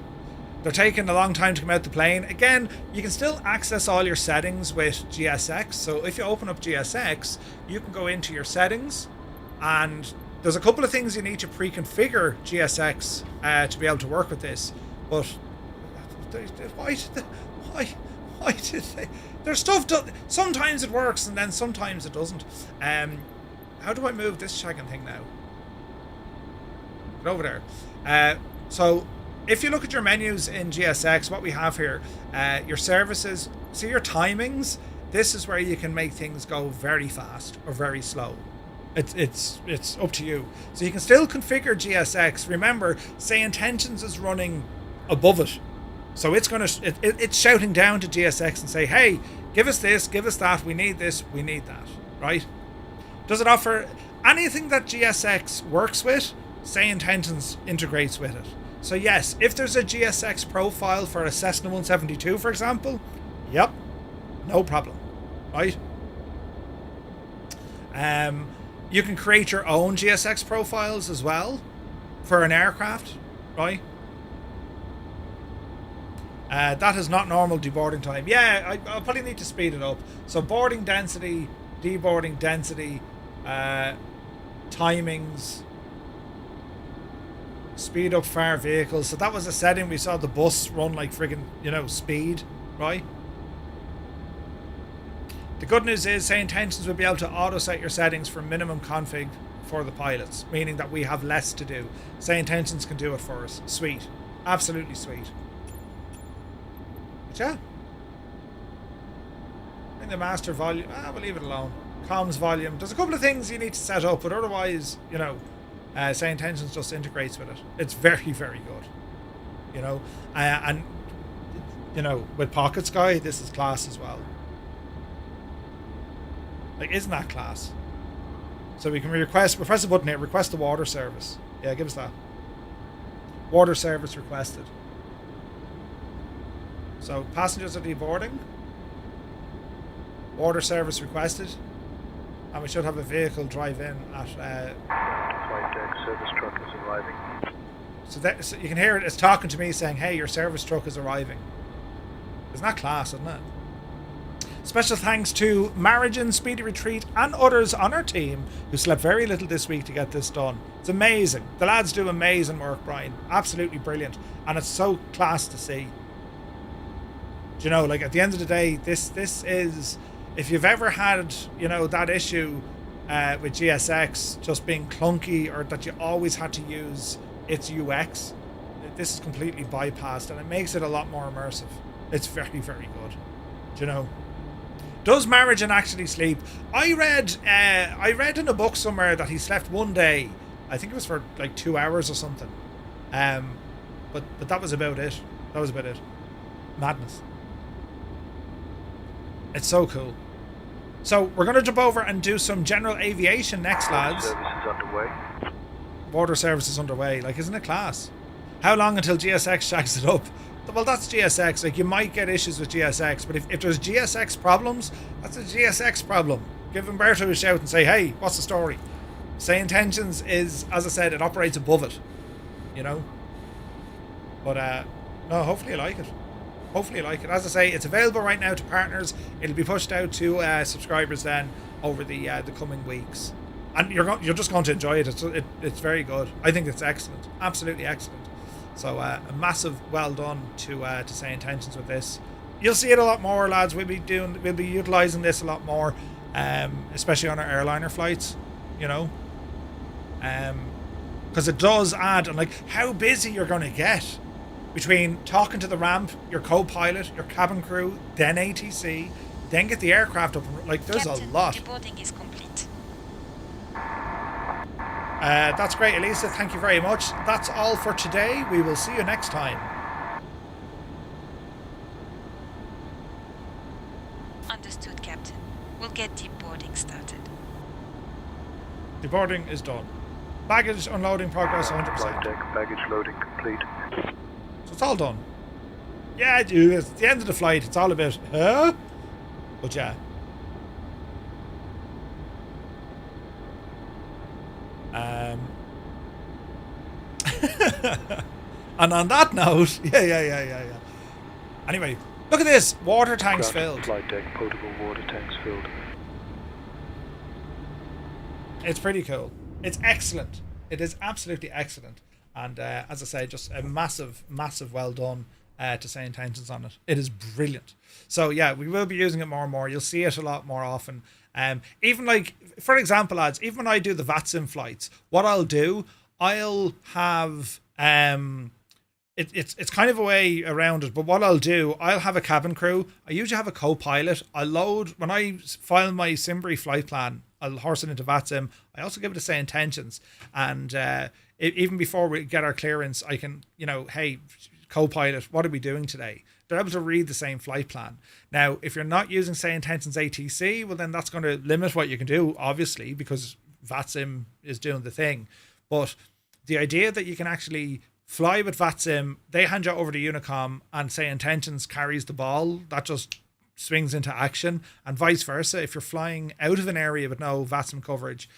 They're taking a long time to come out the plane. Again, you can still access all your settings with GSX. So if you open up GSX, you can go into your settings, and there's a couple of things you need to pre-configure GSX to be able to work with this. But why did they? There's stuff sometimes it works and then sometimes it doesn't. How do I move this shagging thing now? Get over there. So if you look at your menus in GSX, what we have here, your services, see your timings. This is where you can make things go very fast or very slow. It's up to you. So you can still configure GSX. Remember, SayIntentions is running above it, so it's shouting down to GSX and say, hey, give us this, give us that, we need this, we need that, right? Does it offer anything that GSX works with? SayIntentions integrates with it. So yes, if there's a GSX profile for a Cessna 172, for example, yep, no problem, right? You can create your own GSX profiles as well for an aircraft, right? That is not normal deboarding time. Yeah, I'll probably need to speed it up. So boarding density, deboarding density, timings, speed up far vehicles. So that was a setting we saw the bus run like friggin', you know, speed, right? The good news is SayIntentions will be able to auto set your settings for minimum config for the pilots, meaning that we have less to do. SayIntentions can do it for us. Sweet. Absolutely sweet. But yeah. In the master volume, we'll leave it alone. Comms volume. There's a couple of things you need to set up, but otherwise, you know, SayIntentions just integrates with it. It's very, very good. You know, and you know, with Pocket Sky, this is class as well. Like, isn't that class? So we can we'll press the button here, request the water service. Yeah, give us that. Water service requested. So passengers are deboarding. Water service requested. And we should have a vehicle drive in at flight deck, service truck is arriving. So you can hear it, it's talking to me saying, hey, your service truck is arriving. Isn't that class, isn't it? Special thanks to Marigin, Speedy Retreat and others on our team who slept very little this week to get this done. It's amazing. The lads do amazing work, Brian. Absolutely brilliant. And it's so class to see. Do you know, like, at the end of the day, this is, if you've ever had, you know, that issue with GSX just being clunky, or that you always had to use its UX, this is completely bypassed, and it makes it a lot more immersive. It's very, very good. Do you know? Does Marigin actually sleep? I read in a book somewhere that he slept one day. I think it was for like 2 hours or something. But that was about it. That was about it. Madness. It's so cool. So we're going to jump over and do some general aviation next, lads. Service is underway. Water service is underway. Like, isn't it class? How long until GSX shacks it up? Well, that's GSX. Like, you might get issues with GSX, but if there's GSX problems, that's a GSX problem. Give Umberto a shout and say, hey, what's the story? SayIntentions is, as I said, it operates above it. You know? But, no, hopefully you like it. Hopefully you like it. As I say, it's available right now to partners. It'll be pushed out to subscribers then over the coming weeks. And you're just going to enjoy it. It's very good. I think it's excellent. Absolutely excellent. So a massive well done to SayIntentions with this. You'll see it a lot more, lads. We'll be utilising this a lot more, especially on our airliner flights, you know. Because it does add, and like, how busy you're going to get between talking to the ramp, your co-pilot, your cabin crew, then ATC, then get the aircraft up. Like, there's Captain, a lot. Deboarding is complete. That's great, Elisa. Thank you very much. That's all for today. We will see you next time. Understood, Captain. We'll get deboarding started. Deboarding is done. Baggage unloading progress 100%. Flight deck, baggage loading complete. So it's all done. Yeah, dude, it's the end of the flight. It's all about, huh? But yeah. And on that note, yeah. Anyway, look at this. Water tanks filled. Flight deck, potable water tanks filled. It's pretty cool. It's excellent. It is absolutely excellent. And as I say, just a massive well done to SayIntentions on it. It is brilliant. So yeah, we will be using it more and more. You'll see it a lot more often. Even like, for example, lads, even when I do the VATSIM flights, what I'll do, I'll have it's kind of a way around it, but what I'll do, I'll have a cabin crew. I usually have a co-pilot. I load, when I file my Simbury flight plan, I'll horse it into VATSIM. I also give it a SayIntentions, and even before we get our clearance, I can, hey, co-pilot, what are we doing today? They're able to read the same flight plan. Now, if you're not using SayIntentions ATC, well, then that's going to limit what you can do, obviously, because VATSIM is doing the thing. But the idea that you can actually fly with VATSIM, they hand you over to Unicom, and SayIntentions carries the ball, that just swings into action, and vice versa. If you're flying out of an area with no VATSIM coverage,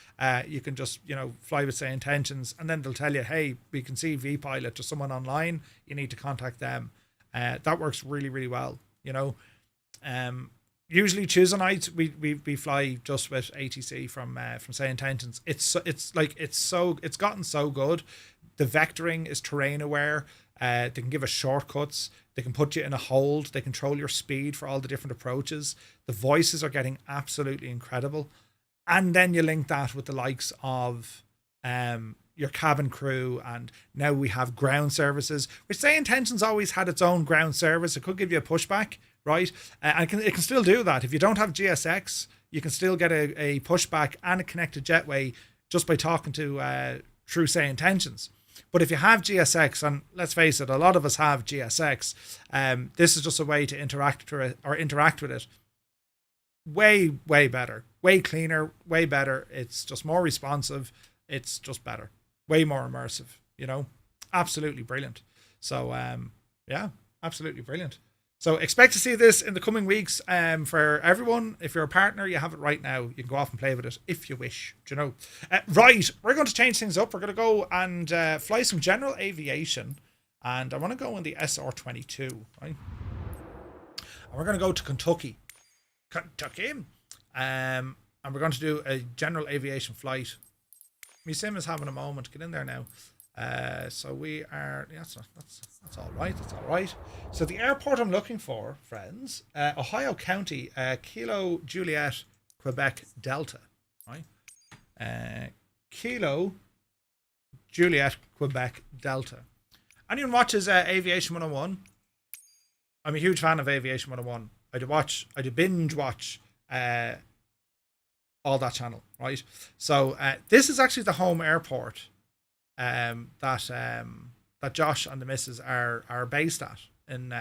you can just fly with SayIntentions, and then they'll tell you, hey, we can see vPilot to someone online, you need to contact them. That works really well. Usually Tuesday nights we fly just with ATC from SayIntentions. It's gotten so good. The vectoring is terrain aware. They can give us shortcuts. They can put you in a hold. They control your speed for all the different approaches. The voices are getting absolutely incredible. And then you link that with the likes of your cabin crew, and now we have ground services, which SayIntentions always had its own ground service. It could give you a pushback, right? And it can still do that. If you don't have GSX, you can still get a pushback and a connected jetway just by talking to through SayIntentions. But if you have GSX, and let's face it, a lot of us have GSX, this is just a way to interact with it. Way better, way cleaner, way better. It's just more responsive. It's just better, way more immersive. Absolutely brilliant. So yeah, absolutely brilliant. So expect to see this in the coming weeks for everyone. If you're a partner, you have it right now. You can go off and play with it if you wish. Right, we're going to change things up. We're going to go and fly some general aviation. And I want to go in the SR22, right? And we're going to go to Kentucky. And we're going to do a general aviation flight. My sim is having a moment. Get in there now. So we are, that's all right. That's all right. So the airport I'm looking for, friends, Ohio County, Kilo Juliet, Quebec Delta, right? Kilo Juliet, Quebec Delta. Anyone watches Aviation 101? I'm a huge fan of Aviation 101. I do binge watch all that channel, right? So this is actually the home airport that Josh and the missus are based at in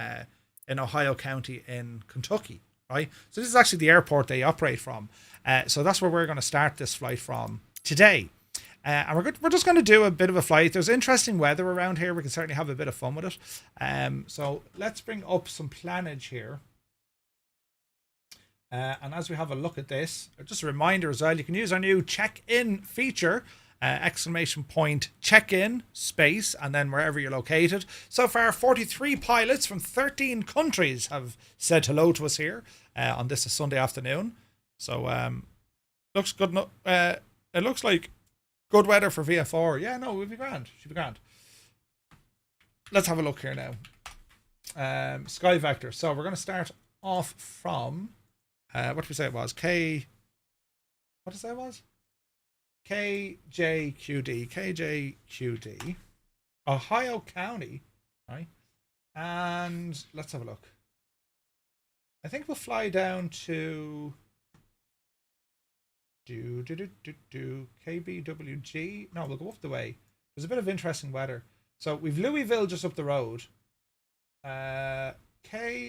Ohio County in Kentucky, right? So this is actually the airport they operate from. So that's where we're going to start this flight from today. And we're just going to do a bit of a flight. There's interesting weather around here. We can certainly have a bit of fun with it. So let's bring up some planage here. And as we have a look at this, just a reminder as well, you can use our new check-in feature, exclamation point check-in space, and then wherever you're located. So far, 43 pilots from 13 countries have said hello to us here on this Sunday afternoon. So looks good. It looks like good weather for VFR. Yeah, no, we'll be grand. Should be grand. Let's have a look here now. Sky Vector. So we're going to start off from what did we say it was? What did I say it was? KJQD, Ohio County, right? And let's have a look. I think we'll fly down to KBWG. No, we'll go up the way. There's a bit of interesting weather. So we've Louisville just up the road. KJVY.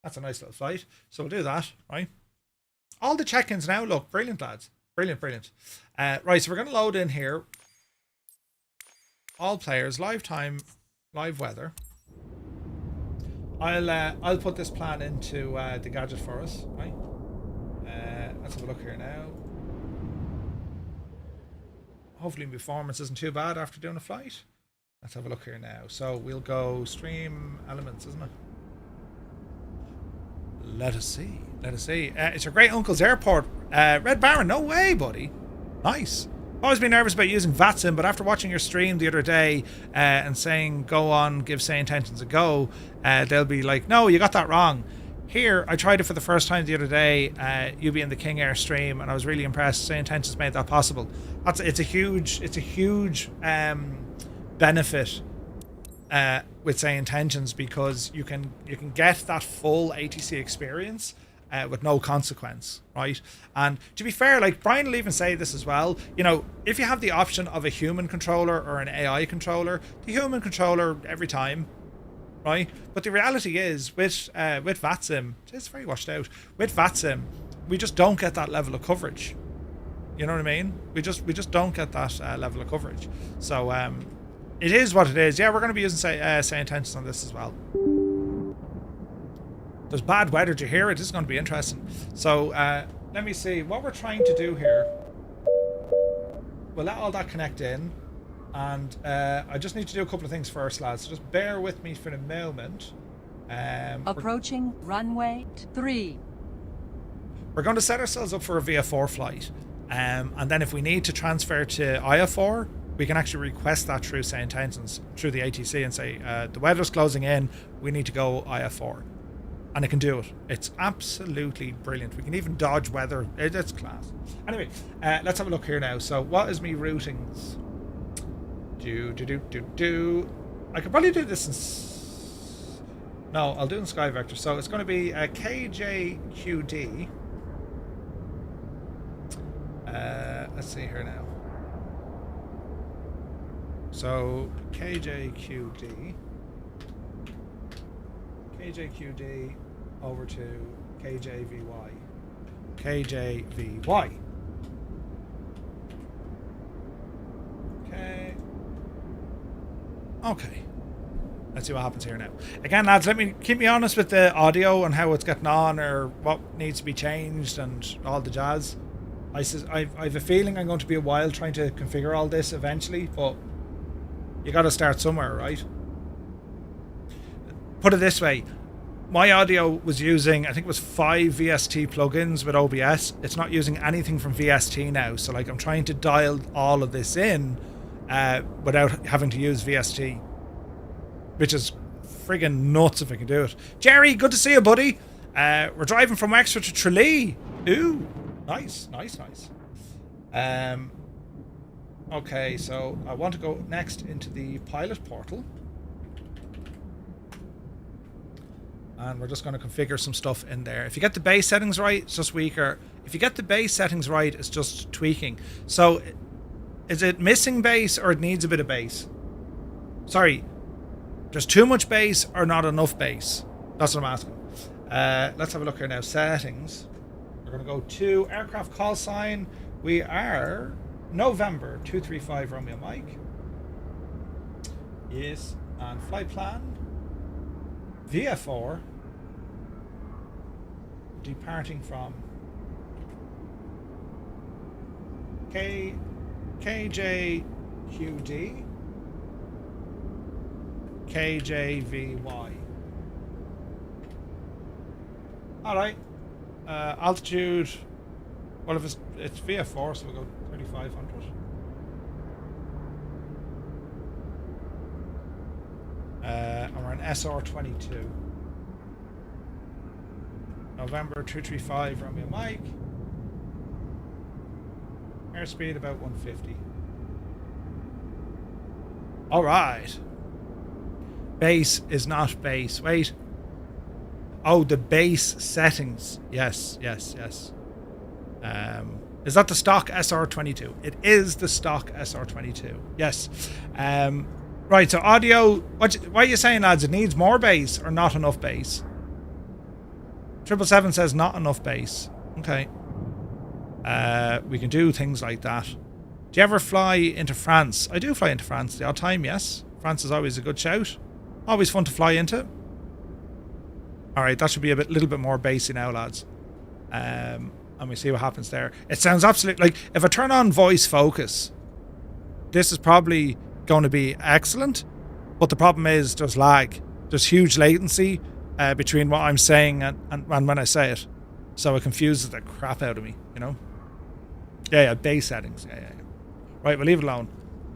That's a nice little flight. So we'll do that, right? All the check-ins now look brilliant, lads. Brilliant. Right, so we're going to load in here. all players, live time, live weather. I'll put this plan into the gadget for us, right? Let's have a look here now. Hopefully performance isn't too bad after doing a flight. Let's have a look here now. So we'll go stream elements, isn't it? Let us see. Let us see. It's your great uncle's airport. Red Baron, no way, buddy. Nice. Always been nervous about using VATSIM, but after watching your stream the other day and saying go on, give SayIntentions a go, they'll be like, no, you got that wrong. Here, I tried it for the first time the other day, you being the King Air stream, and I was really impressed. SayIntentions made that possible. It's a huge benefit with SayIntentions, because you can get that full ATC experience with no consequence, right? And to be fair, like Brian will even say this as well, you know, if you have the option of a human controller or an AI controller, the human controller every time, right? But the reality is with VATSIM, it's very washed out. With VATSIM, we just don't get that level of coverage. You know what I mean? We just don't get that level of coverage. So it is what it is. Yeah, we're going to be using SayIntentions on this as well. There's bad weather. Do you hear it? This is going to be interesting. So let me see what we're trying to do here. We'll let all that connect in, and I just need to do a couple of things first, lads. So just bear with me for a moment. Approaching runway 3. We're going to set ourselves up for a VF4 flight, and then if we need to transfer to IF4, we can actually request that through SayIntentions, through the ATC, and say the weather's closing in, we need to go IF4. And it can do it. It's absolutely brilliant. We can even dodge weather. It's class. Anyway, let's have a look here now. So what is me routings? I could probably do this in... No, I'll do it in Sky Vector. So it's going to be KJQD. Let's see here now. So KJQD over to KJVY. KJVY. Okay. Let's see what happens here now. Again, lads, keep me honest with the audio and how it's getting on, or what needs to be changed and all the jazz. I've a feeling I'm going to be a while trying to configure all this eventually, but you got to start somewhere, right? Put it this way, my audio was using, I think it was 5 VST plugins with OBS. It's not using anything from VST now, so like I'm trying to dial all of this in without having to use VST, which is friggin' nuts if I can do it. Jerry, good to see you, buddy. We're driving from Wexford to Tralee. Ooh, nice. Okay, so I want to go next into the pilot portal. And we're just going to configure some stuff in there. If you get the base settings right, it's just weaker. If you get the base settings right, it's just tweaking. So, is it missing base or it needs a bit of base? Sorry, there's too much base or not enough base? That's what I'm asking. Let's have a look here now. Settings. We're going to go to aircraft call sign. We are November 235 Romeo Mike. Yes. And flight plan. VF4. Departing from KJQD, KJVY. All right. Altitude. Well, if it's VF4, so we'll go 3,500. And we're an SR22. November 235 Romeo Mike. Airspeed about 150. All right. Base is not base. Wait. Oh, the base settings. Yes. Is that the stock SR22? It is the stock SR22. Yes. Right, so audio. What are you saying, lads? It needs more bass or not enough bass? 777 says not enough bass. Okay. We can do things like that. Do you ever fly into France? I do fly into France the odd time, yes. France is always a good shout. Always fun to fly into. Alright, that should be a little bit more bassy now, lads. And we see what happens there. It sounds absolutely... Like, if I turn on voice focus, this is probably going to be excellent. But the problem is there's lag. There's huge latency between what I'm saying and when I say it. So it confuses the crap out of me, you know? Yeah, bass settings. Yeah. Right, we'll leave it alone.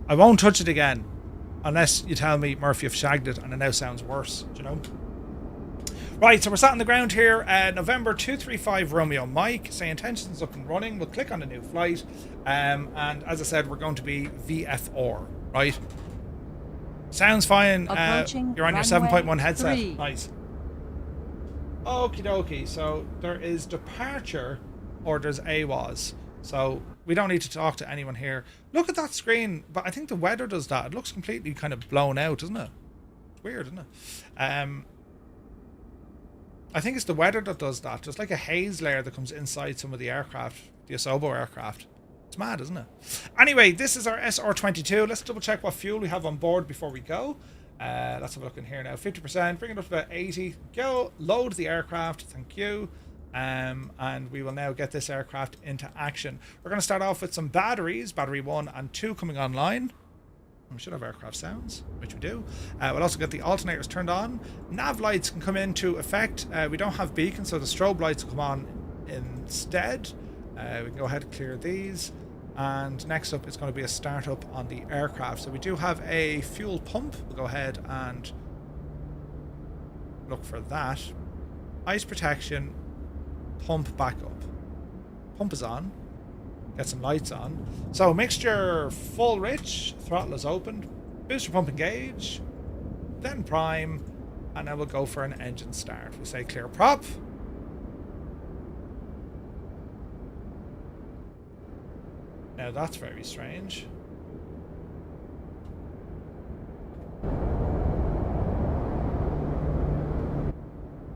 I won't touch it again unless you tell me, Murphy, I've shagged it and it now sounds worse, do you know? Right, so we're sat on the ground here. November 235 Romeo Mike. SayIntentions up and running. We'll click on the new flight. And as I said, we're going to be VFR, right? Sounds fine. You're on your 7.1 headset. 3. Nice. Okie dokie. So there is departure or there's AWOS. So we don't need to talk to anyone here. Look at that screen. But I think the weather does that. It looks completely kind of blown out, doesn't it? It's weird, isn't it? I think it's the weather that does that. There's like a haze layer that comes inside some of the aircraft, the Asobo aircraft. It's mad, isn't it? Anyway, this is our SR22. Let's double check what fuel we have on board before we go. Let's have a look in here now. 50%, bring it up to about 80. Go, load the aircraft. Thank you. And we will now get this aircraft into action. We're going to start off with some batteries, battery 1 and 2 coming online. We should have aircraft sounds, which we do. We'll also get the alternators turned on. Nav lights can come into effect. We don't have beacons, so the strobe lights will come on instead. We can go ahead and clear these. And next up is going to be a startup on the aircraft. So we do have a fuel pump. We'll go ahead and look for that. Ice protection. Pump back up. Pump is on. Get some lights on. So mixture full rich. Throttle is opened. Booster pump engage. Then prime. And then we'll go for an engine start. We say clear prop. Now that's very strange.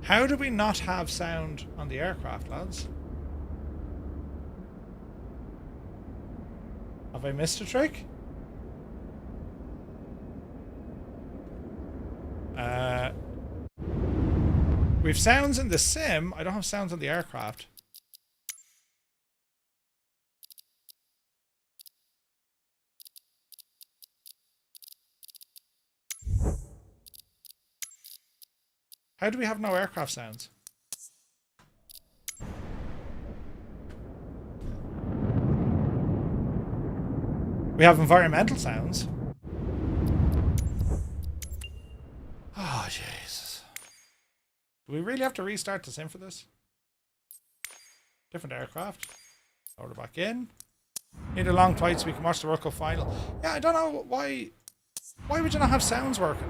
How do we not have sound on the aircraft, lads? Have I missed a trick? We've sounds in the sim. I don't have sounds on the aircraft. How do we have no aircraft sounds? We have environmental sounds. Oh, Jesus. Do we really have to restart the sim for this? Different aircraft. Load it back in. Need a long flight so we can watch the World Cup final. Yeah, I don't know why would you not have sounds working?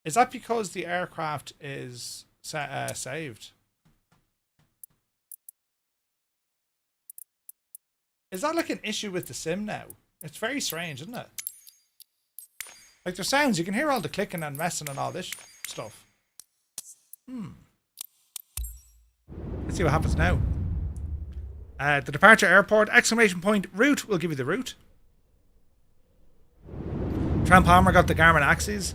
Is that because the aircraft is saved? Is that like an issue with the sim now? It's very strange, isn't it? Like there's sounds, you can hear all the clicking and messing and all this stuff. Let's see what happens now. The departure airport, exclamation point, route, will give you the route. Tramp Palmer got the Garmin Axes.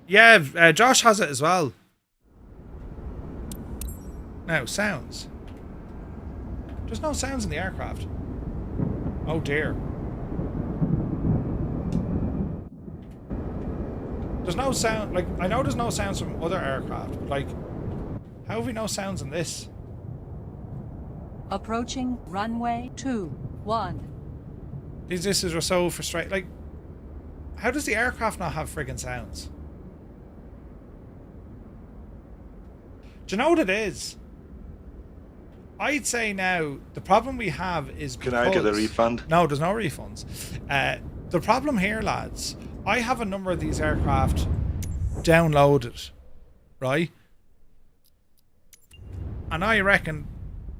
Yeah, Josh has it as well. Now, sounds. There's no sounds in the aircraft. Oh dear. There's no sound, like, I know there's no sounds from other aircraft, but like, how have we no sounds in this? Approaching runway 21. These are so frustrating. Like, how does the aircraft not have friggin' sounds? Do you know what it is? I'd say now, the problem we have is because... Can I get a refund? No, there's no refunds. The problem here, lads, I have a number of these aircraft downloaded, right? And I reckon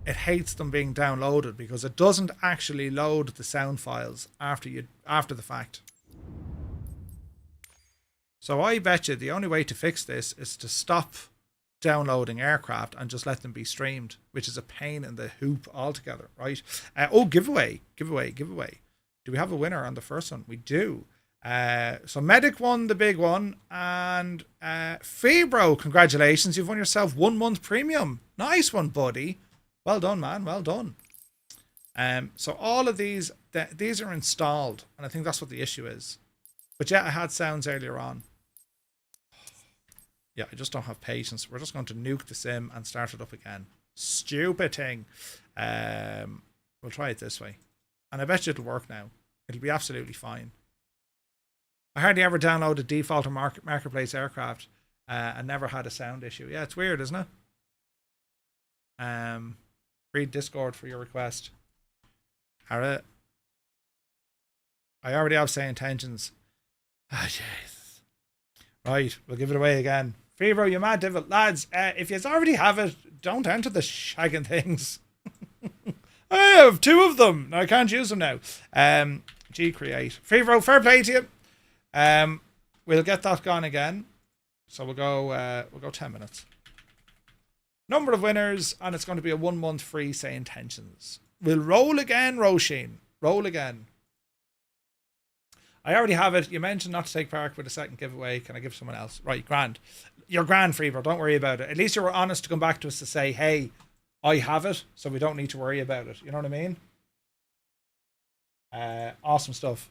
it hates them being downloaded because it doesn't actually load the sound files after the fact. So I bet you the only way to fix this is to stop downloading aircraft and just let them be streamed, which is a pain in the hoop altogether, right? Giveaway. Do we have a winner on the first one? We do. So Medic won the big one, and Febro, congratulations, you've won yourself 1 month premium. Nice one, buddy. Well done, man. Well done. So all of these are installed, and I think that's what the issue is. But yeah, I had sounds earlier on. Yeah, I just don't have patience. We're just going to nuke the sim and start it up again. Stupid thing. We'll try it this way, and I bet you it'll work now. It'll be absolutely fine. I hardly ever downloaded default or marketplace aircraft and never had a sound issue. Yeah, it's weird, isn't it? Read Discord for your request. Alright. I already have SayIntentions. Ah, jeez. Right, we'll give it away again. Febro, you mad devil. Lads, if you already have it, don't enter the shagging things. I have 2 of them. I can't use them now. G-Create. Febro, fair play to you. We'll get that gone again. So we'll go 10 minutes. Number of winners, and it's going to be a 1 month free SayIntentions. We'll roll again, Roisin. Roll again. I already have it. You mentioned not to take part with a second giveaway. Can I give someone else? Right, grand. You're grand, Febro. Don't worry about it. At least you were honest to come back to us to say, hey, I have it, so we don't need to worry about it. You know what I mean? Awesome stuff.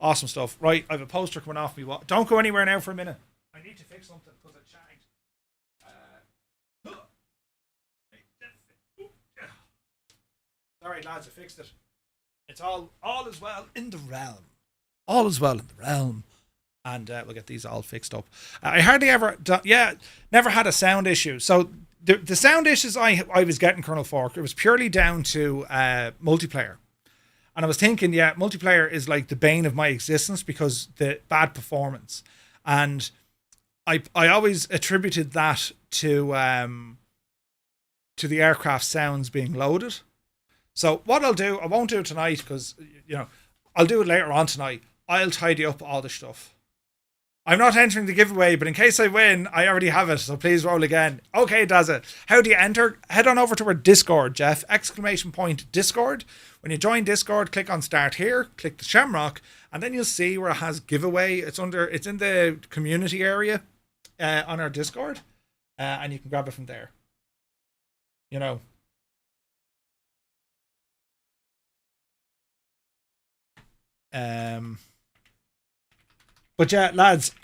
Awesome stuff. Right, I have a poster coming off me. Don't go anywhere now for a minute. I need to fix something because it shagged. Alright, lads, I fixed it. It's all is well in the realm. All is well in the realm. And we'll get these all fixed up. I hardly ever, never had a sound issue. So the sound issues I was getting, Colonel Fork, it was purely down to multiplayer. And I was thinking, yeah, multiplayer is like the bane of my existence because the bad performance. And I always attributed that to the aircraft sounds being loaded. So what I'll do, I won't do it tonight because, I'll do it later on tonight. I'll tidy up all the stuff. I'm not entering the giveaway, but in case I win, I already have it, so please roll again. Okay, does it? How do you enter? Head on over to our Discord, Jeff, ! Discord. When you join Discord, click on Start Here, click the Shamrock, and then you'll see where it has giveaway. It's in the community area on our Discord, and you can grab it from there. But yeah, lads,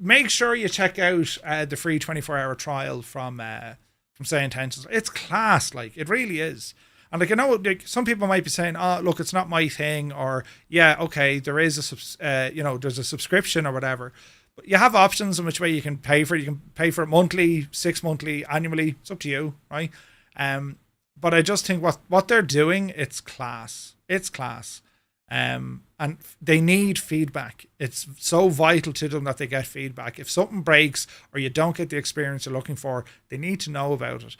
make sure you check out the free 24-hour trial from SayIntentions. It's class, like it really is. And like I know, like some people might be saying, "Oh, look, it's not my thing," or "Yeah, okay, there is there's a subscription or whatever." But you have options in which way you can pay for it. You can pay for it monthly, 6 monthly, annually. It's up to you, right? But I just think what they're doing, it's class. It's class. And they need feedback. It's so vital to them that they get feedback. If something breaks or you don't get the experience you're looking for, they need to know about it.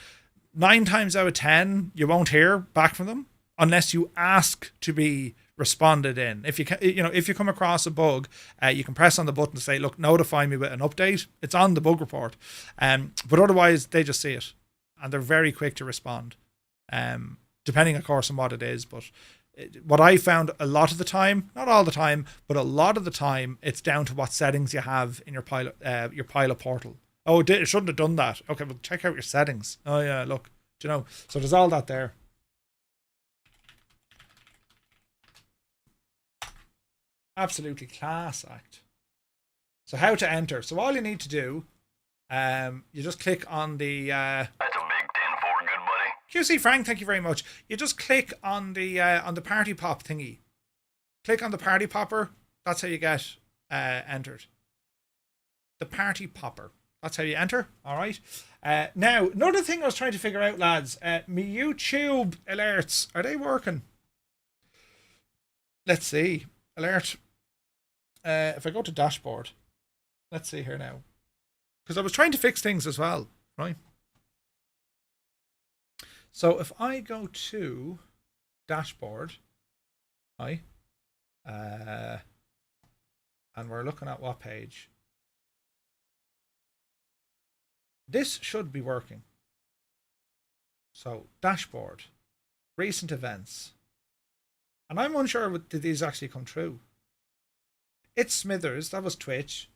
9 times out of 10, you won't hear back from them unless you ask to be responded in. If you come across a bug, you can press on the button to say, "Look, notify me with an update." It's on the bug report. But otherwise, they just see it, and they're very quick to respond. Depending, of course, on what it is, but. What I found a lot of the time, not all the time, but a lot of the time, it's down to what settings you have in your pilot portal. Oh, it shouldn't have done that. Okay, well, check out your settings. Oh yeah, look, so there's all that there. Absolutely class act. So how to enter? So all you need to do, you just click on the. That's a big 10-4, good buddy. QC Frank, thank you very much. You just click on the party pop thingy. Click on the party popper. That's how you get entered. The party popper. That's how you enter. All right. Now, another thing I was trying to figure out, lads. My YouTube alerts, are they working? Let's see. Alert. If I go to dashboard, let's see here now. Because I was trying to fix things as well, right? So if I go to dashboard, right, and we're looking at what page? This should be working. So, dashboard, recent events. And I'm unsure did these actually come true. It's Smithers, that was Twitch.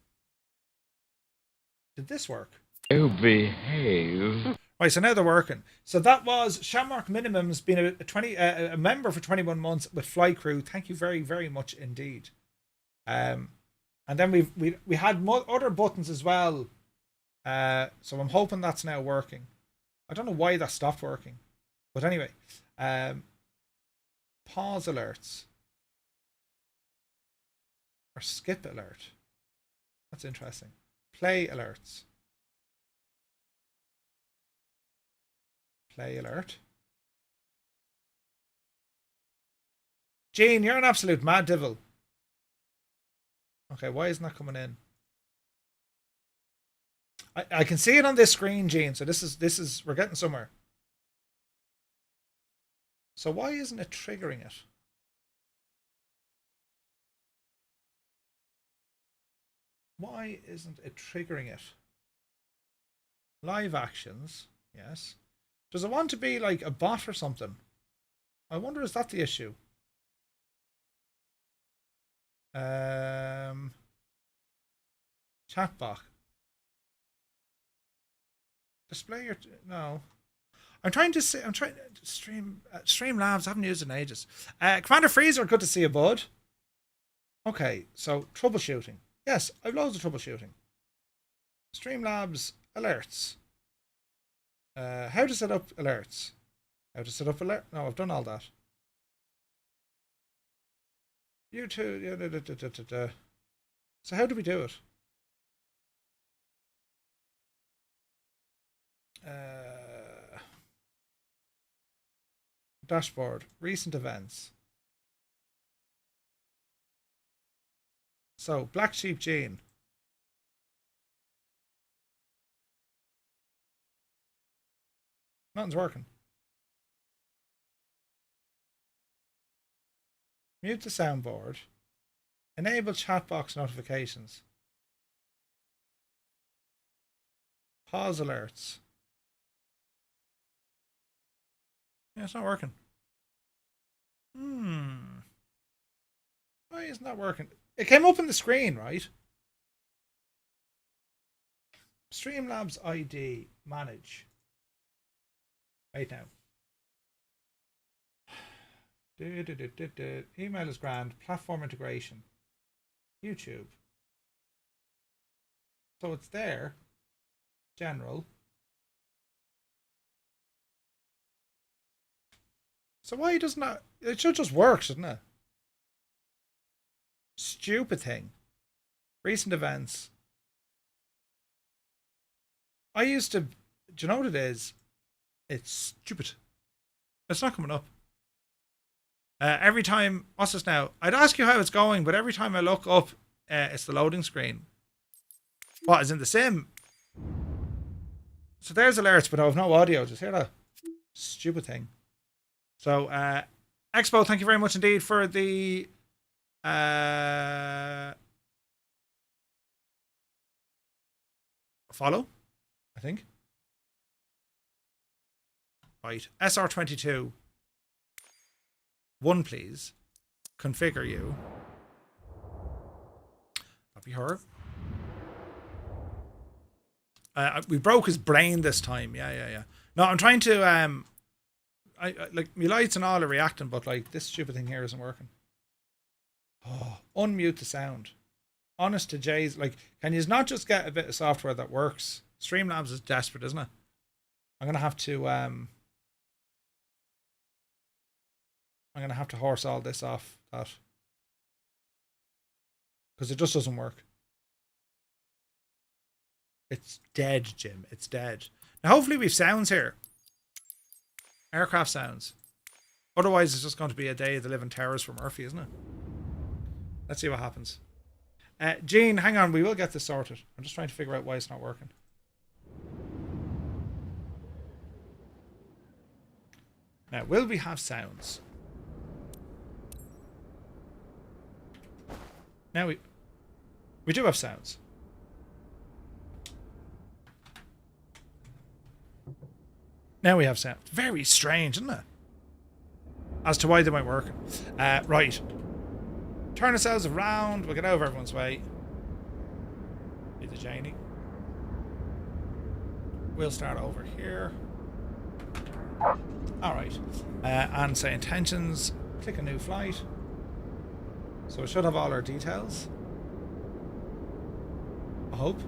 Did this work? Oh, behave. Right, so now they're working. So that was Shamrock Minimum's been a member for 21 months with Fly Crew. Thank you very, very much indeed. And then we had other buttons as well. So I'm hoping that's now working. I don't know why that stopped working. But anyway, pause alerts. Or skip alert. That's interesting. Play alerts. Play alert. Gene, you're an absolute mad devil. Okay, why isn't that coming in? I can see it on this screen, Gene. So this is we're getting somewhere. So why isn't it triggering it? Why isn't it triggering it? Live actions, yes. Does it want to be like a bot or something? I wonder, is that the issue? Chatbot. Display your no. I'm trying to stream Streamlabs. I haven't used it in ages. Commander Freezer, good to see you, bud. Okay, so troubleshooting. Yes, I've loads of troubleshooting. Streamlabs alerts. How to set up alerts. How to set up alert. No, I've done all that. YouTube. So how do we do it? Dashboard, recent events. So, Black Sheep Gene. Nothing's working. Mute the soundboard. Enable chatbox notifications. Pause alerts. Yeah, it's not working. Why isn't that working? It came up on the screen, right? Streamlabs ID. Manage. Right now. Email is grand. Platform integration. YouTube. So it's there. General. So why doesn't that? It should just work, shouldn't it? Stupid thing. Recent events. I used to. Do you know what it is? It's stupid. It's not coming up. Every time. What's this now? I'd ask you how it's going, but every time I look up, it's the loading screen. What is in the sim? So there's alerts, but I have no audio. Just hear that? Stupid thing. So, Expo, thank you very much indeed for the follow, I think. Right, SR22. 1, please. Configure you. That'd be her. We broke his brain this time. Yeah. No, I'm trying to I like my lights and all are reacting, but like this stupid thing here isn't working. Oh, unmute the sound. Honest to Jay's, like, can you not just get a bit of software that works? Streamlabs is desperate, isn't it? I'm gonna have to horse all this off that, because it just doesn't work. It's dead, Jim. It's dead. Now hopefully we've sounds here. Aircraft sounds. Otherwise it's just going to be a day of the living terrors for Murphy, isn't it? Let's see what happens. Gene, hang on, we will get this sorted. I'm just trying to figure out why it's not working. Now, will we have sounds? Now we do have sounds. Now we have sound. Very strange, isn't it? As to why they weren't working. Right. Turn ourselves around. We'll get over everyone's way. Be the Janie. We'll start over here. Alright. And say intentions. Click a new flight. So it should have all our details. I hope.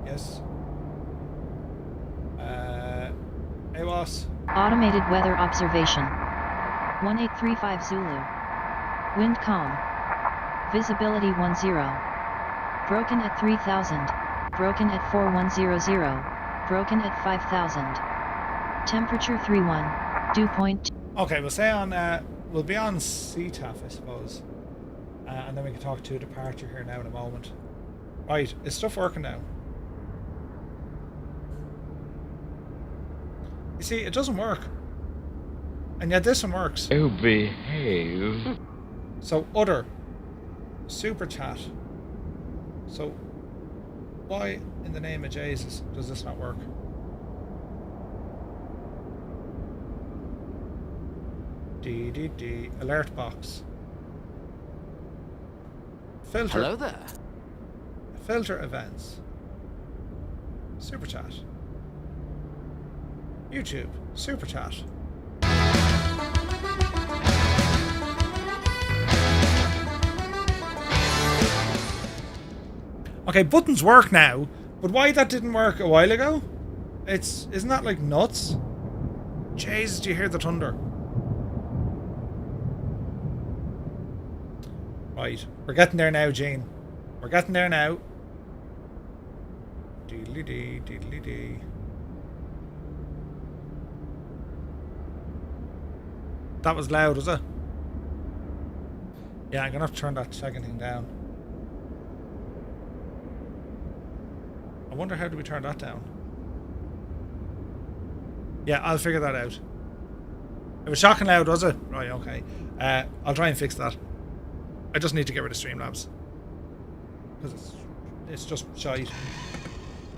Yes. AWAS. Automated weather observation. 1835 Zulu. Wind calm. Visibility 10. Broken at 3000. Broken at 4100. Broken at 5000. Temperature 31. Dew point. Okay, we'll stay on. We'll be on CTAF, I suppose. And then we can talk to departure here now in a moment. Right, is stuff working now? You see, it doesn't work. And yet this one works. Oh, behave. So, other. Super chat. So, why in the name of Jesus does this not work? DDD. Alert box. Filter. Hello there. Filter events. Super chat. YouTube. Super chat. Okay, buttons work now, but why that didn't work a while ago? Isn't that like nuts? Jesus, do you hear the thunder? Right, we're getting there now, Gene. We're getting there now. Deedly-dee, deedly-dee. That was loud, was it? Yeah, I'm gonna have to turn that second thing down. I wonder how do we turn that down? Yeah, I'll figure that out. It was shocking loud, was it? Right, okay. I'll try and fix that. I just need to get rid of Streamlabs. Because it's just shite.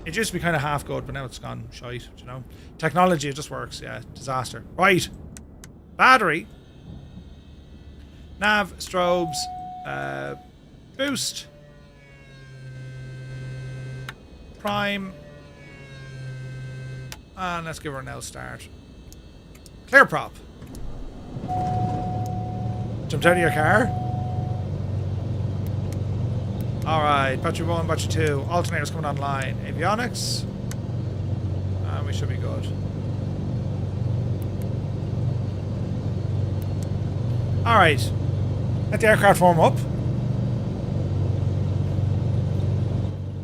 It used to be kind of half good, but now it's gone shite, you know? Technology, it just works, yeah. Disaster. Right. Battery. Nav, strobes, boost. Prime. And let's give her an L start. Clear prop. Jumped out of your car. Alright, battery 1, battery 2. Alternators coming online. Avionics. And we should be good. Alright. Let the aircraft warm up.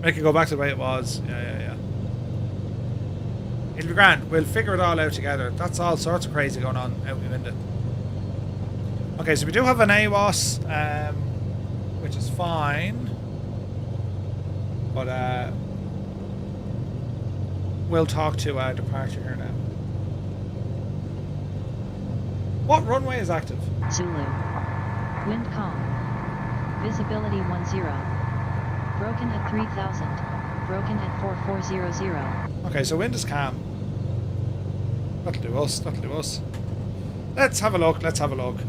Make it go back to the way it was. Yeah. It'll be grand. We'll figure it all out together. That's all sorts of crazy going on out in Winda. Okay, so we do have an AWAS, which is fine. But we'll talk to departure here now. What runway is active? Zulu. Wind calm. Visibility 10. Broken at 3000. Broken at 4400. Okay, so wind is calm. That'll do us. That'll do us. Let's have a look. Let's have a look.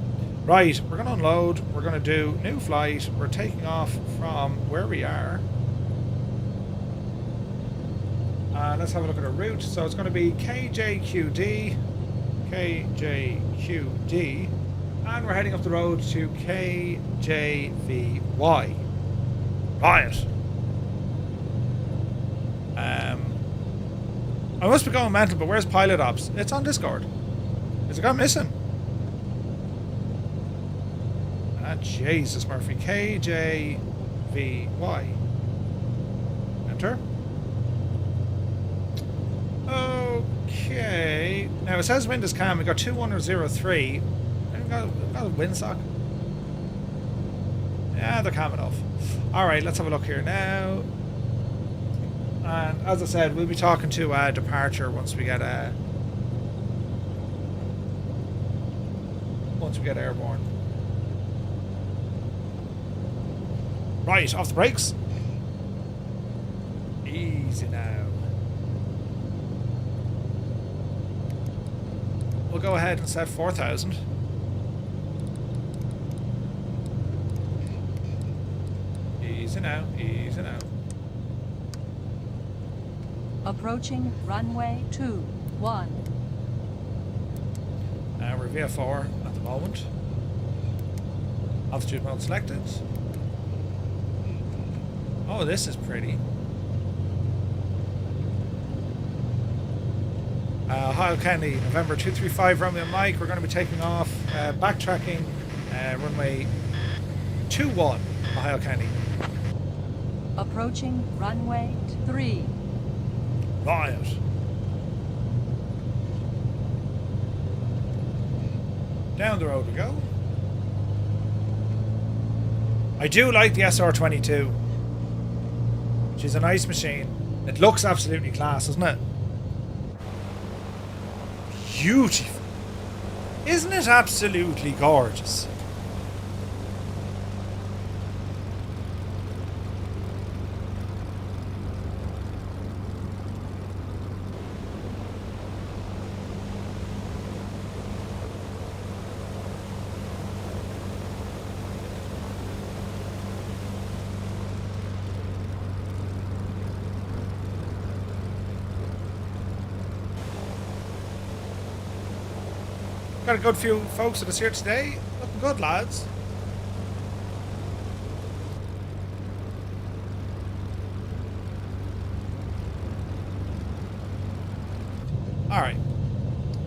Right, we're going to unload. We're going to do new flight. We're taking off from where we are. Let's have a look at our route. So it's going to be KJQD. KJQD. And we're heading up the road to KJVY. Right. I must be going mental, but where's Pilot Ops? It's on Discord. Is it gone missing? Ah, Jesus, Murphy. KJVY. Enter. Okay. Now it says wind is calm. We got 2103. We've got a windsock. Yeah, they're calm enough. Alright, let's have a look here now. And as I said, we'll be talking to departure once we get airborne. Right, off the brakes. Easy now. we'll go ahead and set 4,000. Easy now, easy now. Approaching runway 21. We're VF4 at the moment. Altitude mode selected. Oh, this is pretty. Ohio Kennedy, November 235, Romeo Mike. We're going to be taking off, backtracking, runway 21, Ohio Kennedy. Approaching runway 3. Right. Down the road we go. I do like the SR22. She's a nice machine. It looks absolutely class, doesn't it? Beautiful. Isn't it absolutely gorgeous? Got a good few folks with us here today. Looking good, lads. Alright.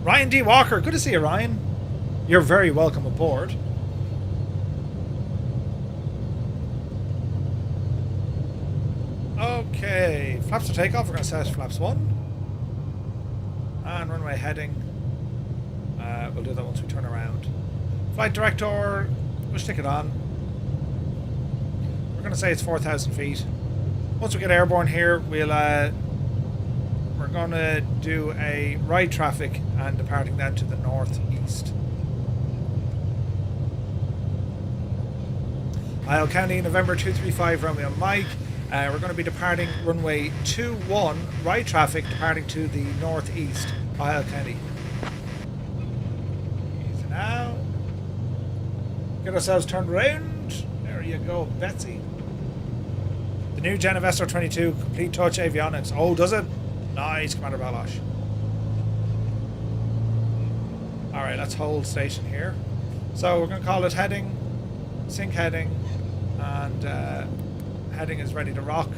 Ryan D. Walker. Good to see you, Ryan. You're very welcome aboard. Okay. Flaps for takeoff. We're going to set flaps 1. And runway heading. We'll do that once we turn around. Flight director, we'll stick it on. We're going to say it's 4,000 feet. Once we get airborne here, we're going to do a right traffic and departing then to the northeast. Isle County, November 235, Romeo Mike. We're going to be departing runway 21, right traffic, departing to the northeast, Isle County. Now, get ourselves turned around. There you go, Betsy. The new gen of SR22, complete touch avionics. Oh, does it? Nice, Commander Balash. Alright, let's hold station here. So we're going to call it heading, sync heading, and heading is ready to rock.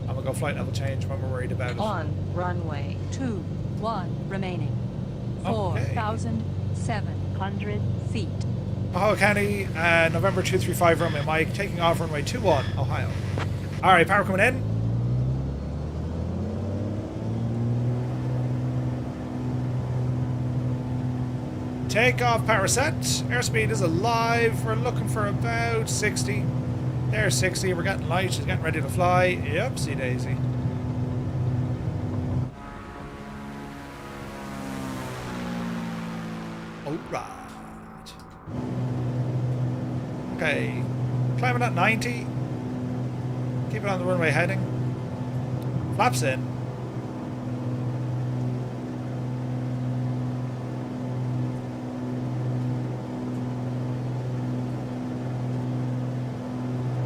And we'll go flight level change when we're worried about it. On runway 21 remaining. 4,700 feet. Ohio County, November 235, Romeo Mike, taking off runway 21, Ohio. Alright, power coming in. Takeoff power set. Airspeed is alive. We're looking for about 60. There's 60. We're getting light. She's getting ready to fly. Yupsy daisy. Alright. Okay. Climbing at 90. Keep it on the runway heading. Flaps in.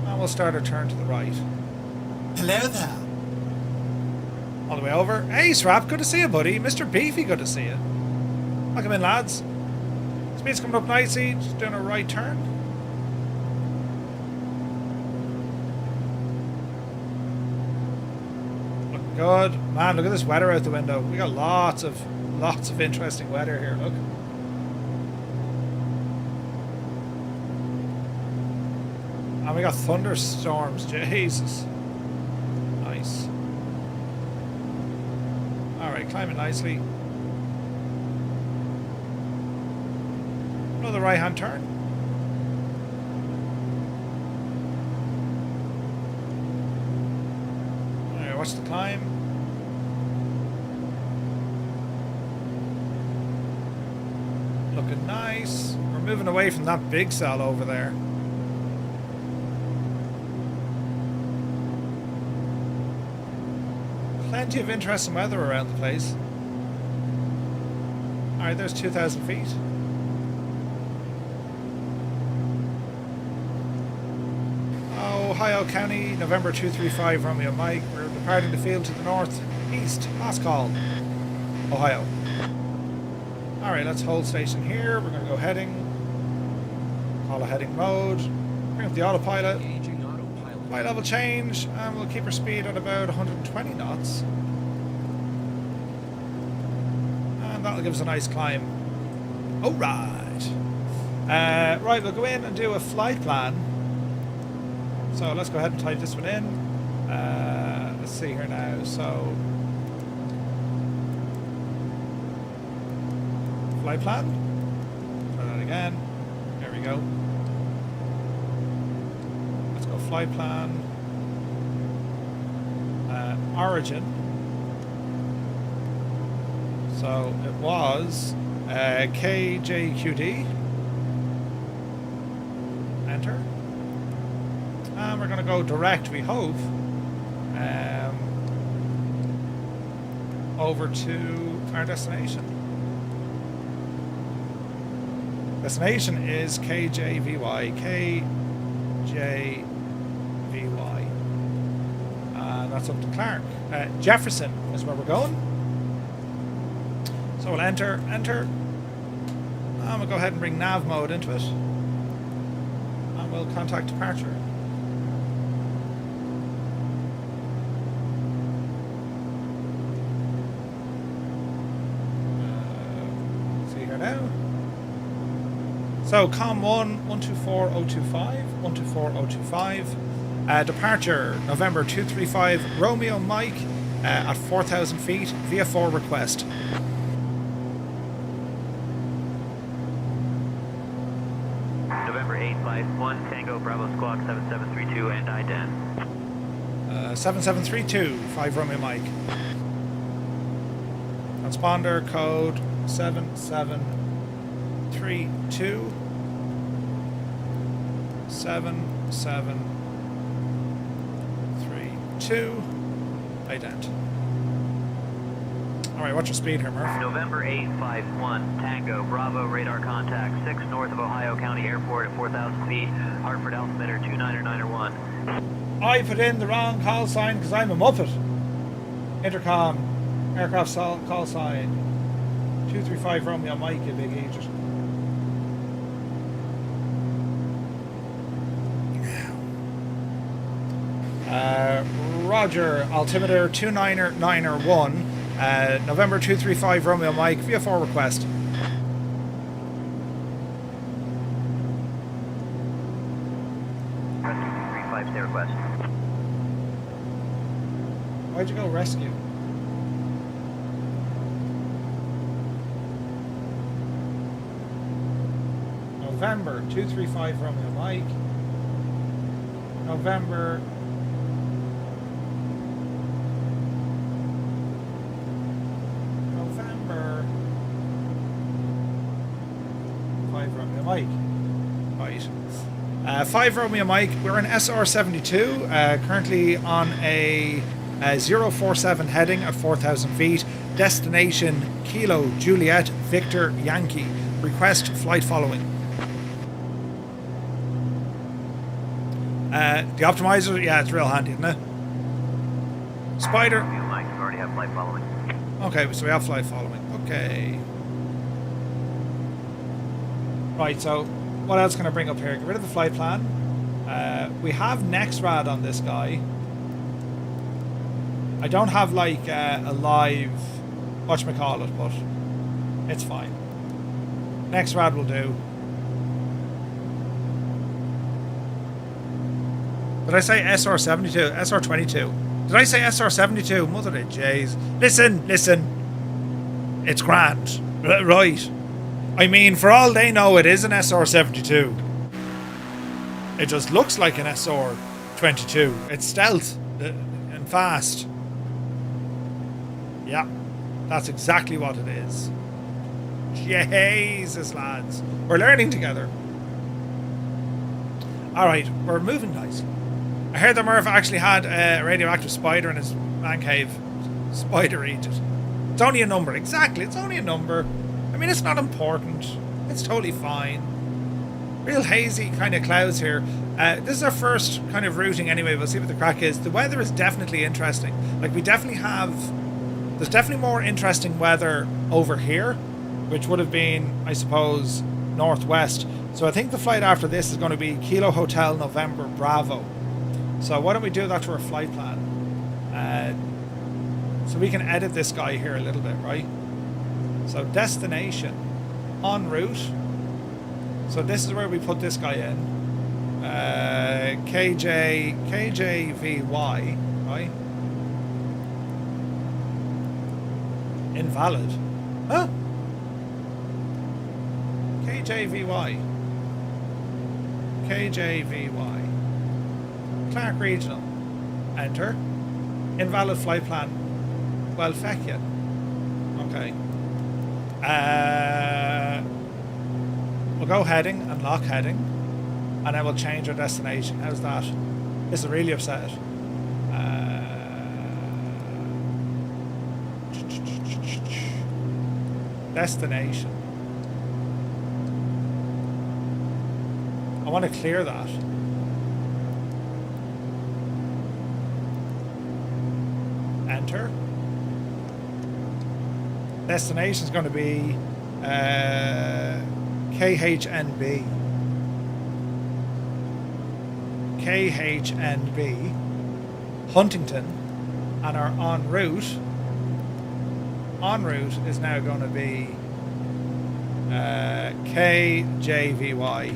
And we'll start our turn to the right. Hello there. All the way over. Hey, Srap, good to see you, buddy. Mr. Beefy, good to see you. Welcome in, lads. Speed's coming up nicely. Just doing a right turn. Looking good. Man, look at this weather out the window. We got lots of interesting weather here, look. And we got thunderstorms, Jesus. Nice. Alright, climbing nicely. Another right hand turn. Alright, watch the climb. Looking nice. We're moving away from that big cell over there. Plenty of interesting weather around the place. Alright, there's 2,000 feet. Ohio County, November 235, Romeo Mike. We're departing the field to the northeast. Last call. Ohio. Alright, let's hold station here. We're going to go heading. Call a heading mode. Bring up the autopilot. Flight level change. And we'll keep our speed at about 120 knots. And that'll give us a nice climb. Alright. Right, we'll go in and do a flight plan. So let's go ahead and type this one in. Let's see here now. So, flight plan. Try that again. There we go. Let's go flight plan. Origin. So it was KJQD. Enter. And we're going to go direct, we hope, over to our destination. Destination is KJVY. KJVY. And that's up to Clark. Jefferson is where we're going. So we'll enter. And we'll go ahead and bring nav mode into it. And we'll contact departure. So, COM 1, 124025, 124025, departure, November 235, Romeo Mike, at 4,000 feet, VF4 request. November 851, Tango Bravo Squawk 7732 and IDEN. 7732, 5 Romeo Mike. Transponder code 7732. 7732. Ident. Alright, what's your speed here, Murph? November 851, Tango, Bravo, radar contact, 6 north of Ohio County Airport at 4,000 feet, Hartford altimeter 29901. I put in the wrong call sign because I'm a Muppet. Intercom, aircraft call sign, 235 Romeo Mike, you big idiot. Roger, altimeter 29901, November 235 Romeo Mike, VF4 request. Rescue 235, stay request. Why'd you go rescue? November 235 Romeo Mike. November 5 Romeo Mike. Right. 5 Romeo Mike. We're in SR22, currently on a 047 heading at 4,000 feet. Destination Kilo Juliet Victor Yankee. Request flight following. The optimizer, yeah, it's real handy, isn't it? Spider. Mike, we already have flight following. Okay, so we have flight following. Okay. Right, so what else can I bring up here? Get rid of the flight plan. We have NextRad on this guy. I don't have like a live whatchamacallit, but it's fine. NextRad will do. Did I say SR72? SR22. Did I say SR72? Mother of J's. Listen. It's grand. Right. I mean, for all they know, it is an SR72. It just looks like an SR22. It's stealth and fast. Yeah, that's exactly what it is. Jesus, lads. We're learning together. Alright, we're moving nicely. I heard that Murph actually had a radioactive spider in his man cave. Spider ate it. It's only a number. Exactly, it's only a number. I mean, it's not important. It's totally fine. Real hazy kind of clouds here. This is our first kind of routing anyway. We'll see what the crack is. The weather is definitely interesting. Like, we definitely have... There's definitely more interesting weather over here, which would have been, I suppose, northwest. So I think the flight after this is going to be Kilo Hotel November Bravo. So why don't we do that to our flight plan? So we can edit this guy here a little bit, right? So destination, en route. So this is where we put this guy in. KJVY, right? Invalid. Huh? KJVY. KJVY. Clark Regional. Enter. Invalid flight plan. Well, feck you. Okay. We'll go heading and lock heading, and then we'll change our destination. How's that? This is really upset. Destination. I want to clear that. Enter. Destination is going to be KHNB. KHNB. Huntington. And our en route is now going to be KJVY.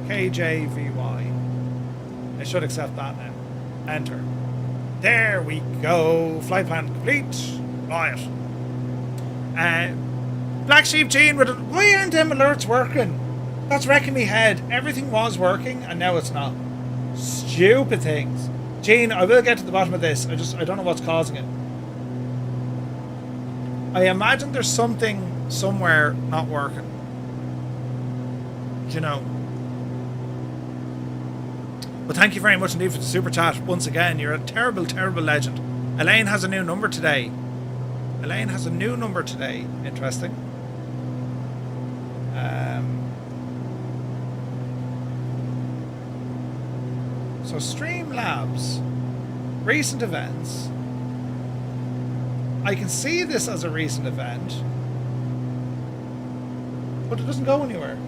KJVY. I should accept that now. Enter. There we go. Flight plan complete. Right. Black Sheep Gene, why aren't them alerts working? That's wrecking me head. Everything was working and now it's not. Stupid things. Gene, I will get to the bottom of this. I don't know what's causing it. I imagine there's something somewhere not working. You know. But thank you very much indeed for the super chat. Once again, you're a terrible, terrible legend. Elaine has a new number today. Interesting. So Streamlabs, recent events. I can see this as a recent event, but it doesn't go anywhere.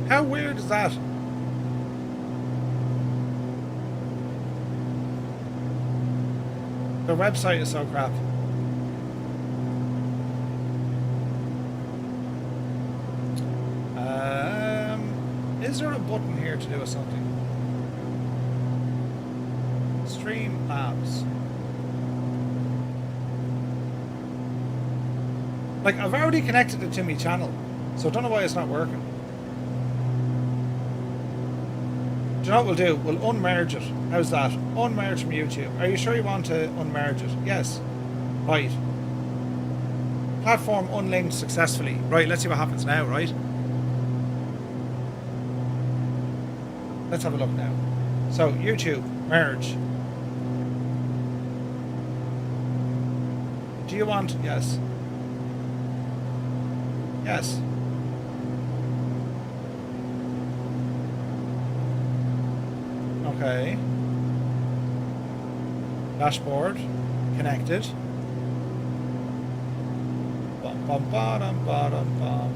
How weird is that? Their website is so crap. Is there a button here to do with something? Streamlabs. Like, I've already connected it to my channel, so I don't know why it's not working. Do you know what we'll do? We'll unmerge it. How's that? Unmerge from YouTube. Are you sure you want to unmerge it? Yes. Right. Platform unlinked successfully. Right, let's see what happens now, right? Let's have a look now. So, YouTube, merge. Do you want... Yes. Yes. Okay. Dashboard. Connected. Bum, bum, ba-dum, ba-dum, bum.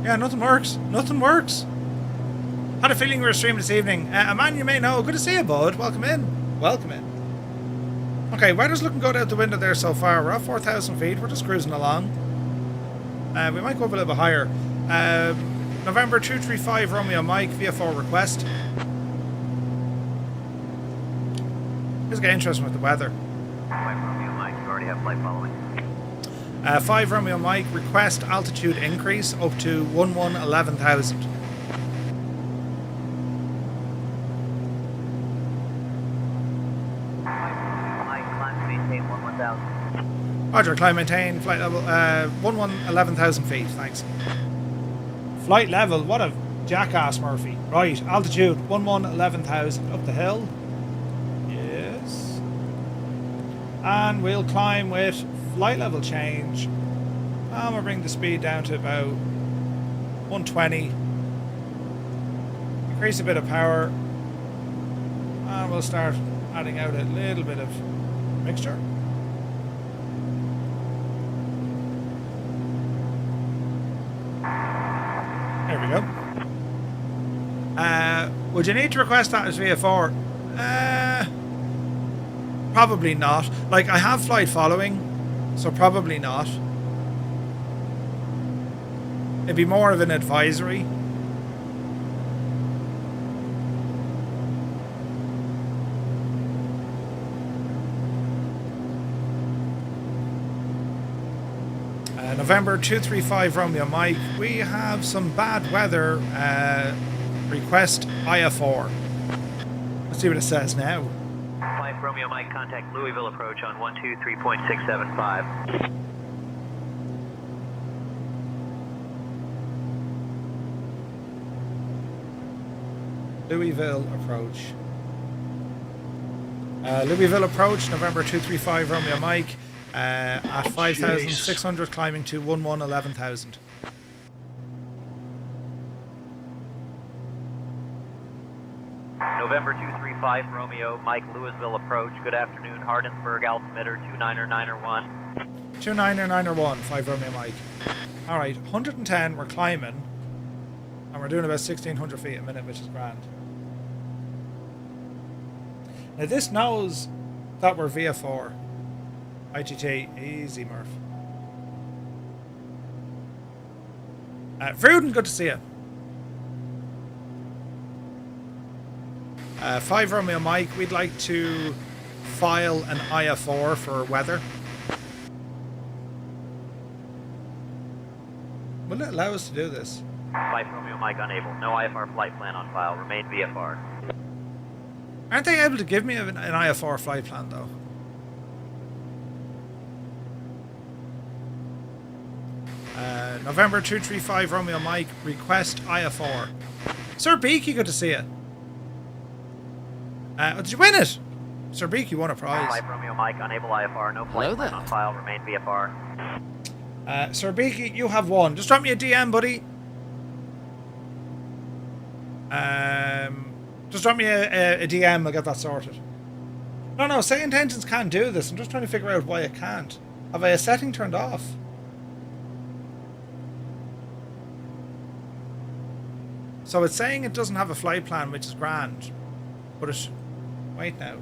Yeah, nothing works. Nothing works. Had a feeling we were streaming this evening. A man you may know. Good to see you, bud. Welcome in. Welcome in. Okay, weather's looking good out the window there so far. We're at 4,000 feet. We're just cruising along. We might go up a little bit higher. November 235 Romeo Mike, VFO request. This get interesting with the weather. 5 Romeo Mike, you already have flight following. 5 Romeo Mike, request altitude increase up to 11,000. Roger, climb maintain, flight level 11,000 feet, thanks. Flight level, what a jackass, Murphy. Right, altitude 11,000 up the hill. Yes. And we'll climb with flight level change. And we'll bring the speed down to about 120. Increase a bit of power. And we'll start adding out a little bit of mixture. There we go. Would you need to request that as VFR? Probably not. Like, I have flight following, so probably not. It'd be more of an advisory. November 235 Romeo Mike, we have some bad weather. Request IFR. Let's see what it says now. 5 Romeo Mike, contact Louisville approach on 123.675. Louisville approach, November 235 Romeo Mike. At 5,600, climbing to 11,000. November 235 Romeo, Mike, Louisville approach. Good afternoon, Hardinsburg altimeter 29901. 29901, 5 Romeo Mike. Alright, 110, we're climbing. And we're doing about 1,600 feet a minute, which is grand. Now this knows that we're VFR. IGT, easy, Murph. Vruden, good to see you. 5 Romeo Mike, we'd like to file an IFR for weather. Will it allow us to do this? 5 Romeo Mike, unable. No IFR flight plan on file. Remain VFR. Aren't they able to give me an IFR flight plan, though? November 235 Romeo Mike, request IFR. Sir Beaky, good to see you. Did you win it? Sir Beaky won a prize. 5 Romeo Mike, unable IFR, no flight plan on file, remain VFR. Sir Beaky, you have won. Just drop me a DM, buddy. Just drop me a DM, I'll get that sorted. No, SayIntentions can't do this. I'm just trying to figure out why it can't. Have I a setting turned off? So it's saying it doesn't have a flight plan, which is grand. But it... Wait now.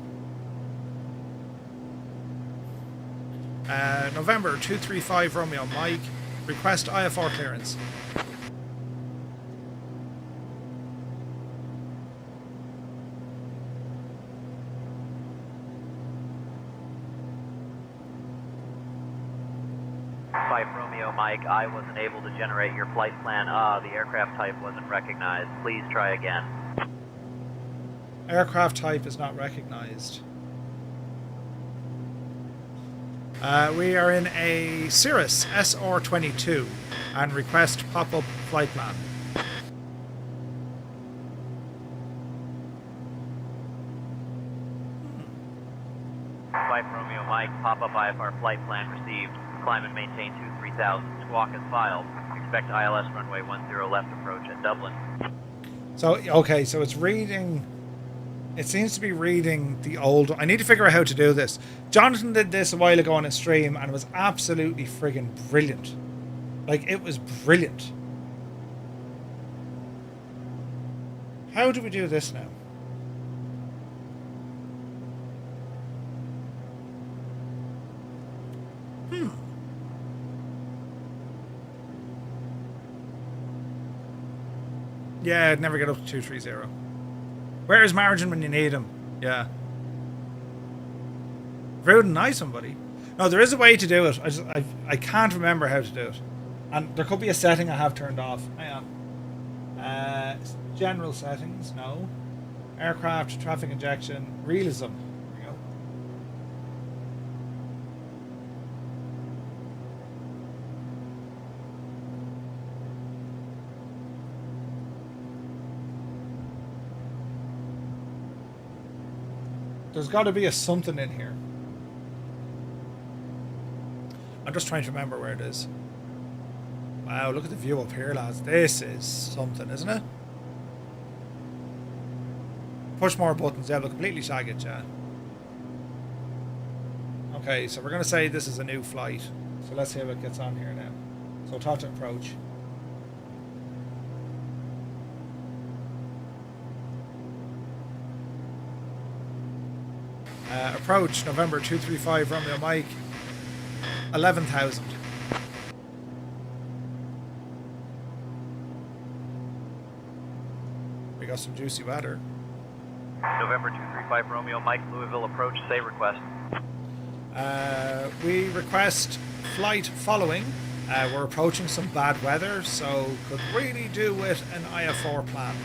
November 235 Romeo Mike. Request IFR clearance. Mike, I wasn't able to generate your flight plan. The aircraft type wasn't recognized. Please try again. Aircraft type is not recognized. We are in a Cirrus SR22 and request pop-up flight plan. Flight Romeo Mike, pop-up IFR flight plan received. Climb and maintain 23,000. Squawk is filed. Expect ILS runway 10 left approach at Dublin. So, okay, so it's reading... It seems to be reading the old... I need to figure out how to do this. Jonathan did this a while ago on his stream, and it was absolutely friggin' brilliant. Like, it was brilliant. How do we do this now? Yeah, I'd never get up to 230. Where is margin when you need him? Yeah. Rude and nice somebody. No, there is a way to do it. I can't remember how to do it. And there could be a setting I have turned off. Hang on. General settings, no. Aircraft, traffic injection, realism. There we go. There's got to be a something in here. I'm just trying to remember where it is. Wow, look at the view up here, lads. This is something, isn't it? Push more buttons. Yeah, we'll completely shag it, yeah. Okay, so we're going to say this is a new flight. So let's see how it gets on here now. So talk to approach. Approach, November 235, Romeo Mike, 11,000. We got some juicy weather. November 235, Romeo Mike, Louisville approach, say request. We request flight following. We're approaching some bad weather, so could really do with an IF4 plan.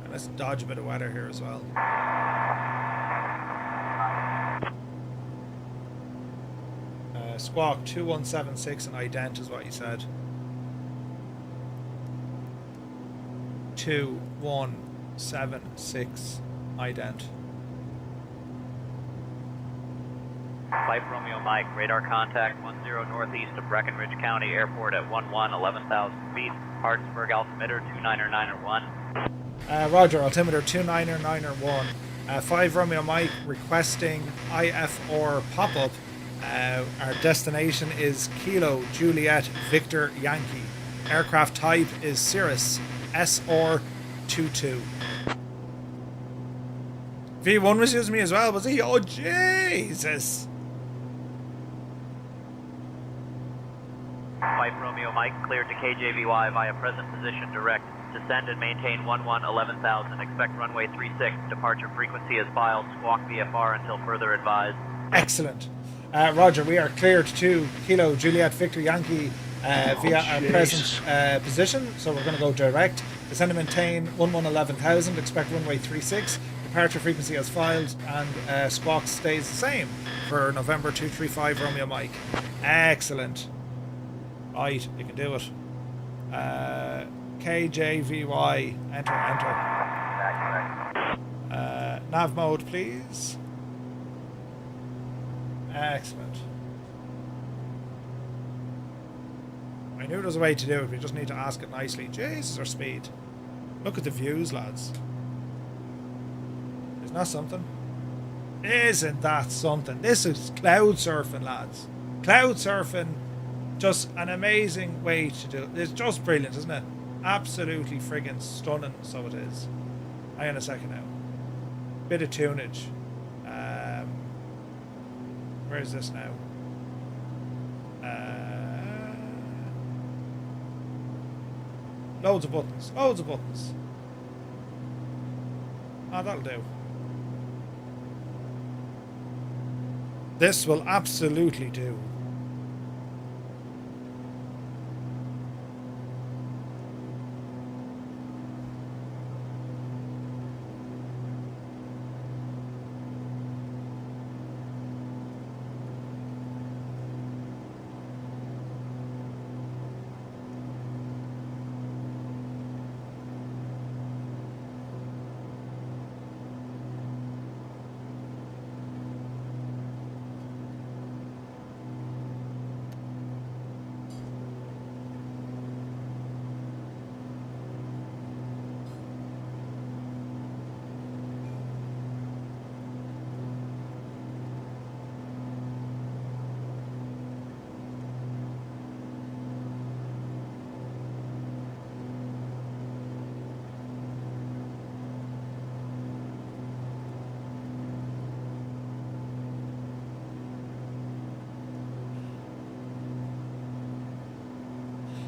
And let's dodge a bit of weather here as well. Squawk 2176 and ident is what you said. 2176 ident. Flight Romeo Mike, radar contact 10 northeast of Breckenridge County Airport at 11,000 feet. Hardinsburg altimeter 29901. Roger, altimeter 29901. 5 Romeo Mike requesting IF4 pop-up. Our destination is Kilo Juliet Victor Yankee. Aircraft type is Cirrus SR22. V1 was using me as well, was he? Oh, Jesus. Flight Romeo Mike, cleared to KJVY via present position direct. Descend and maintain 11,000. Expect runway 36. Departure frequency is filed. Squawk VFR until further advised. Excellent. Roger, we are cleared to Kilo Juliet Victor Yankee via our present position. So we're going to go direct. Descend and maintain 11,000. Expect runway 36. Departure frequency as filed, and squawk stays the same for November 235 Romeo Mike. Excellent. Right, you can do it. KJVY, enter. Nav mode, please. Excellent. I knew there was a way to do it, we just need to ask it nicely. Jesus, our speed. Look at the views, lads. Isn't that something? Isn't that something? This is cloud surfing, lads. Cloud surfing, just an amazing way to do it. It's just brilliant, isn't it? Absolutely friggin' stunning, so it is. Hang on a second now. Bit of tunage. Where is this now? Loads of buttons. Loads of buttons. Ah, that'll do. This will absolutely do.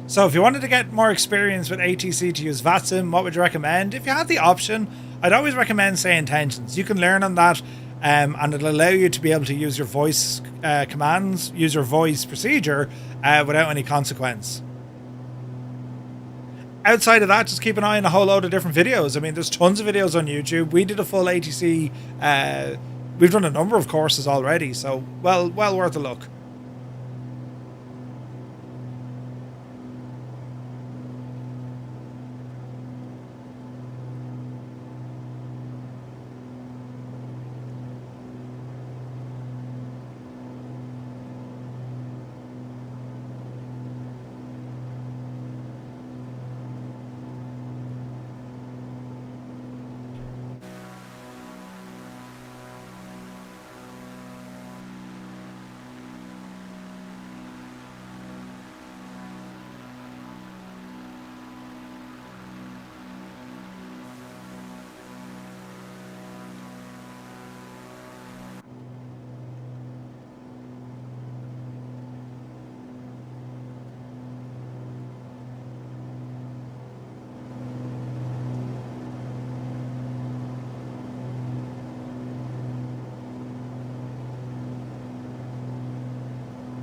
So if you wanted to get more experience with ATC to use VATSIM, what would you recommend? If you had the option, I'd always recommend SayIntentions. You can learn on that and it'll allow you to be able to use your voice commands, use your voice procedure without any consequence. Outside of that, just keep an eye on a whole load of different videos. I mean, there's tons of videos on YouTube. We did a full ATC, we've done a number of courses already, so well worth a look.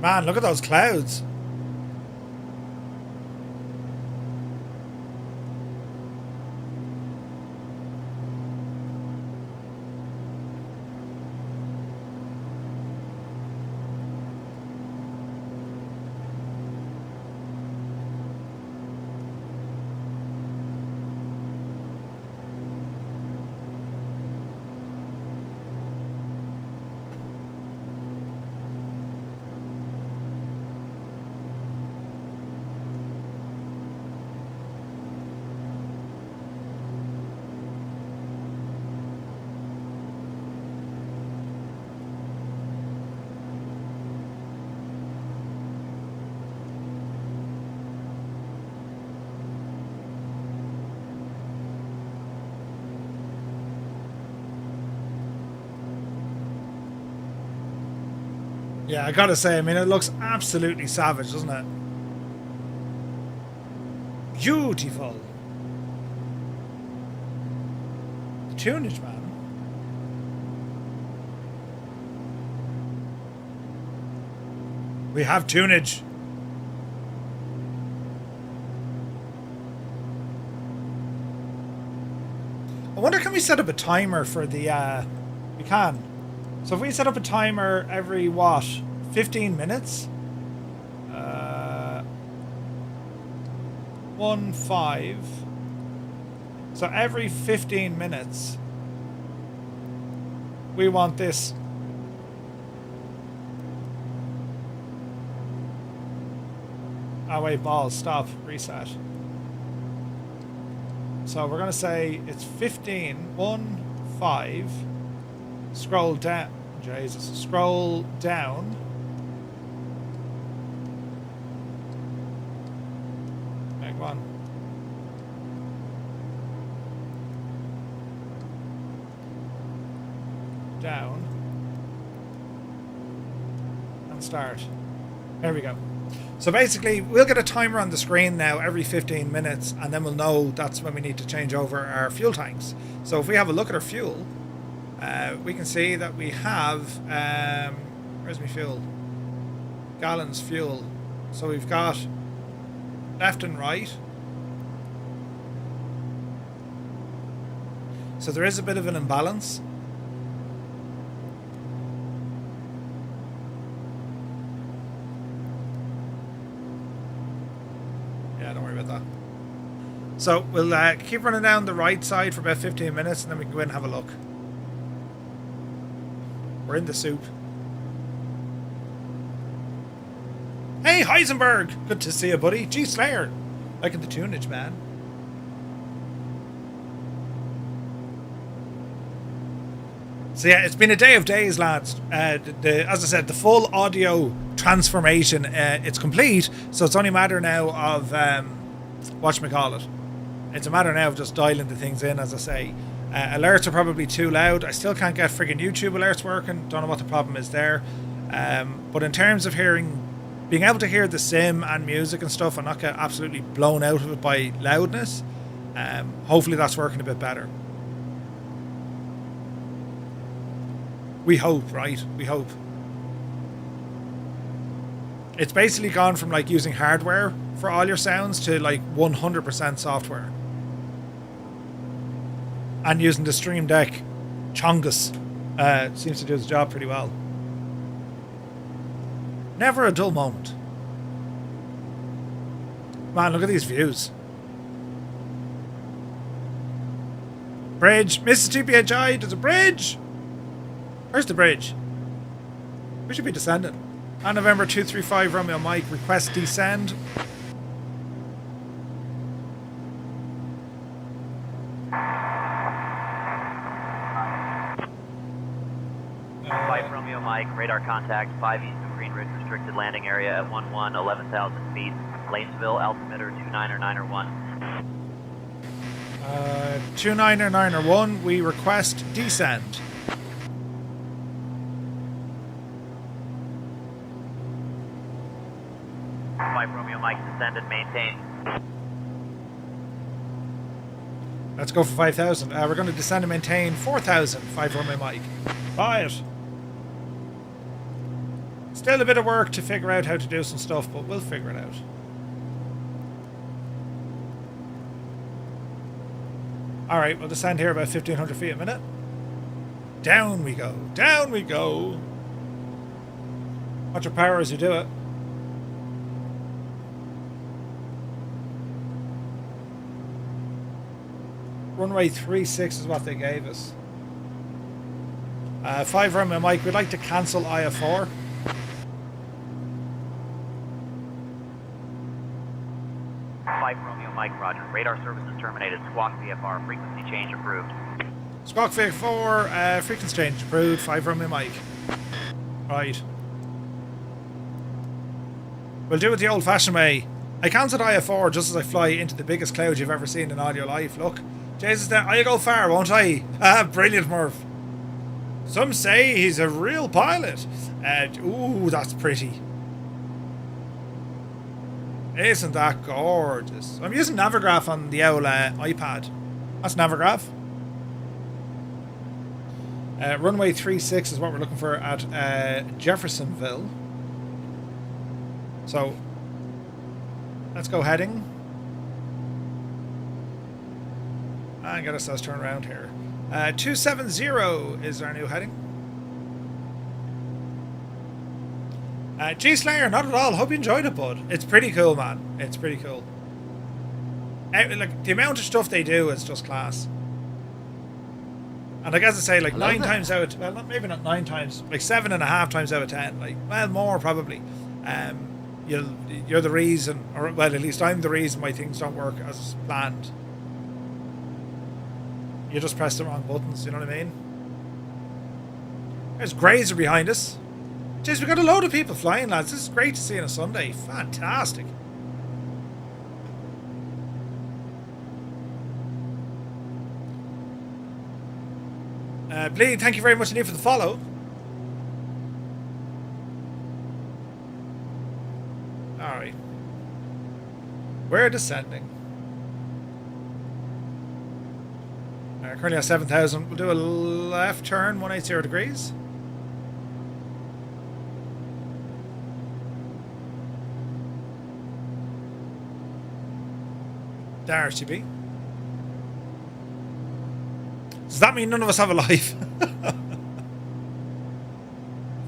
Man, look at those clouds. Yeah, I gotta say, I mean, it looks absolutely savage, doesn't it? Beautiful. The tunage, man. We have tunage. I wonder, can we set up a timer for the, we can. So if we set up a timer every, what, 15 minutes? 1-5. So every 15 minutes, we want this. Oh wait, balls, stop, reset. So we're gonna say it's 15, 1-5. Scroll down. Jesus. Scroll down. Make one. Down. And start. There we go. So basically, we'll get a timer on the screen now every 15 minutes, and then we'll know that's when we need to change over our fuel tanks. So if we have a look at our fuel, we can see that we have, where's my fuel? Gallons fuel. So we've got left and right. So there is a bit of an imbalance. Yeah, don't worry about that. So we'll keep running down the right side for about 15 minutes, and then we can go in and have a look. We're in the soup. Hey, Heisenberg! Good to see you, buddy. Gee, Slayer. Liking the tunage, man. So yeah, it's been a day of days, lads. As I said, the full audio transformation, it's complete. So it's only a matter now of, whatchamacallit. It's a matter now of just dialing the things in, as I say. Alerts are probably too loud. I still can't get friggin' YouTube alerts working. Don't know what the problem is there. But in terms of being able to hear the sim and music and stuff and not get absolutely blown out of it by loudness, hopefully that's working a bit better. We hope, right? We hope. It's basically gone from like using hardware for all your sounds to like 100% software. And using the Stream Deck Chongus seems to do its job pretty well. Never a dull moment. Man, look at these views. Bridge. Mrs. TPHI, there's a bridge. Where's the bridge? We should be descending. On November 235 Romeo Mike, request descend. Romeo Mike, radar contact, 5 east of Green Ridge restricted landing area at 11, 11,000 feet. Lanesville, altimeter 29901. 29901, we request descend. Romeo Mike, descend and maintain. Let's go for 5,000. We're going to descend and maintain 4,000. 5 Romeo Mike. Buy it. Still a bit of work to figure out how to do some stuff, but we'll figure it out. Alright, we'll descend here about 1,500 feet a minute. Down we go. Down we go. Watch your power as you do it. Runway 36 is what they gave us. 5 Romeo Mike, we'd like to cancel IF4. Romeo Mike, roger. Radar services terminated. Squawk VFR. Frequency change approved. Squawk VFR, frequency change approved. 5 Romeo Mike. Right. We'll do it the old-fashioned way. I cancelled IF4 just as I fly into the biggest cloud you've ever seen in all your life. Look. Jesus, I'll go far, won't I? Ah, brilliant, Murph. Some say he's a real pilot. Ooh, that's pretty. Isn't that gorgeous? I'm using Navigraph on the old iPad. That's Navigraph. Runway 36 is what we're looking for at Jeffersonville. So, let's go heading. And get ourselves turned around here. 270 is our new heading. G Slayer, not at all. Hope you enjoyed it, bud. It's pretty cool, man. It's pretty cool. Like, the amount of stuff they do is just class. And like, as I say, like 9 times out, well, maybe not 9 times, like 7.5 times out of 10, like, well, more probably. You're the reason, or well, at least I'm the reason why things don't work as planned. You just press the wrong buttons, you know what I mean? There's Grazer behind us. Jeez, we got a load of people flying, lads. This is great to see on a Sunday. Fantastic. Bleed, thank you very much indeed for the follow. Alright. We're descending. Currently at 7,000. We'll do a left turn, 180 degrees. There she be. Does that mean none of us have a life?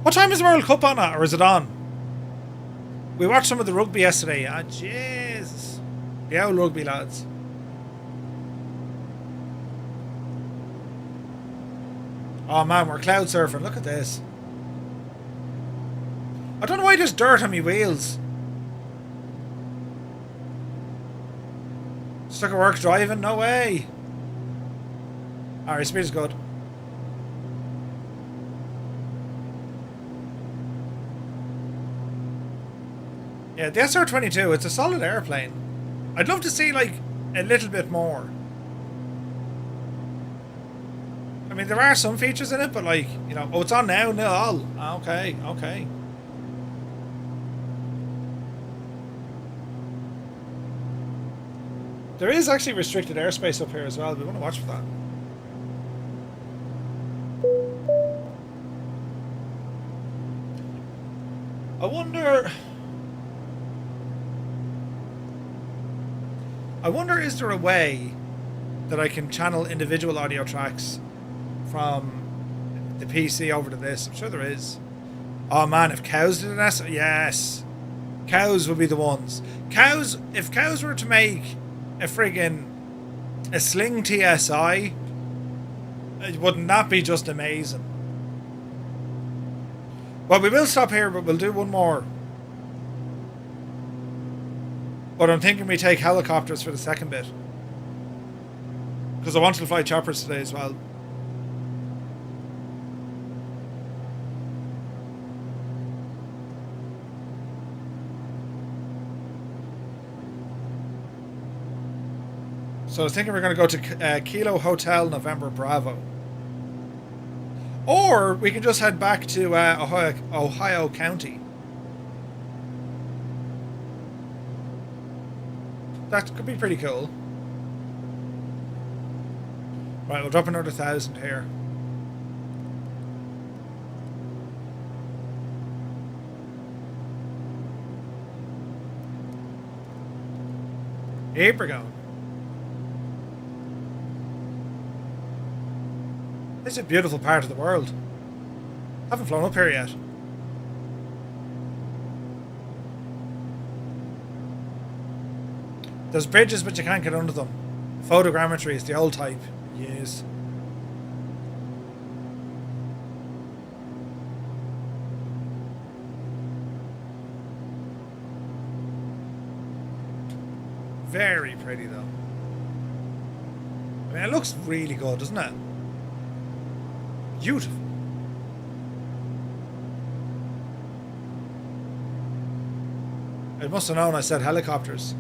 What time is the World Cup on at, or is it on? We watched some of the rugby yesterday. Ah, Jesus. The old rugby, lads. Oh man, we're cloud surfing. Look at this. I don't know why there's dirt on me wheels. Stuck at work driving? No way. Alright, speed is good. Yeah, the SR22, it's a solid airplane. I'd love to see, like, a little bit more. I mean, there are some features in it, but, like, you know... Oh, it's on now? No, all. Okay, okay. There is actually restricted airspace up here as well. We want to watch for that. I wonder, is there a way that I can channel individual audio tracks from the PC over to this? I'm sure there is. Oh man, if cows did an yes. Cows would be the ones. Cows, if cows were to make a friggin' a Sling TSI, wouldn't that be just amazing? Well, we will stop here, but we'll do one more. But I'm thinking we take helicopters for the second bit, because I wanted to fly choppers today as well. So I was thinking we're going to go to Kilo Hotel November Bravo. Or we can just head back to Ohio County. That could be pretty cool. Right, we'll drop another 1,000 here. Here we're going. This is a beautiful part of the world. Haven't flown up here yet. There's bridges but you can't get under them. Photogrammetry is the old type. Yes. Very pretty though. I mean, it looks really good, doesn't it? Beautiful. I must have known I said helicopters.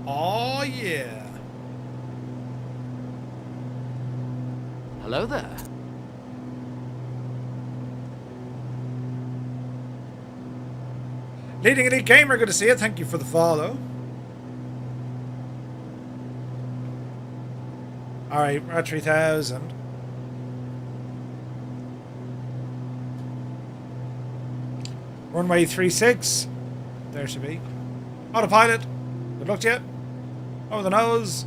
Oh yeah. Hello there. Leading Elite Gamer, good to see you. Thank you for the follow. Alright, we're at 3000. Runway 36. There should be. Autopilot. Good luck to you. Over the nose.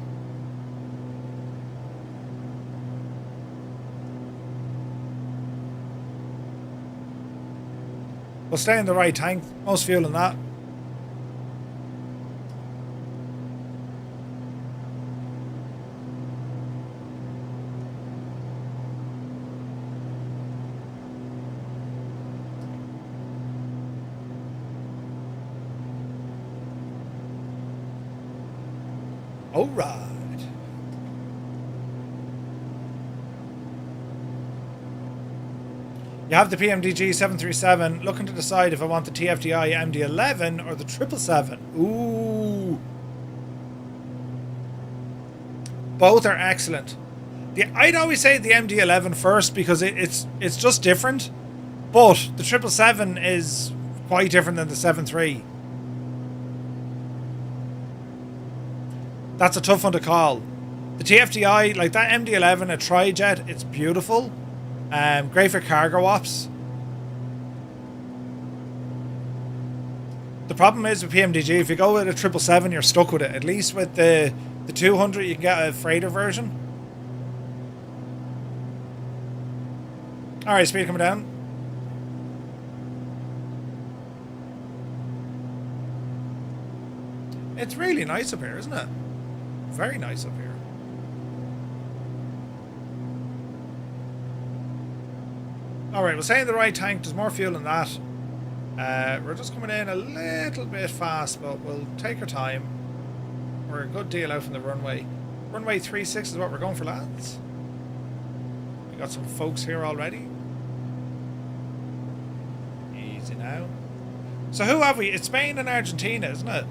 We'll stay in the right tank. Most fuel in that. All right. You have the PMDG 737. Looking to decide if I want the TFDI MD-11 or the 777. Ooh. Both are excellent. I'd always say the MD-11 first because it's just different. But the 777 is quite different than the 73. That's a tough one to call. The TFDI, like that MD-11, a tri-jet, it's beautiful. Great for cargo ops. The problem is with PMDG, if you go with a 777, you're stuck with it. At least with the 200, you can get a freighter version. Alright, speed coming down. It's really nice up here, isn't it? Very nice up here. Alright, we'll stay in the right tank. There's more fuel in that. We're just coming in a little bit fast, but we'll take our time. We're a good deal out from the runway. Runway 36 is what we're going for, lads. We got some folks here already. Easy now. So who have we? It's Spain and Argentina, isn't it?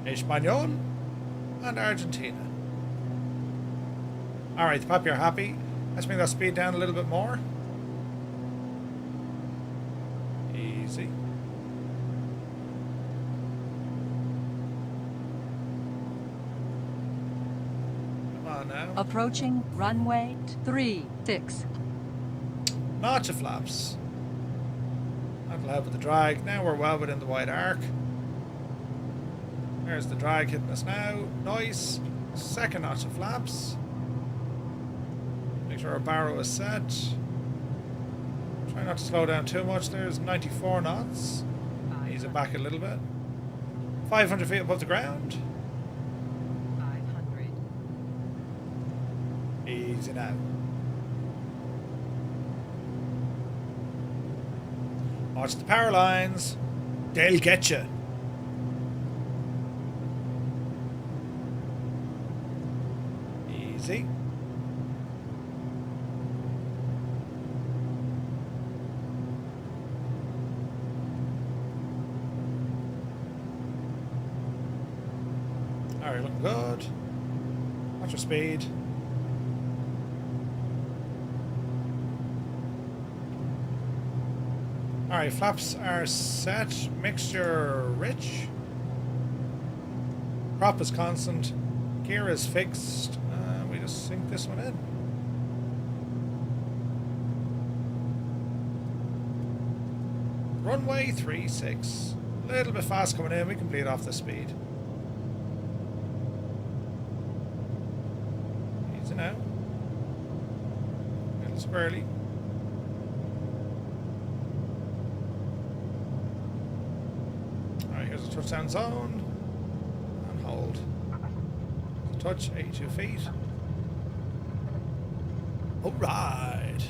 Español and Argentina. Alright, the Papi are happy. Let's bring that speed down a little bit more. Easy. Come on now. Approaching runway 36. Notch of flaps. Not allowed with the drag. Now we're well within the wide arc. There's the drag hitting us now. Nice. Second notch of flaps. Make sure our barrow is set. Try not to slow down too much. There's 94 knots. Ease it back a little bit. 500 feet above the ground. 500. Easy now. Watch the power lines. They'll get you. Easy. Alright, looking good. Watch your speed. Alright, flaps are set. Mixture rich. Prop is constant. Gear is fixed. We just sink this one in. Runway 36. A little bit fast coming in. We can bleed off the speed. Easy now. A little squirrely. Alright, here's a touchdown zone. And hold. Touch, 82 feet. Alright.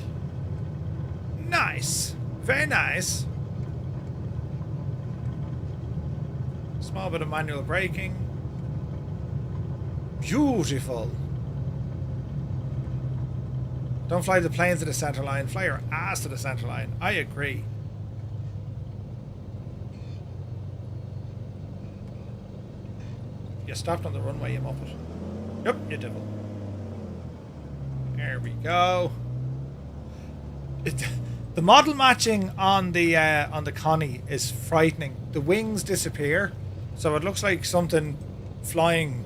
Nice. Very nice. Small bit of manual braking. Beautiful. Don't fly the plane to the center line. Fly your ass to the center line. I agree. You stopped on the runway, you muppet. Yep, you devil. There we go. The model matching on the Connie is frightening. The wings disappear, so it looks like something flying,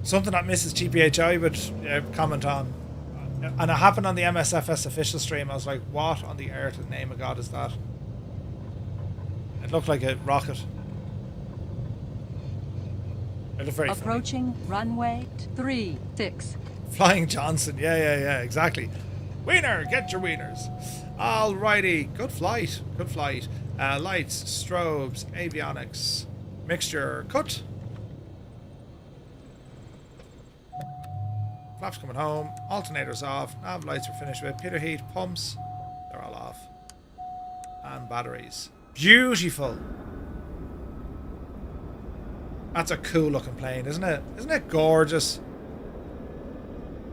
something that Mrs. GPHI would comment on. And it happened on the MSFS official stream. I was like, what on the earth, in the name of God, is that? It looked like a rocket. It looked very Approaching funny. runway 36. Flying Johnson. Yeah, exactly. Wiener, get your wieners. Alrighty, good flight. Lights, strobes, avionics, mixture, cut. Flaps coming home, alternators off, nav lights are finished with, pitot heat, pumps, they're all off. And batteries. Beautiful. That's a cool looking plane, isn't it? Isn't it gorgeous?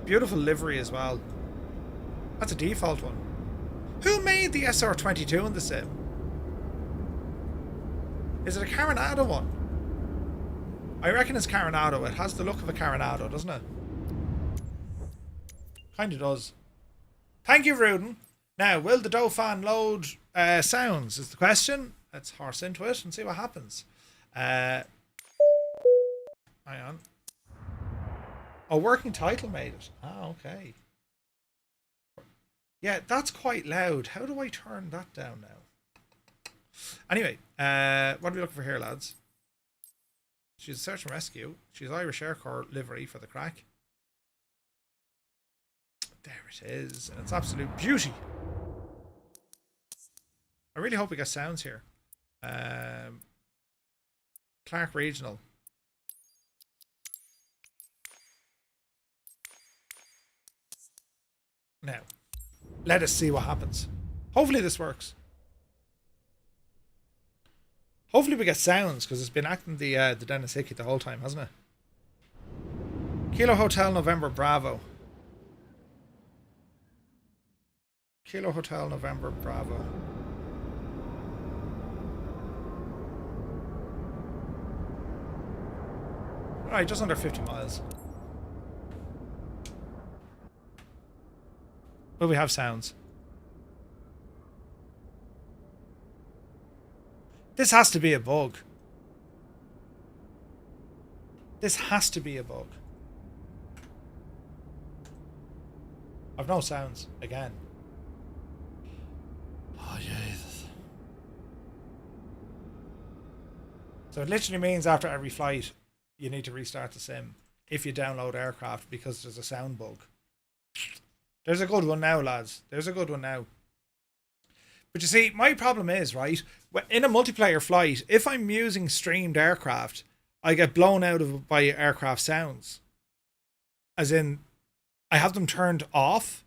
Beautiful livery as well. That's a default one. Who made the SR22 in the sim? Is it a Carenado one? I reckon it's Carenado. It has the look of a Carenado, doesn't it? Kind of does. Thank you, Rudin. Now, will the Dauphin load sounds is the question. Let's horse into it and see what happens. Hang on. Oh, working title made it. Ah, okay. Yeah, that's quite loud. How do I turn that down now? Anyway, what are we looking for here, lads? She's a search and rescue. She's Irish Air Corps livery for the crack. There it is. And it's absolute beauty. I really hope we get sounds here. Clark Regional. Now, let us see what happens. Hopefully this works. Hopefully we get sounds, because it's been acting the Dennis Hickey the whole time, hasn't it? Kilo Hotel November Bravo. Kilo Hotel November Bravo. Alright, just under 50 miles. Will we have sounds? This has to be a bug. This has to be a bug. I've no sounds again. Oh, Jesus. So it literally means after every flight, you need to restart the sim if you download aircraft because there's a sound bug. There's a good one now, lads. There's a good one now. But you see, my problem is, right, in a multiplayer flight, if I'm using streamed aircraft, I get blown out of by aircraft sounds. As in, I have them turned off.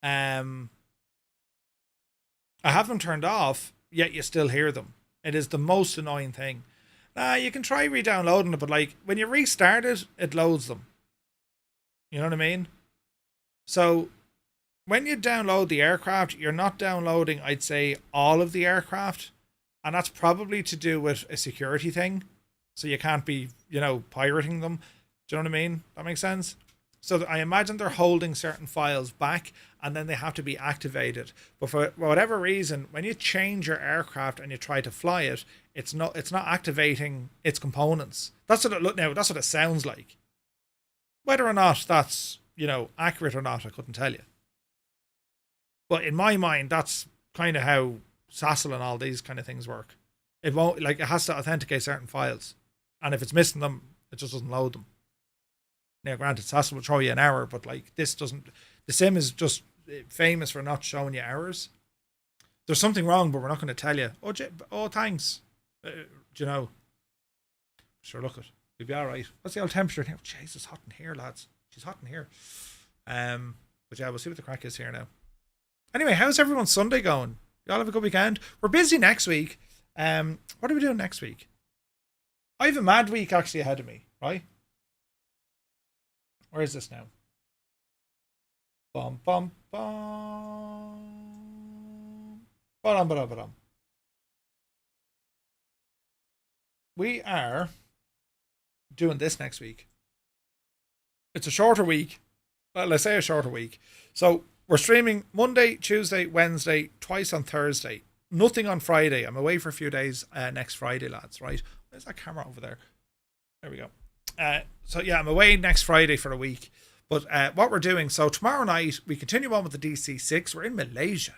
I have them turned off, yet you still hear them. It is the most annoying thing. You can try re-downloading it, but like, when you restart it, it loads them. You know what I mean? So, when you download the aircraft, you're not downloading, I'd say, all of the aircraft. And that's probably to do with a security thing. So you can't be, pirating them. Do you know what I mean? That makes sense? So I imagine they're holding certain files back and then they have to be activated. But for whatever reason, when you change your aircraft and you try to fly it, it's not activating its components. That's what it sounds like. Whether or not that's, accurate or not, I couldn't tell you. But in my mind, that's kind of how SASL and all these kind of things work. It won't, like, it has to authenticate certain files. And if it's missing them, it just doesn't load them. Now, granted, SASL will throw you an error, but like this doesn't. The sim is just famous for not showing you errors. There's something wrong, but we're not going to tell you. Oh, thanks. Do you know? Sure, look it. We'll be all right. What's the old temperature now? Jeez, it's hot in here, lads. She's hot in here. But yeah, we'll see what the crack is here now. Anyway, how's everyone's Sunday going? You all have a good weekend? We're busy next week. What are we doing next week? I have a mad week actually ahead of me, right? Where is this now? Bum, bum, bum. Ba-dum, ba-dum, ba-dum. We are doing this next week. It's a shorter week. Well, let's say a shorter week. So we're streaming Monday, Tuesday, Wednesday, twice on Thursday. Nothing on Friday. I'm away for a few days next Friday, lads, right? Where's that camera over there? There we go. So yeah, I'm away next Friday for a week. But what we're doing, so tomorrow night, we continue on with the DC-6. We're in Malaysia.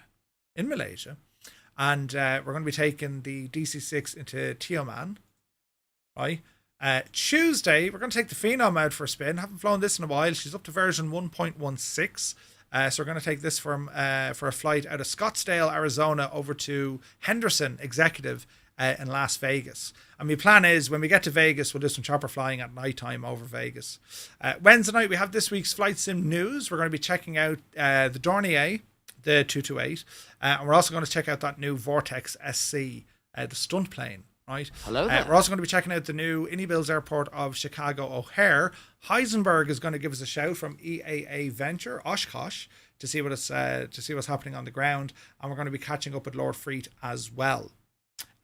And we're going to be taking the DC-6 into Tioman. Right? Tuesday, we're going to take the Phenom out for a spin. Haven't flown this in a while. She's up to version 1.16. So we're going to take this for a flight out of Scottsdale, Arizona, over to Henderson Executive in Las Vegas. And my plan is, when we get to Vegas, we'll do some chopper flying at night time over Vegas. Wednesday night, we have this week's flight sim news. We're going to be checking out the Dornier, the 228. And we're also going to check out that new Vortex SC, the stunt plane. Right. Hello there. We're also going to be checking out the new Innie Bills Airport of Chicago O'Hare. Heisenberg is going to give us a shout from EAA Venture Oshkosh to see what's happening on the ground, and we're going to be catching up with Lord Freet as well.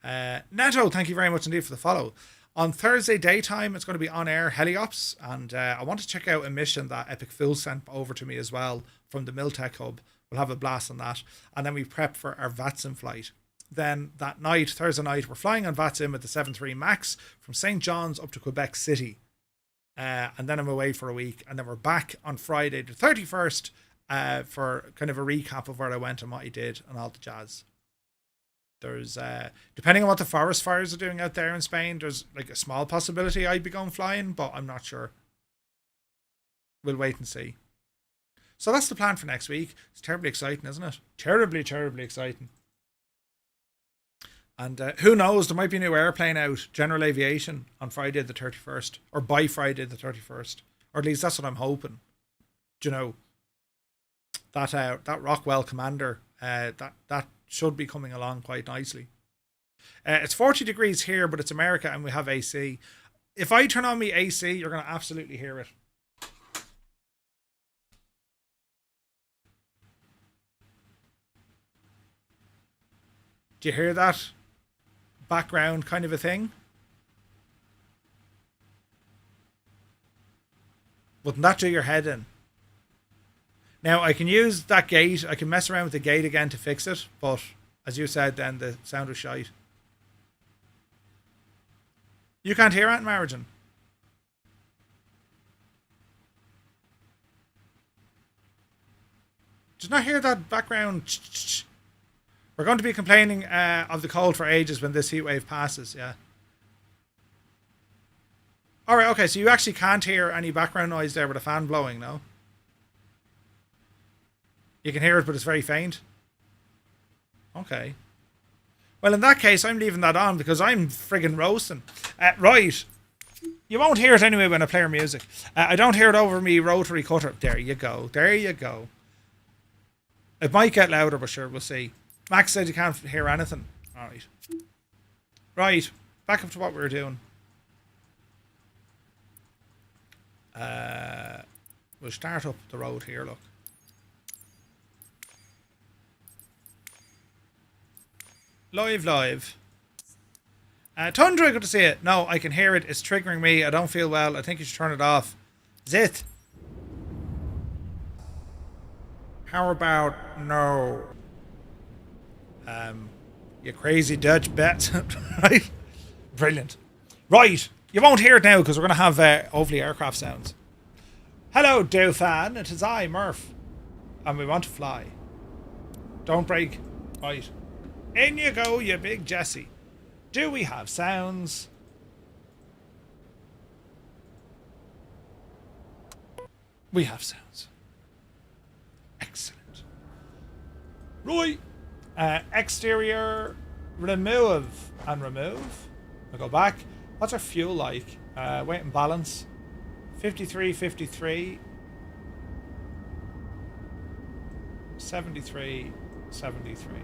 Neto, thank you very much indeed for the follow. On Thursday daytime, it's going to be on air Heliops, and I want to check out a mission that Epic Fool sent over to me as well from the Miltech Hub. We'll have a blast on that, and then we prep for our VATSIM flight. Then that night, Thursday night, we're flying on VATSIM with the 73 Max from St. John's up to Quebec City. And then I'm away for a week. And then we're back on Friday the 31st for kind of a recap of where I went and what I did and all the jazz. There's, depending on what the forest fires are doing out there in Spain, there's like a small possibility I'd be going flying, but I'm not sure. We'll wait and see. So that's the plan for next week. It's terribly exciting, isn't it? Terribly, terribly exciting. And who knows, there might be a new airplane out, General Aviation, on Friday the 31st, or by Friday the 31st, or at least that's what I'm hoping. Do you know, that Rockwell Commander, that should be coming along quite nicely. It's 40 degrees here, but it's America and we have AC. If I turn on my AC, you're going to absolutely hear it. Do you hear that? Background kind of a thing. Wouldn't that do your head in? Now I can use that gate, I can mess around with the gate again to fix it, but as you said then, the sound was shite. You can't hear Aunt Marigin? Did not hear that background? We're going to be complaining of the cold for ages when this heat wave passes, yeah. Alright, okay, so you actually can't hear any background noise there with a fan blowing, no? You can hear it, but it's very faint. Okay. Well, in that case, I'm leaving that on because I'm friggin' roasting. Right. You won't hear it anyway when I play your music. I don't hear it over me rotary cutter. There you go. There you go. It might get louder, but sure, we'll see. Max said you can't hear anything. All right. Right. Back up to what we were doing. We'll start up the road here, look. Live. Tundra, good to see it. No, I can hear it. It's triggering me. I don't feel well. I think you should turn it off. Zit. How about no? You crazy Dutch bet. Right? Brilliant. Right. You won't hear it now because we're going to have hopefully aircraft sounds. Hello, Dauphin. It is I, Murph. And we want to fly. Don't break. Right. In you go, you big Jesse. Do we have sounds? We have sounds. Excellent. Right. Exterior remove and remove. I'll go back. What's our fuel like? Weight and balance. 53, 53. 73, 73.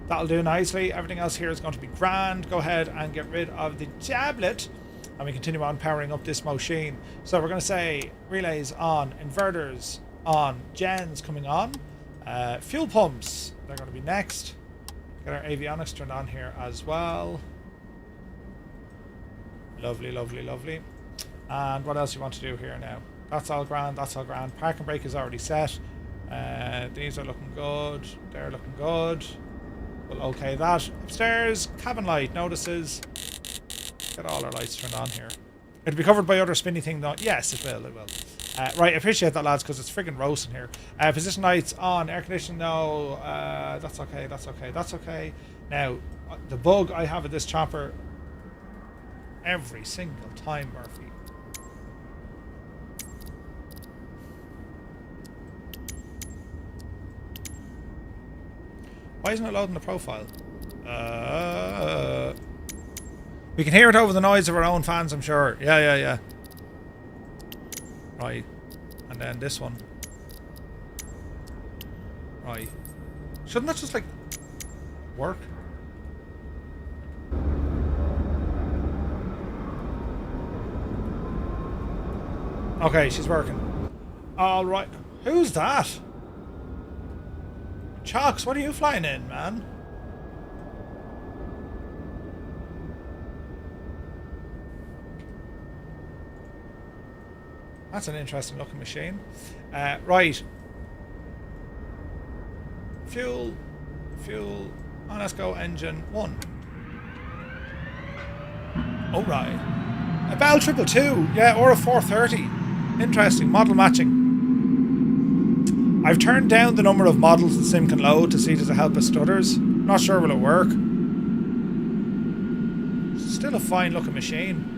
That'll do nicely. Everything else here is going to be grand. Go ahead and get rid of the tablet. And we continue on powering up this machine. So we're going to say relays on, inverters on, gens coming on. Fuel pumps, they're going to be next. Get our avionics turned on here as well. Lovely, lovely, lovely. And what else you want to do here now? That's all grand, that's all grand. Park and brake is already set. These are looking good. They're looking good. We'll okay that. Upstairs, cabin light notices. Get all our lights turned on here. It'll be covered by other spinny thing though. Yes, it will, it will. Right, I appreciate that, lads, because it's friggin' roasting here. Position lights on, air conditioning, no. That's okay, that's okay, that's okay. Now, the bug I have with this chopper every single time, Murphy. Why isn't it loading the profile? We can hear it over the noise of our own fans, I'm sure. Yeah. Right. And then this one. Right. Shouldn't that just, like, work? Okay, she's working. Alright. Who's that? Chalks, what are you flying in, man? That's an interesting looking machine. Right. Fuel. Fuel. Oh, let's go engine 1. Oh, right. A Bell 222. Yeah, or a 430. Interesting. Model matching. I've turned down the number of models the sim can load to see does it help with stutters. Not sure will it work. Still a fine looking machine.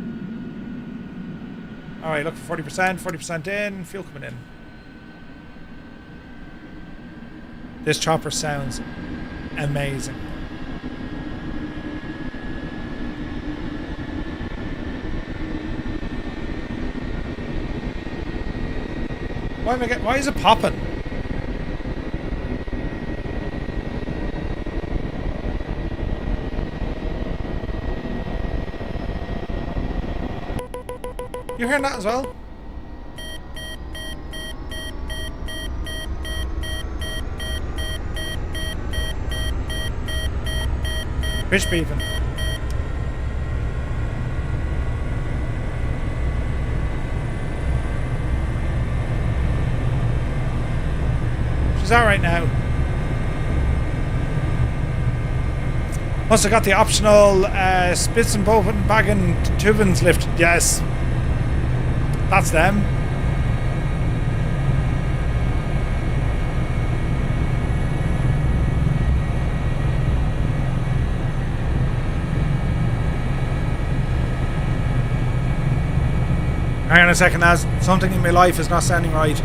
Alright, look for 40%, 40% in, fuel coming in. This chopper sounds amazing. Why is it popping? You hearing that as well? Fish beeping. She's alright now. Must have got the optional Spitzenbogen Bagen Tubens lift. Yes. That's them. Hang on a second, lads. Something in my life is not sounding right.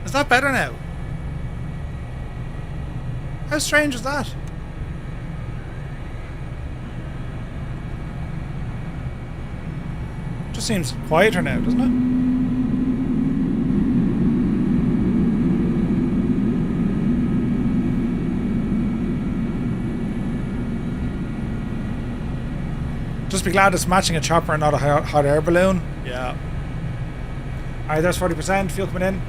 Is that better now? How strange is that? Just seems quieter now, doesn't it? Just be glad it's matching a chopper and not a hot air balloon. Yeah. Alright, there's 40%. Fuel coming in.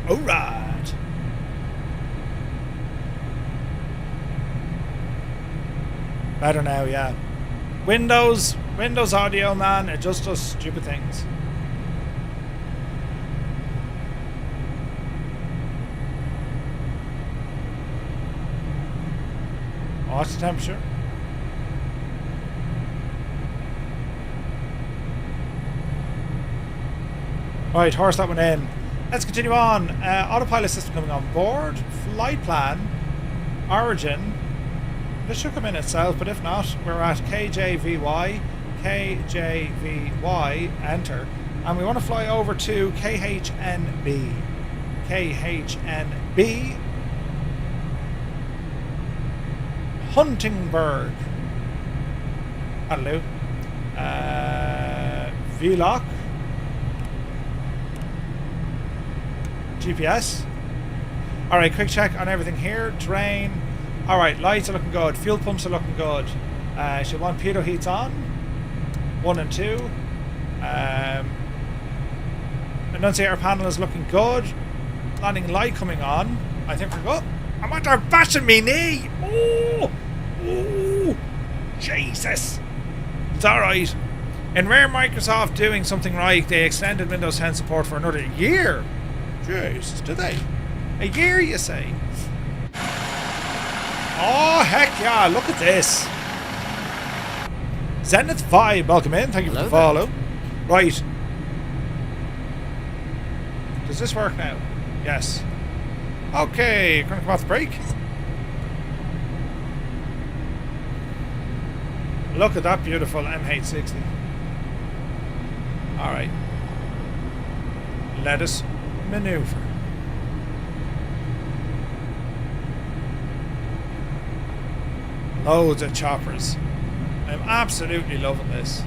Alright. Better now, yeah. Windows audio, man, it just does stupid things. What's the temperature? Right, horse that one in. Let's continue on. Autopilot system coming on board. Flight plan. Origin. This should come in itself, but if not, we're at KJVY. KJVY. Enter. And we want to fly over to KHNB. KHNB. Huntingburg. Hello. VLOC. GPS. Alright, quick check on everything here. Terrain. Alright, lights are looking good. Fuel pumps are looking good. She'll want pitot heats on. 1 and 2. Annunciator panel is looking good. Landing light coming on. I think we're good. I want her bashing me knee. Oh, oh, Jesus. It's alright. In rare Microsoft doing something right, they extended Windows 10 support for another year. Jesus, did they? A year, you say? Oh, heck yeah, look at this. Zenith 5, welcome in. Thank you for the follow. Right. Does this work now? Yes. Okay, gonna come off the break. Look at that beautiful M860. Alright. Let us maneuver. Loads of choppers. I'm absolutely loving this.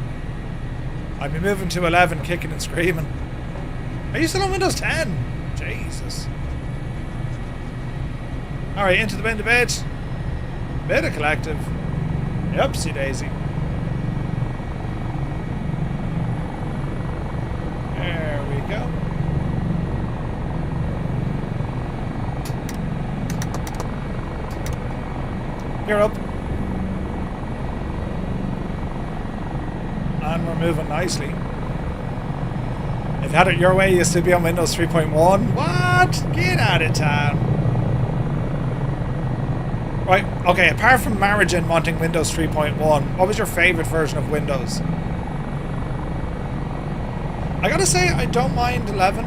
I'll be moving to 11, kicking and screaming. Are you still on Windows 10? Jesus. Alright, into the wind a bit. Bit of collective. Upsie daisy. There we go. You're up. And we're moving nicely. If you had it your way, you used to be on Windows 3.1. What? Get out of town. Right, okay, apart from Marigin wanting Windows 3.1, what was your favourite version of Windows? I gotta say, I don't mind 11.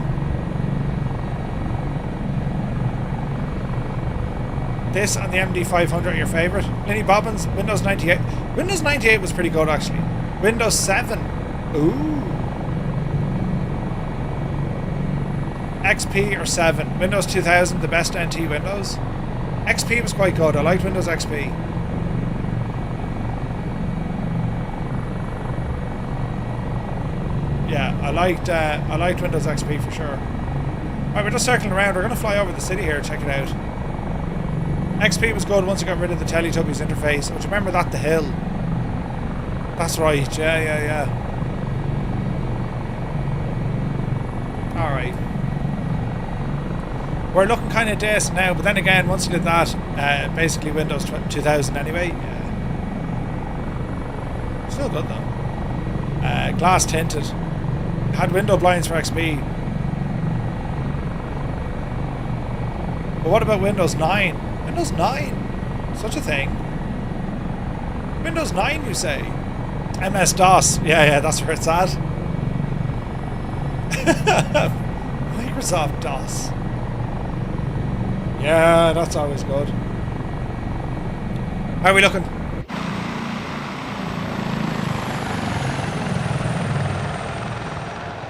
This and the MD500 are your favourite. Lenny Bobbins, Windows 98. Windows 98 was pretty good, actually. Windows 7. Ooh. XP or 7. Windows 2000, the best NT Windows. XP was quite good. I liked Windows XP. Yeah, I liked Windows XP for sure. Right, we're just circling around. We're going to fly over the city here. Check it out. XP was good once you got rid of the Teletubbies interface. Which, remember that, the hill. That's right. Yeah. Alright. We're looking kind of decent now, but then again, once you did that, basically Windows 2000 anyway. Yeah. Still good though. Glass tinted. Had window blinds for XP. But what about Windows 9? Windows 9? Such a thing. Windows 9, you say? MS-DOS. Yeah, that's where it's at. Microsoft DOS. Yeah, that's always good. How are we looking?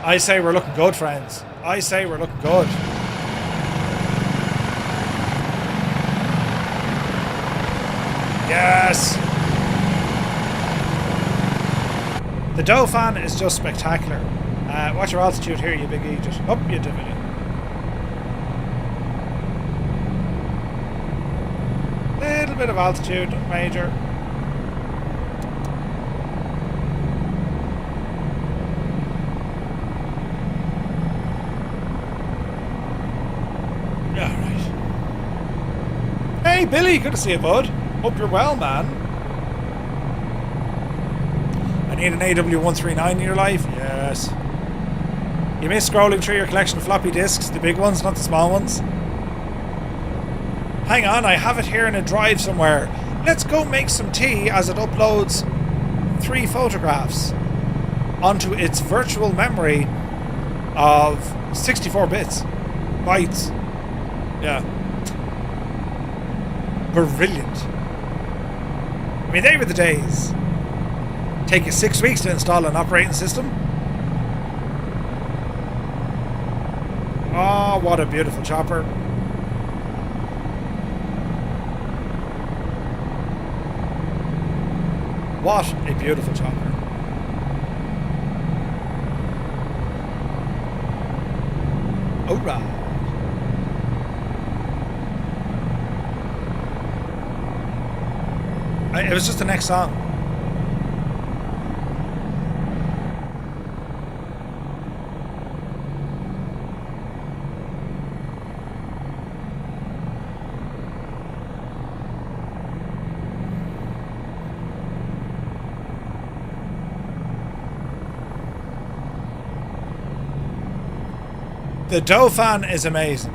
I say we're looking good, friends. I say we're looking good. Yes! The Dauphin is just spectacular. Watch your altitude here, you big idiot. Up, you dividend. Little bit of altitude, major. Alright. Hey Billy, good to see you, bud. Hope you're well, man. I need an AW139 in your life? Yes. You miss scrolling through your collection of floppy disks, the big ones, not the small ones? Hang on, I have it here in a drive somewhere. Let's go make some tea as it uploads 3 photographs onto its virtual memory of 64 bytes. Yeah. Brilliant. I mean, they were the days. Take you 6 weeks to install an operating system. Oh, what a beautiful chopper. What a beautiful chopper. Alright. It was just the next song. The Dauphin is amazing.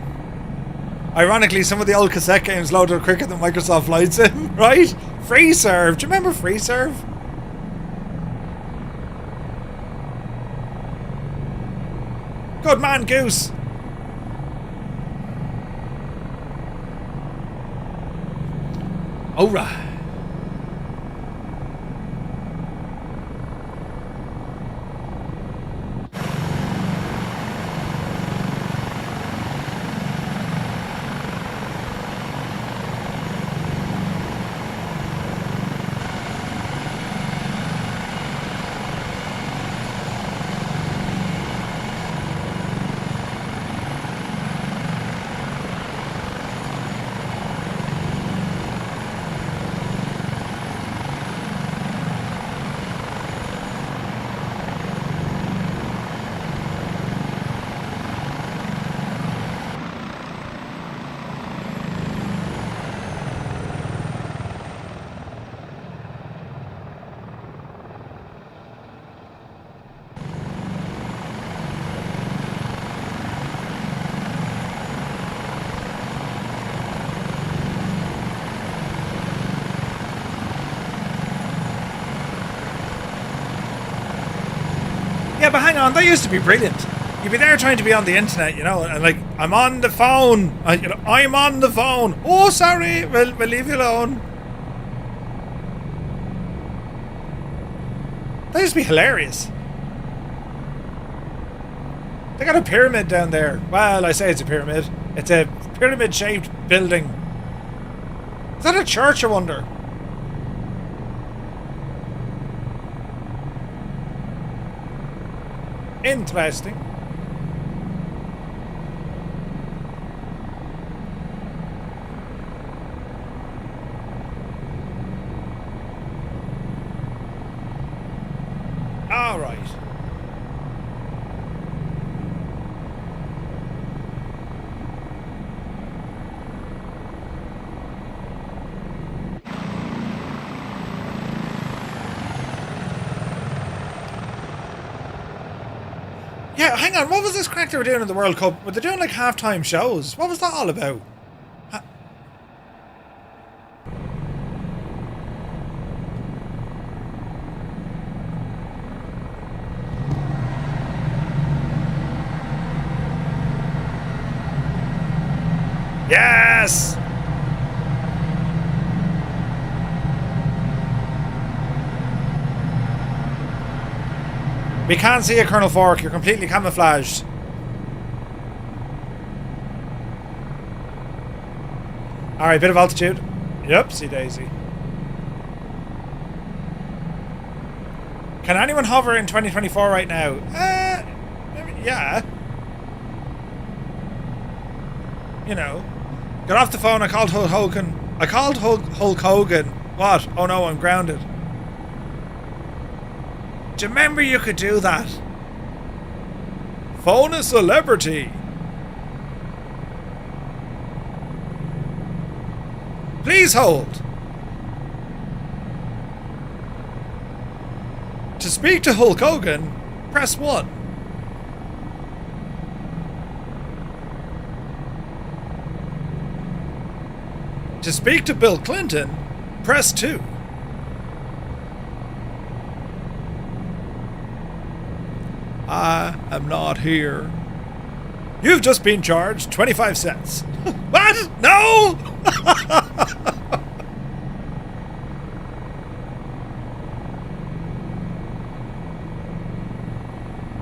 Ironically, some of the old cassette games loaded quicker than Microsoft Flight Sim, right? Free Serve. Do you remember Free Serve? Good man, Goose. Alright. Yeah, but hang on, that used to be brilliant. You'd be there trying to be on the internet, you know, and like, I'm on the phone. I'm on the phone. Oh, sorry, we'll leave you alone. That used to be hilarious. They got a pyramid down there. Well, I say it's a pyramid. It's a pyramid-shaped building. Is that a church, I wonder? Interesting. All right. Yeah, hang on, what was this crack they were doing in the World Cup? Were they doing like halftime shows? What was that all about? Yes! We can't see you, Colonel Fork. You're completely camouflaged. Alright, bit of altitude. Yep, see Daisy. Can anyone hover in 2024 right now? Yeah. You know. Got off the phone, I called Hulk Hogan. Hulk Hogan. What? Oh no, I'm grounded. Do you remember you could do that? Phone a celebrity. Please hold. To speak to Hulk Hogan, press 1. To speak to Bill Clinton, press 2. I am not here. You've just been charged 25 cents. What? No!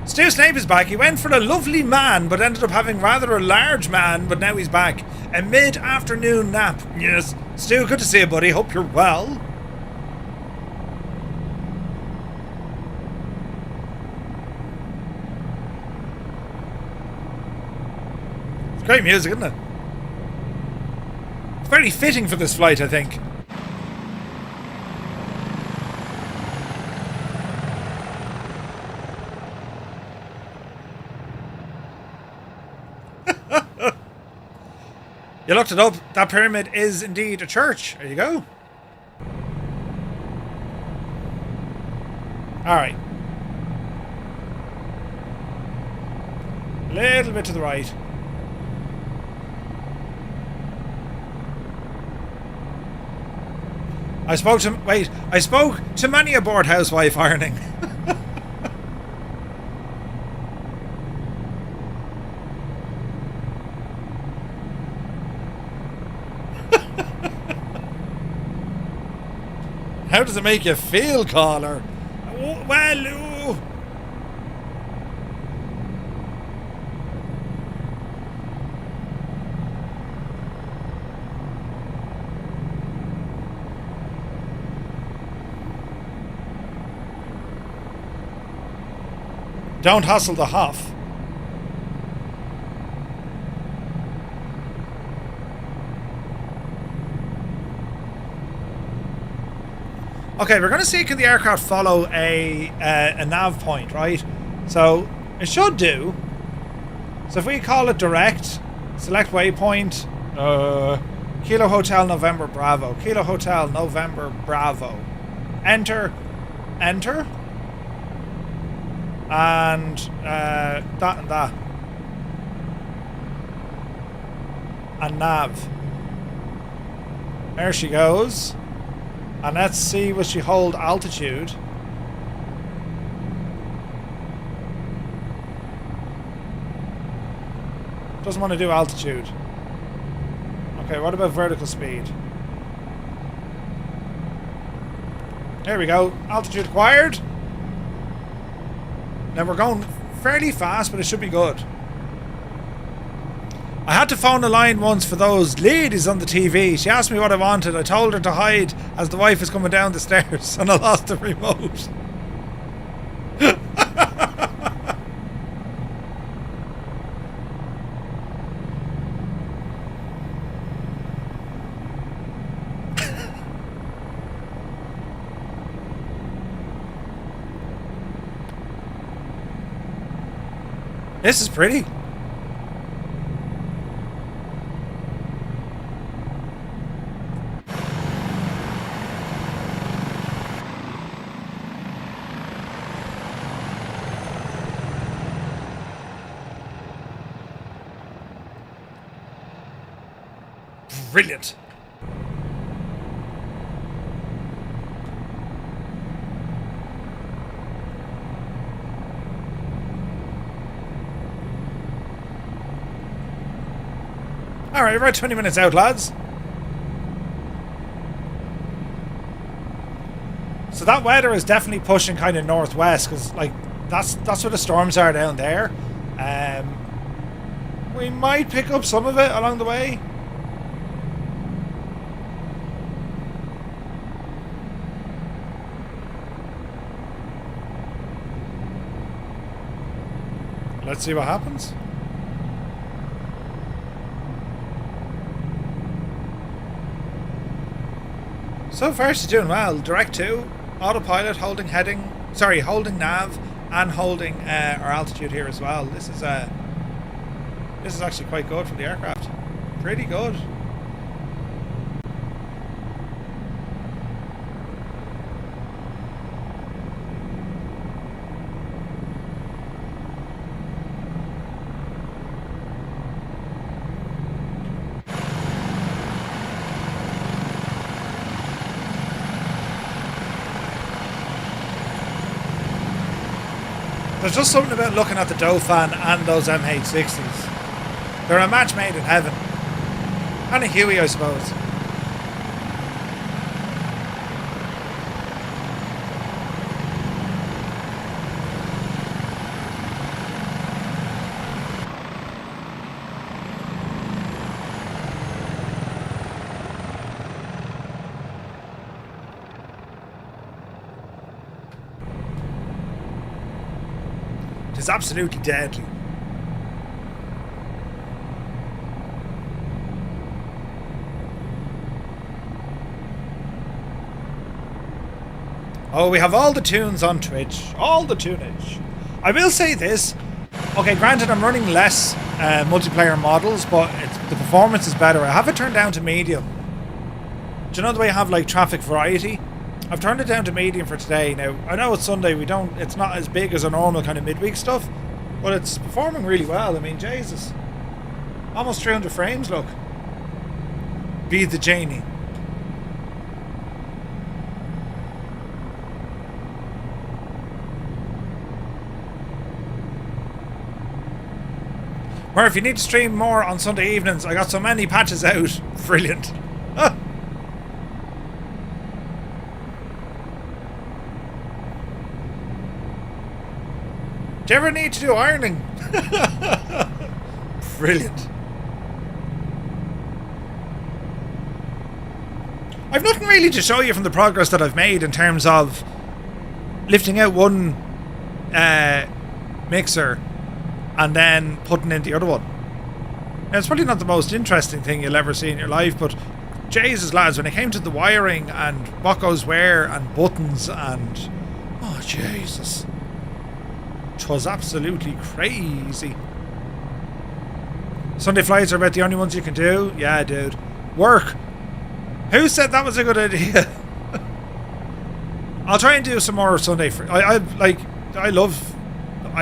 Stu Snape is back. He went for a lovely man, but ended up having rather a large man, but now he's back. A mid-afternoon nap. Yes. Stu, good to see you, buddy. Hope you're well. It's great music, isn't it? It's very fitting for this flight, I think. You looked it up. That pyramid is indeed a church. There you go. Alright. A little bit to the right. I spoke to many a bored housewife ironing. How does it make you feel, caller? Oh, well, ooh. Don't hustle the huff. Okay, we're going to see can the aircraft follow a nav point, right? So it should do. So if we call it direct, select waypoint, Kilo Hotel November Bravo, Kilo Hotel November Bravo, enter, and that and that, and nav. There she goes. And let's see, will she hold altitude? Doesn't want to do altitude. Okay, what about vertical speed? There we go. Altitude acquired. Now we're going fairly fast, but it should be good. I had to phone a line once for those ladies on the TV. She asked me what I wanted. I told her to hide as the wife was coming down the stairs, and I lost the remote. This is pretty. Brilliant. Alright, we're about 20 minutes out, lads. So that weather is definitely pushing kind of northwest, because like that's where the storms are down there. We might pick up some of it along the way. Let's see what happens. So far she's doing well. Direct 2, autopilot, holding heading, sorry, holding nav and holding our altitude here as well. This is actually quite good for the aircraft. Pretty good. There's just something about looking at the Dauphin and those MH60s. They're a match made in heaven. And a Huey, I suppose. It's absolutely deadly. Oh, we have all the tunes on Twitch. All the tunage. I will say this. Okay, granted I'm running less multiplayer models, but the performance is better. I have it turned down to medium. Do you know the way I have like traffic variety? I've turned it down to medium for today. Now, I know it's Sunday, it's not as big as a normal kind of midweek stuff, but it's performing really well. I mean, Jesus. Almost 300 frames, look. Be the Janie. Murph, you need to stream more on Sunday evenings. I got so many patches out. Brilliant. Ah. Do you ever need to do ironing? Brilliant. I've nothing really to show you from the progress that I've made in terms of lifting out one mixer and then putting in the other one. Now, it's probably not the most interesting thing you'll ever see in your life, but Jesus, lads, when it came to the wiring and what goes where and buttons and... oh, Jesus. It was absolutely crazy. Sunday flights are about the only ones you can do? Yeah, dude. Work. Who said that was a good idea? I'll try and do some more Sunday. I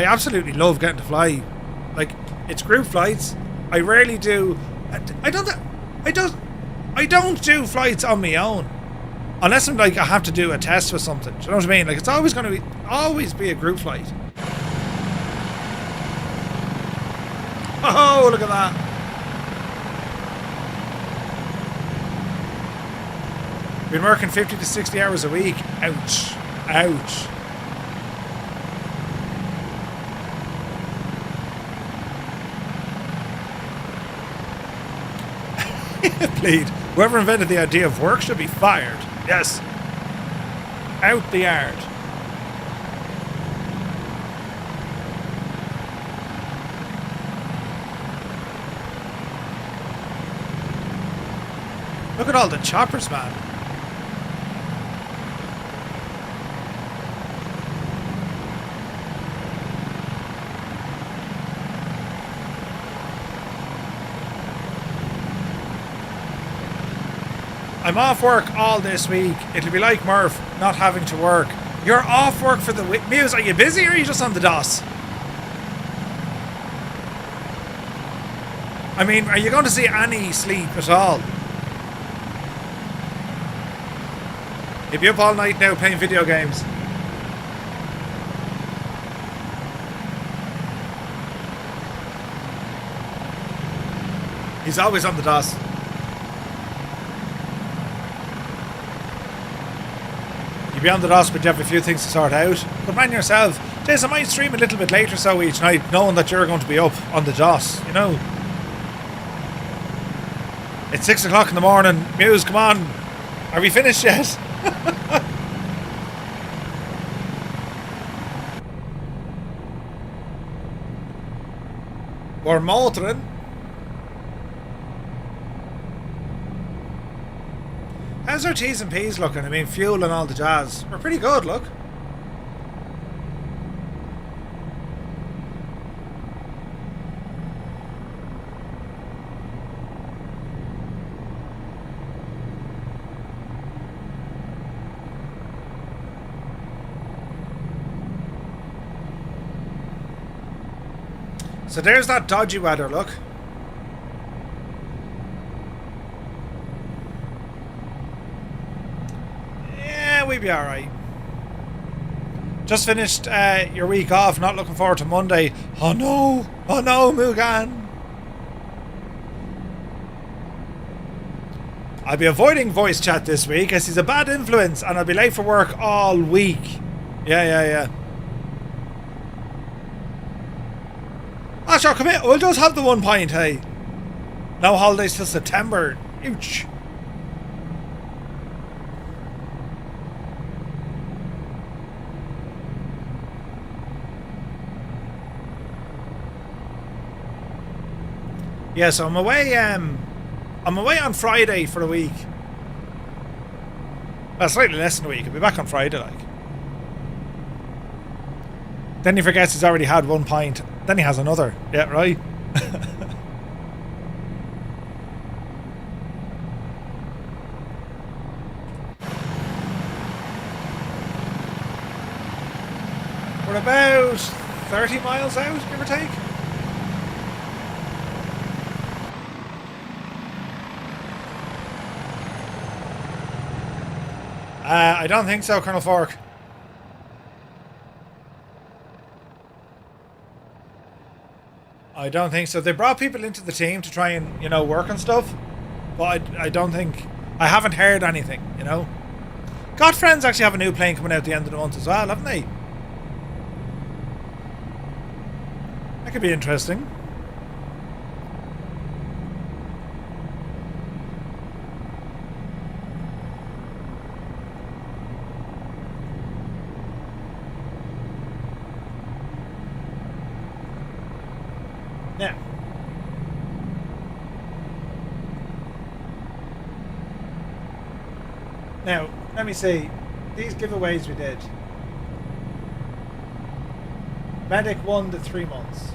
absolutely love getting to fly. Like, it's group flights. I rarely do. I don't do flights on my own. Unless I'm like, I have to do a test with something. Do you know what I mean? Like, it's always going to be a group flight. Oh, look at that. Been working 50 to 60 hours a week. Ouch. Ouch. Plead. Whoever invented the idea of work should be fired. Yes. Out the yard. Look at all the choppers, man. I'm off work all this week. It'll be like Murph not having to work. You're off work for the week. Muse, are you busy or are you just on the DOS? I mean, are you going to see any sleep at all? He'll be up all night now playing video games. He's always on the DOS. You'll be on the DOS, but you have a few things to sort out. But man yourself. Jason, I might stream a little bit later so each night, knowing that you're going to be up on the DOS, you know. It's 6 o'clock in the morning. Muse, come on. Are we finished yet? We're motoring. How's our T's and P's looking? I mean, fuel and all the jazz. We're pretty good, look. So there's that dodgy weather, look. Yeah, we'll be alright. Just finished your week off. Not looking forward to Monday. Oh no, Mugan. I'll be avoiding voice chat this week as he's a bad influence and I'll be late for work all week. Yeah. Ah, sure, come here. We'll just have the 1 pint, hey. No holidays till September. Ouch. Yeah, so I'm away on Friday for a week. Well, slightly less than a week. I'll be back on Friday, like. Then he forgets he's already had 1 pint. Then he has another. Yeah, right? We're about 30 miles out, give or take. I don't think so, Colonel Fork. I don't think so. They brought people into the team to try and, work and stuff. But I don't think... I haven't heard anything, God Friends actually have a new plane coming out at the end of the month as well, haven't they? That could be interesting. Yeah. Now, let me see. These giveaways we did. Medic 1 to 3 months.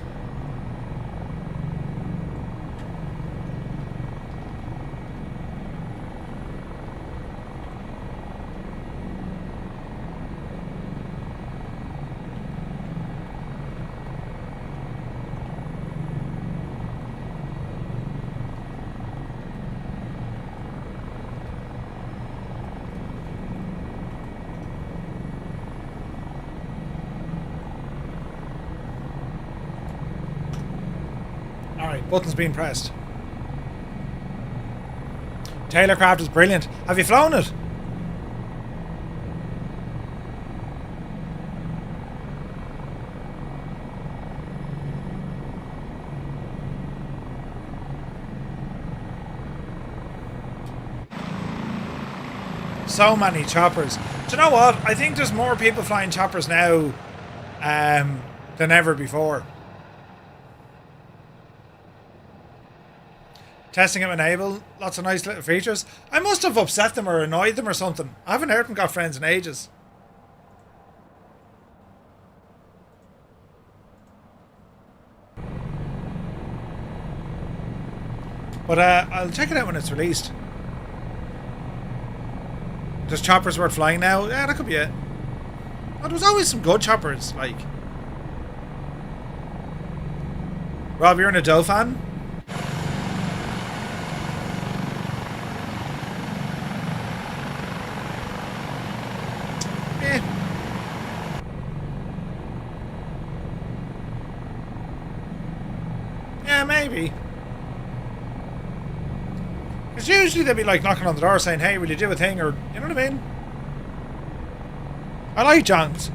Button's being pressed. Taylorcraft is brilliant. Have you flown it? So many choppers. Do you know what? I think there's more people flying choppers now than ever before. Testing them enable, lots of nice little features. I must have upset them or annoyed them or something. I haven't heard from Got Friends in ages. But I'll check it out when it's released. Does choppers worth flying now? Yeah, that could be it. Oh, there was always some good choppers, like. Rob, you're in a Dauphin? Maybe. Because usually they'd be like knocking on the door saying, hey, will you do a thing? Or, you know what I mean? I like Johns.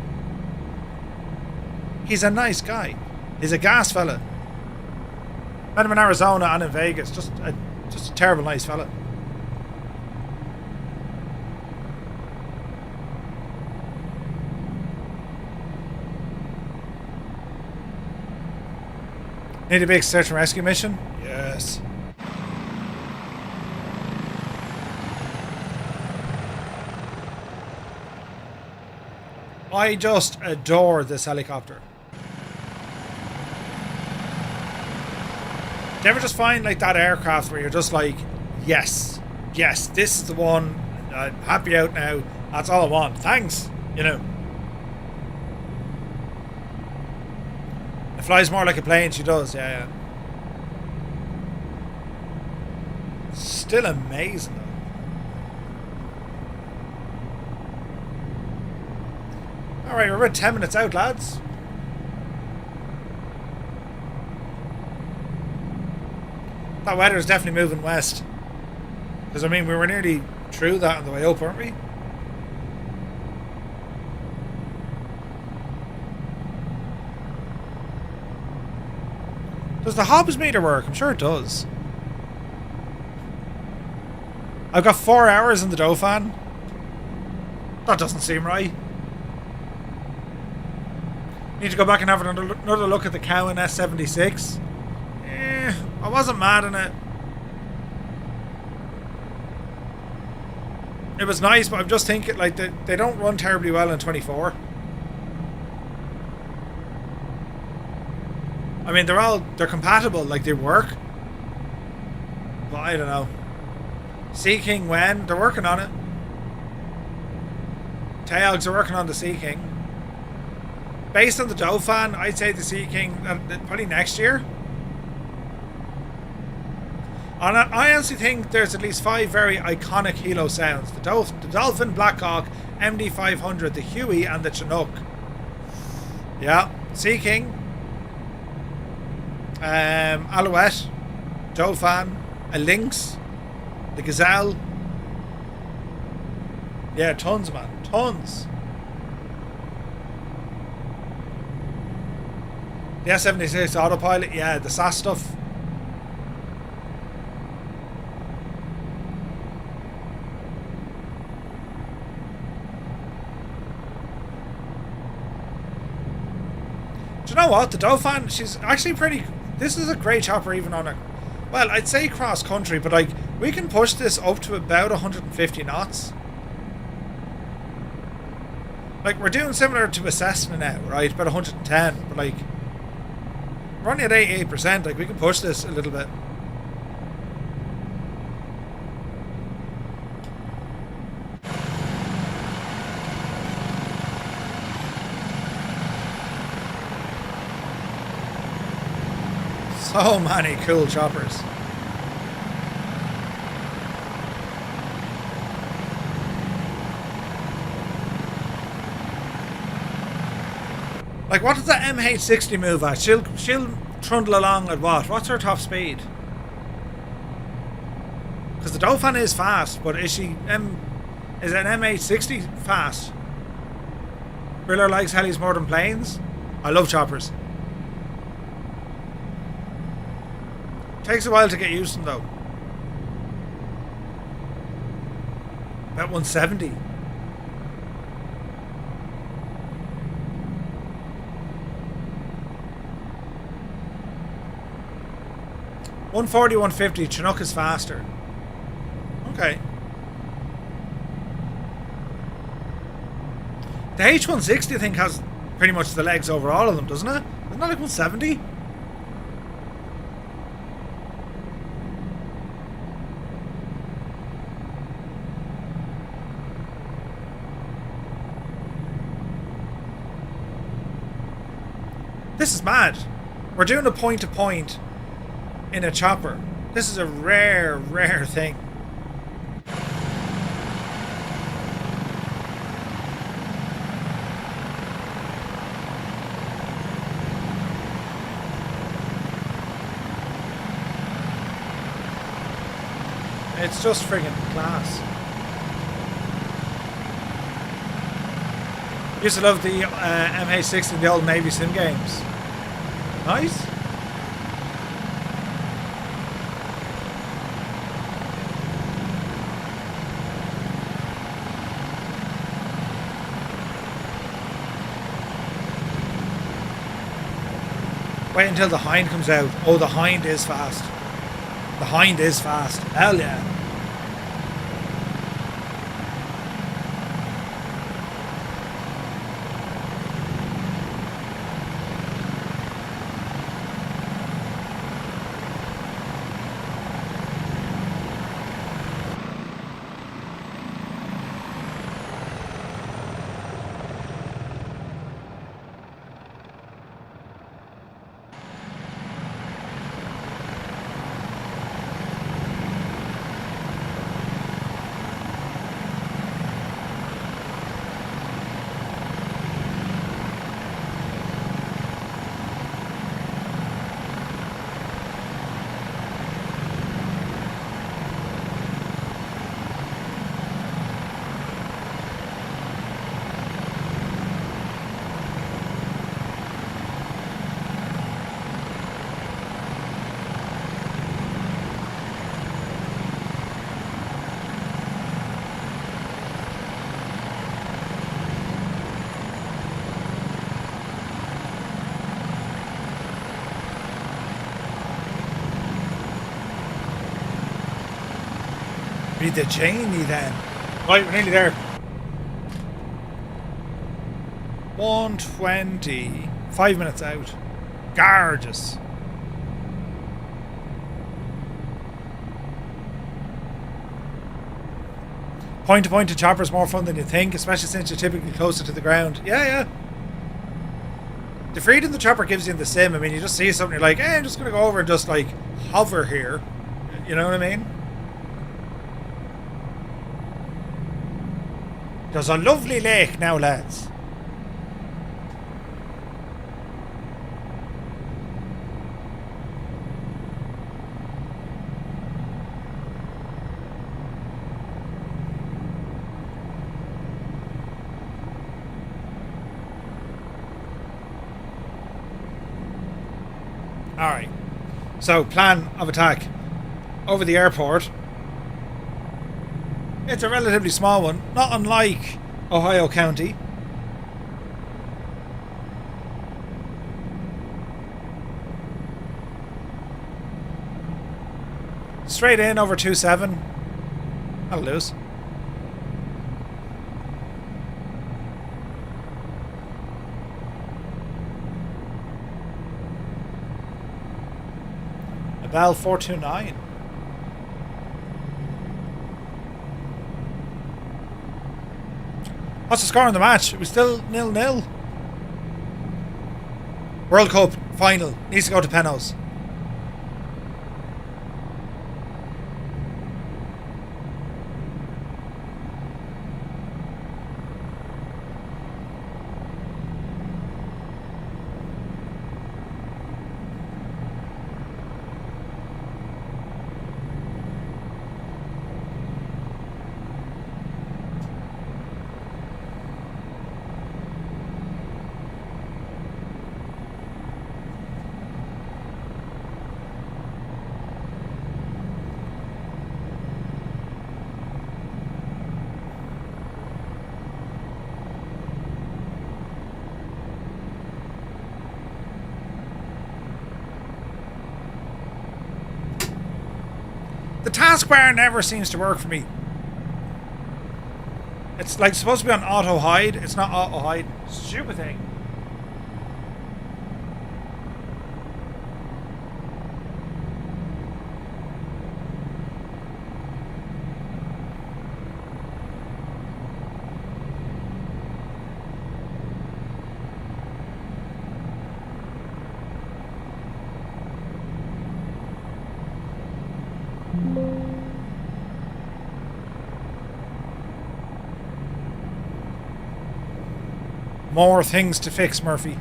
He's a nice guy. He's a gas fella. Met him in Arizona and in Vegas. Just a terrible nice fella. Need a big search and rescue mission? Yes. I just adore this helicopter. Do you ever just find like that aircraft where you're just like, yes, this is the one. I'm happy out now. That's all I want. Thanks. It flies more like a plane, she does, yeah. Still amazing, though. Alright, we're about 10 minutes out, lads. That weather is definitely moving west. Because, I mean, we were nearly through that on the way up, weren't we? Does the Hobbs meter work? I'm sure it does. I've got 4 hours in the Dauphin. That doesn't seem right. Need to go back and have another look at the cow in S76. I wasn't mad in it. It was nice, but I'm just thinking, like, they don't run terribly well in 24. I mean, they're compatible, like, they work. But I don't know. Sea King when? They're working on it. Tailgs are working on the Sea King. Based on the Dauphin, I'd say the Sea King probably next year. And I honestly think there's at least 5 very iconic helo sounds. The Dolphin, Blackhawk, MD500, the Huey, and the Chinook. Yeah. Sea King. Alouette. Dauphin. A Lynx. The Gazelle. Yeah, tons, man. Tons. The S76 autopilot. Yeah, the SAS stuff. Do you know what? The Dauphin, she's actually pretty... This is a great chopper even on a... Well, I'd say cross country, but like, we can push this up to about 150 knots. Like, we're doing similar to a Cessna now, right? About 110, but like, we're only at 88%, like, we can push this a little bit. So many cool choppers. Like, what does that MH60 move at? She'll trundle along at what? What's her top speed? Because the Dauphin is fast, but is an MH60 fast? Briller likes helis more than planes? I love choppers. Takes a while to get used to them, though. About 170. $140, $150. Chinook is faster. Okay. The H160, I think, has pretty much the legs over all of them, doesn't it? Isn't that like 170? This is mad. We're doing a point-to-point in a chopper. This is a rare, rare thing. It's just friggin' class. Used to love the MH60 in the old Navy sim games. Nice. Wait until the Hind comes out. Oh, the Hind is fast. The Hind is fast. Hell yeah. Read the Cheney then. Right, we're nearly there. 1:20. 5 minutes out. Gorgeous. Point to chopper is more fun than you think, especially since you're typically closer to the ground. Yeah. The freedom the chopper gives you in the sim, I mean, you just see something, you're like, hey, I'm just going to go over and just, like, hover here. You know what I mean? There's a lovely lake now, lads. Alright, so plan of attack over the airport. It's a relatively small one, not unlike Ohio County. Straight in over 27. That'll lose. Bell 429. What's the score in the match? It was still 0-0. World Cup final. Needs to go to Penos. The taskbar never seems to work for me. It's like supposed to be on auto hide. It's not auto hide. Stupid thing. More things to fix, Murphy.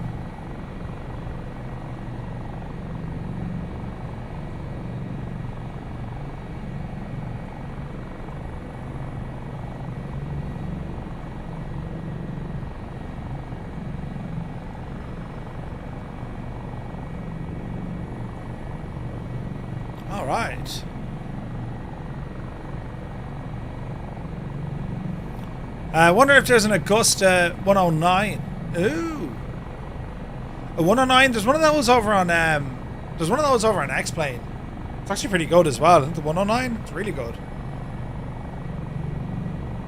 All right. I wonder if there's an Augusta 109. Ooh. A 109, there's one of those over on X-Plane. It's actually pretty good as well. I think the 109, it's really good.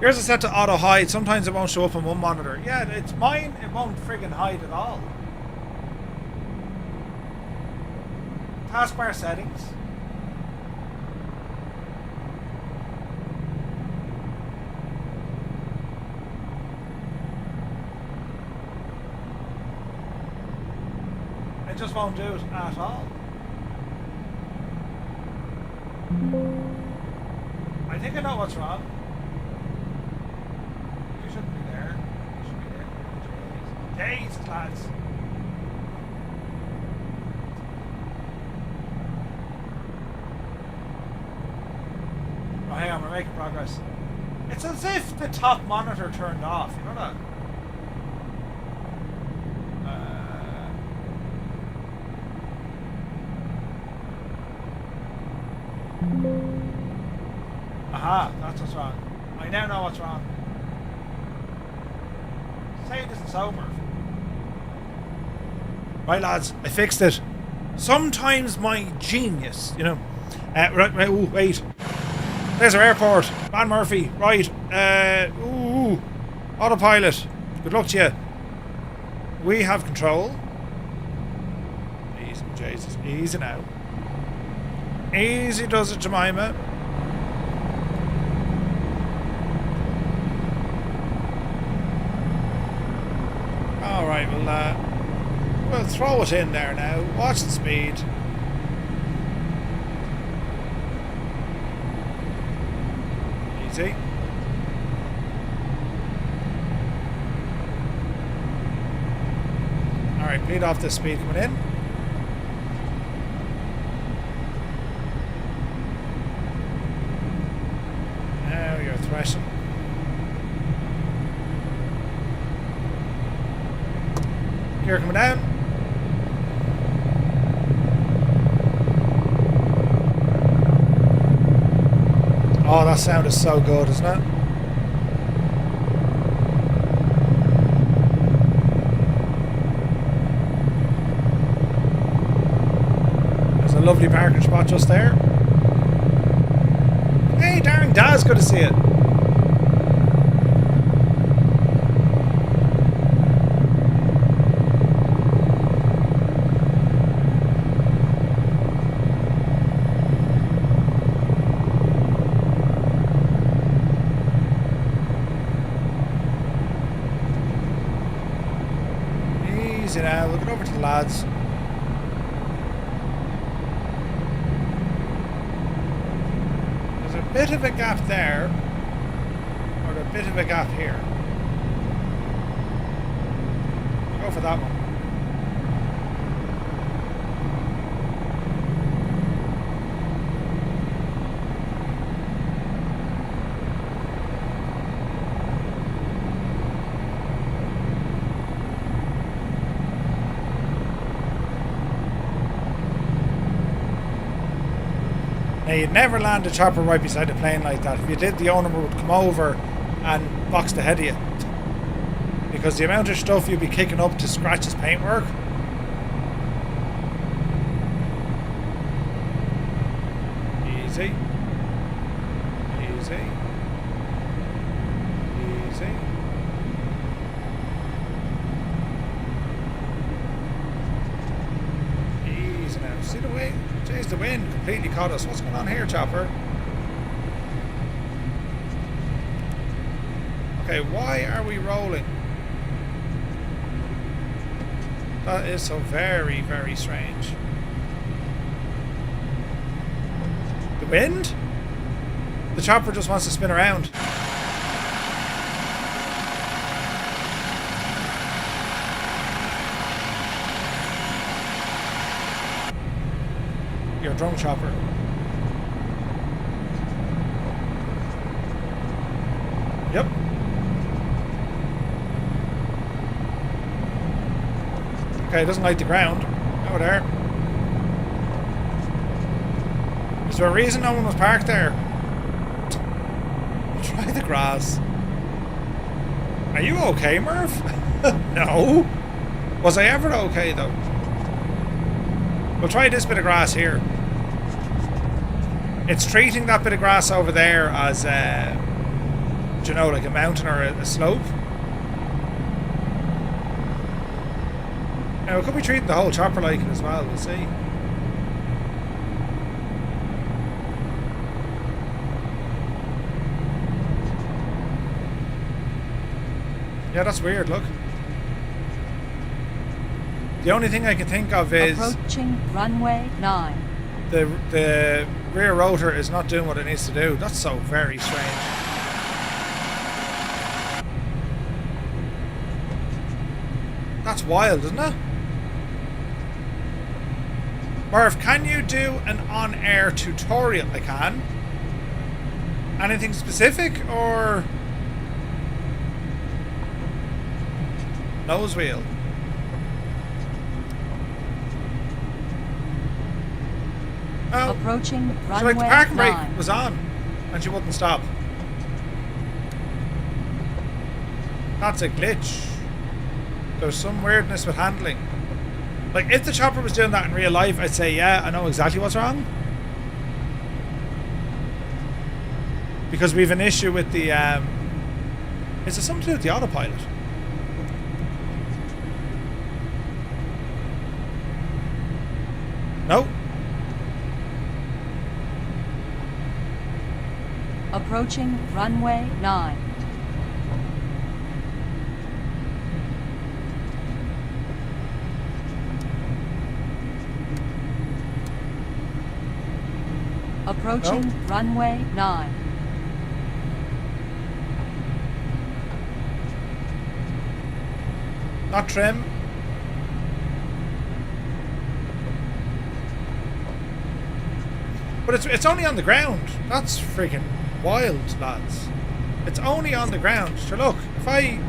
Yours is set to auto hide. Sometimes it won't show up on one monitor. Yeah, it's mine, it won't friggin' hide at all. Taskbar settings. It just won't do it at all. I think I know what's wrong. You shouldn't be there. You should be there. Jeez, lads. Oh, hang on, we're making progress. It's as if the top monitor turned off. You know that? Aha, that's what's wrong. I now know what's wrong. Say it isn't so, Murphy. Right, lads, I fixed it. Sometimes my genius, you know. Right, ooh, wait. There's our airport. Man Murphy. Right. Ooh. Autopilot. Good luck to you. We have control. Easy, Jesus. Easy now. Easy does it, Jemima. Alright, we'll throw it in there now. Watch the speed. Easy. Alright, bleed off the speed coming in. Now you're thrashing. Gear coming down. Oh, that sound is so good, isn't it? There's a lovely parking spot just there. Hey, darn Daz, good to see it. Now, look it over to the lads. There's a bit of a gap there, or a bit of a gap here. We'll go for that one. Now, you'd never land a chopper right beside a plane like that. If you did, the owner would come over and box the head of you. Because the amount of stuff you'd be kicking up to scratch his paintwork. Easy. Easy. Easy. Easy now. See the way? Jeez, the wind completely caught us. What's going on here, chopper? Okay, why are we rolling? That is so very, very strange. The wind? The chopper just wants to spin around. You're a drone chopper. Yep. Okay, it doesn't like the ground. Over there. Is there a reason no one was parked there? Try the grass. Are you okay, Murph? No. Was I ever okay, though? We'll try this bit of grass here. It's treating that bit of grass over there as, you know, like a mountain or a slope. Now, it could be treating the whole chopper like it as well, we'll see. Yeah, that's weird, look. The only thing I can think of is... Approaching runway 9. The rear rotor is not doing what it needs to do. That's so very strange. That's wild, isn't it? Murph, can you do an on-air tutorial? I can. Anything specific, or... Nose wheel? Oh, approaching runway so like the parking 9. brake was on and she wouldn't stop. That's a glitch. There's some weirdness with handling. Like, if the chopper was doing that in real life, I'd say, yeah, I know exactly what's wrong. because we've an issue with the is there something to do with the autopilot? No. Approaching runway 9. Approaching runway 9. Not trim. But it's only on the ground. That's freaking wild, lads. It's only on the ground. So look, if I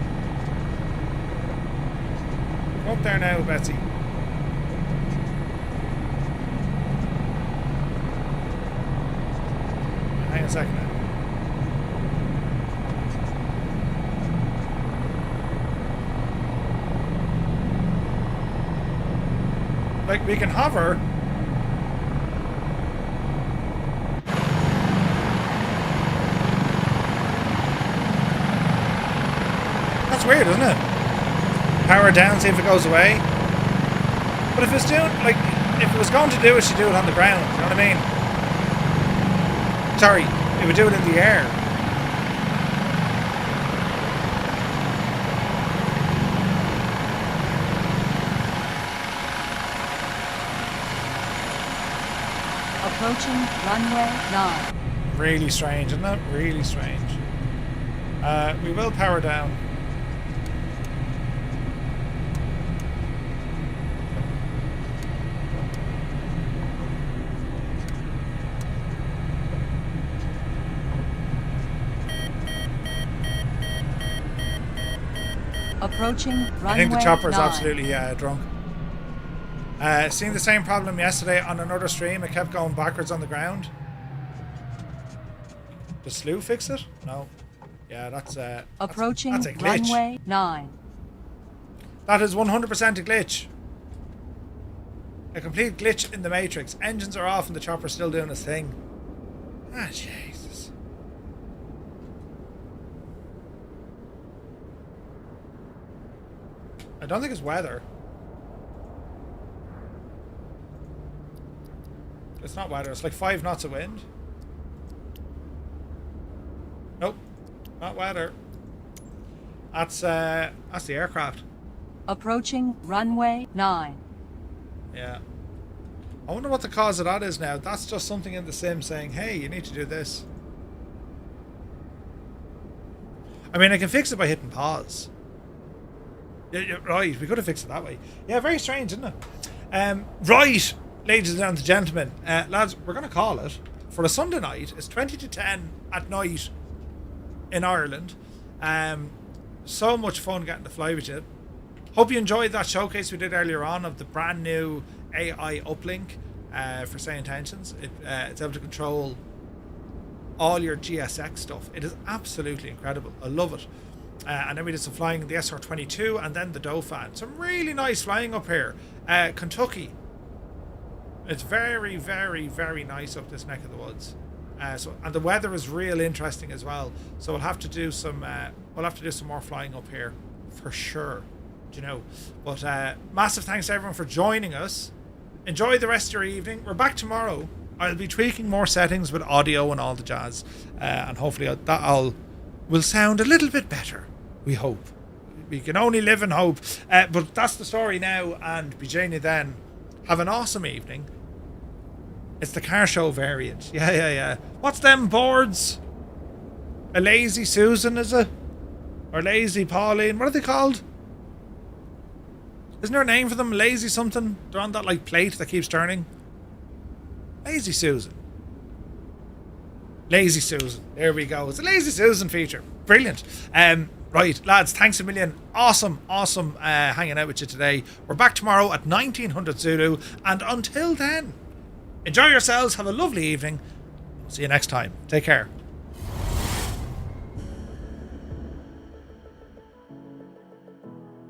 go up there now, Betsy. Hang on a second now. Like, we can hover. That's weird, isn't it? Power down, see if it goes away. But if it's doing, like, if it was going to do it, she'd do it on the ground. You know what I mean? Sorry, it would do it in the air. Approaching runway 9. Really strange, isn't it? Really strange. We will power down. Approaching runway I think the chopper is 9. absolutely drunk. Seen the same problem yesterday on another stream. It kept going backwards on the ground. Did Slew fix it? No. Yeah, that's approaching that's a glitch. Runway 9. That is 100% a glitch. A complete glitch in the matrix. Engines are off and the chopper's still doing its thing. Ah, Jesus. I don't think it's weather. It's not weather. It's like 5 knots of wind. Nope. Not weather. That's the aircraft. Approaching runway 9. Yeah. I wonder what the cause of that is now. That's just something in the sim saying, hey, you need to do this. I mean, I can fix it by hitting pause. Yeah, right, we could have fixed it that way. Yeah, very strange, isn't it? Right, ladies and gentlemen. Lads, we're going to call it. For a Sunday night, it's 20 to 10 at night in Ireland. So much fun getting to fly with you. Hope you enjoyed that showcase we did earlier on of the brand new AI Uplink for SayIntentions. It's able to control all your GSX stuff. It is absolutely incredible. I love it. And then we did some flying in the SR22 and then the Dauphin. Some really nice flying up here. Kentucky. It's very, very, very nice up this neck of the woods. And the weather is real interesting as well. So we'll have to do some more flying up here for sure. You know, but massive thanks to everyone for joining us. Enjoy the rest of your evening. We're back tomorrow. I'll be tweaking more settings with audio and all the jazz, and hopefully that will sound a little bit better. We hope. We can only live in hope. But that's the story now, and Bijania then. Have an awesome evening. It's the car show variant. Yeah. What's them boards? A Lazy Susan, is it? Or Lazy Pauline? What are they called? Isn't there a name for them? Lazy something? They're on that like plate that keeps turning. Lazy Susan. Lazy Susan. There we go. It's a Lazy Susan feature. Brilliant. Right, lads, thanks a million. Awesome hanging out with you today. We're back tomorrow at 1900 Zulu. And until then, enjoy yourselves. Have a lovely evening. See you next time. Take care.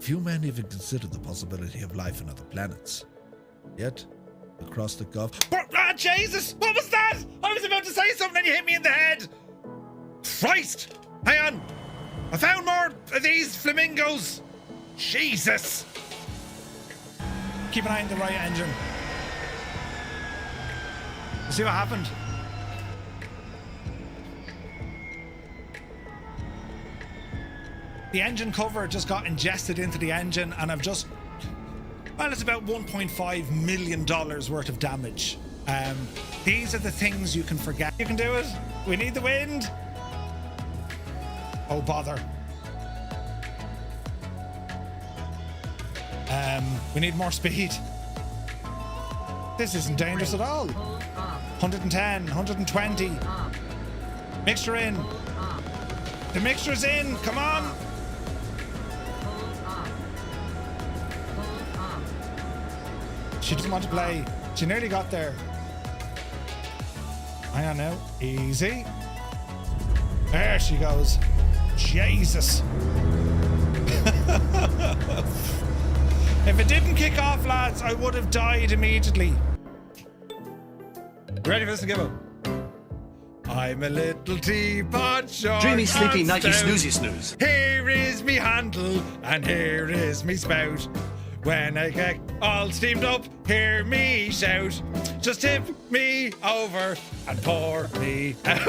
Few men even consider the possibility of life on other planets. Yet, across the Gulf... Jesus! What was that? I was about to say something and you hit me in the head! Christ! Hang on! I found more of these flamingos! Jesus! Keep an eye on the right engine. See what happened? The engine cover just got ingested into the engine, and I've just... Well, it's about $1.5 million worth of damage. These are the things you can forget. You can do it. We need the wind. Oh, bother. We need more speed. This isn't dangerous at all. 110, 120. Mixture in. The mixture's in. Come on. She doesn't want to play. She nearly got there. Hang on now. Easy. There she goes. Jesus. If it didn't kick off, lads, I would have died immediately. Ready for this to give up? I'm a little teapot, short Dreamy, sleepy, and nighty, stout. snoozy, snooze. Here is me handle, and here is me spout. When I get all steamed up, hear me shout. Just tip me over and pour me out.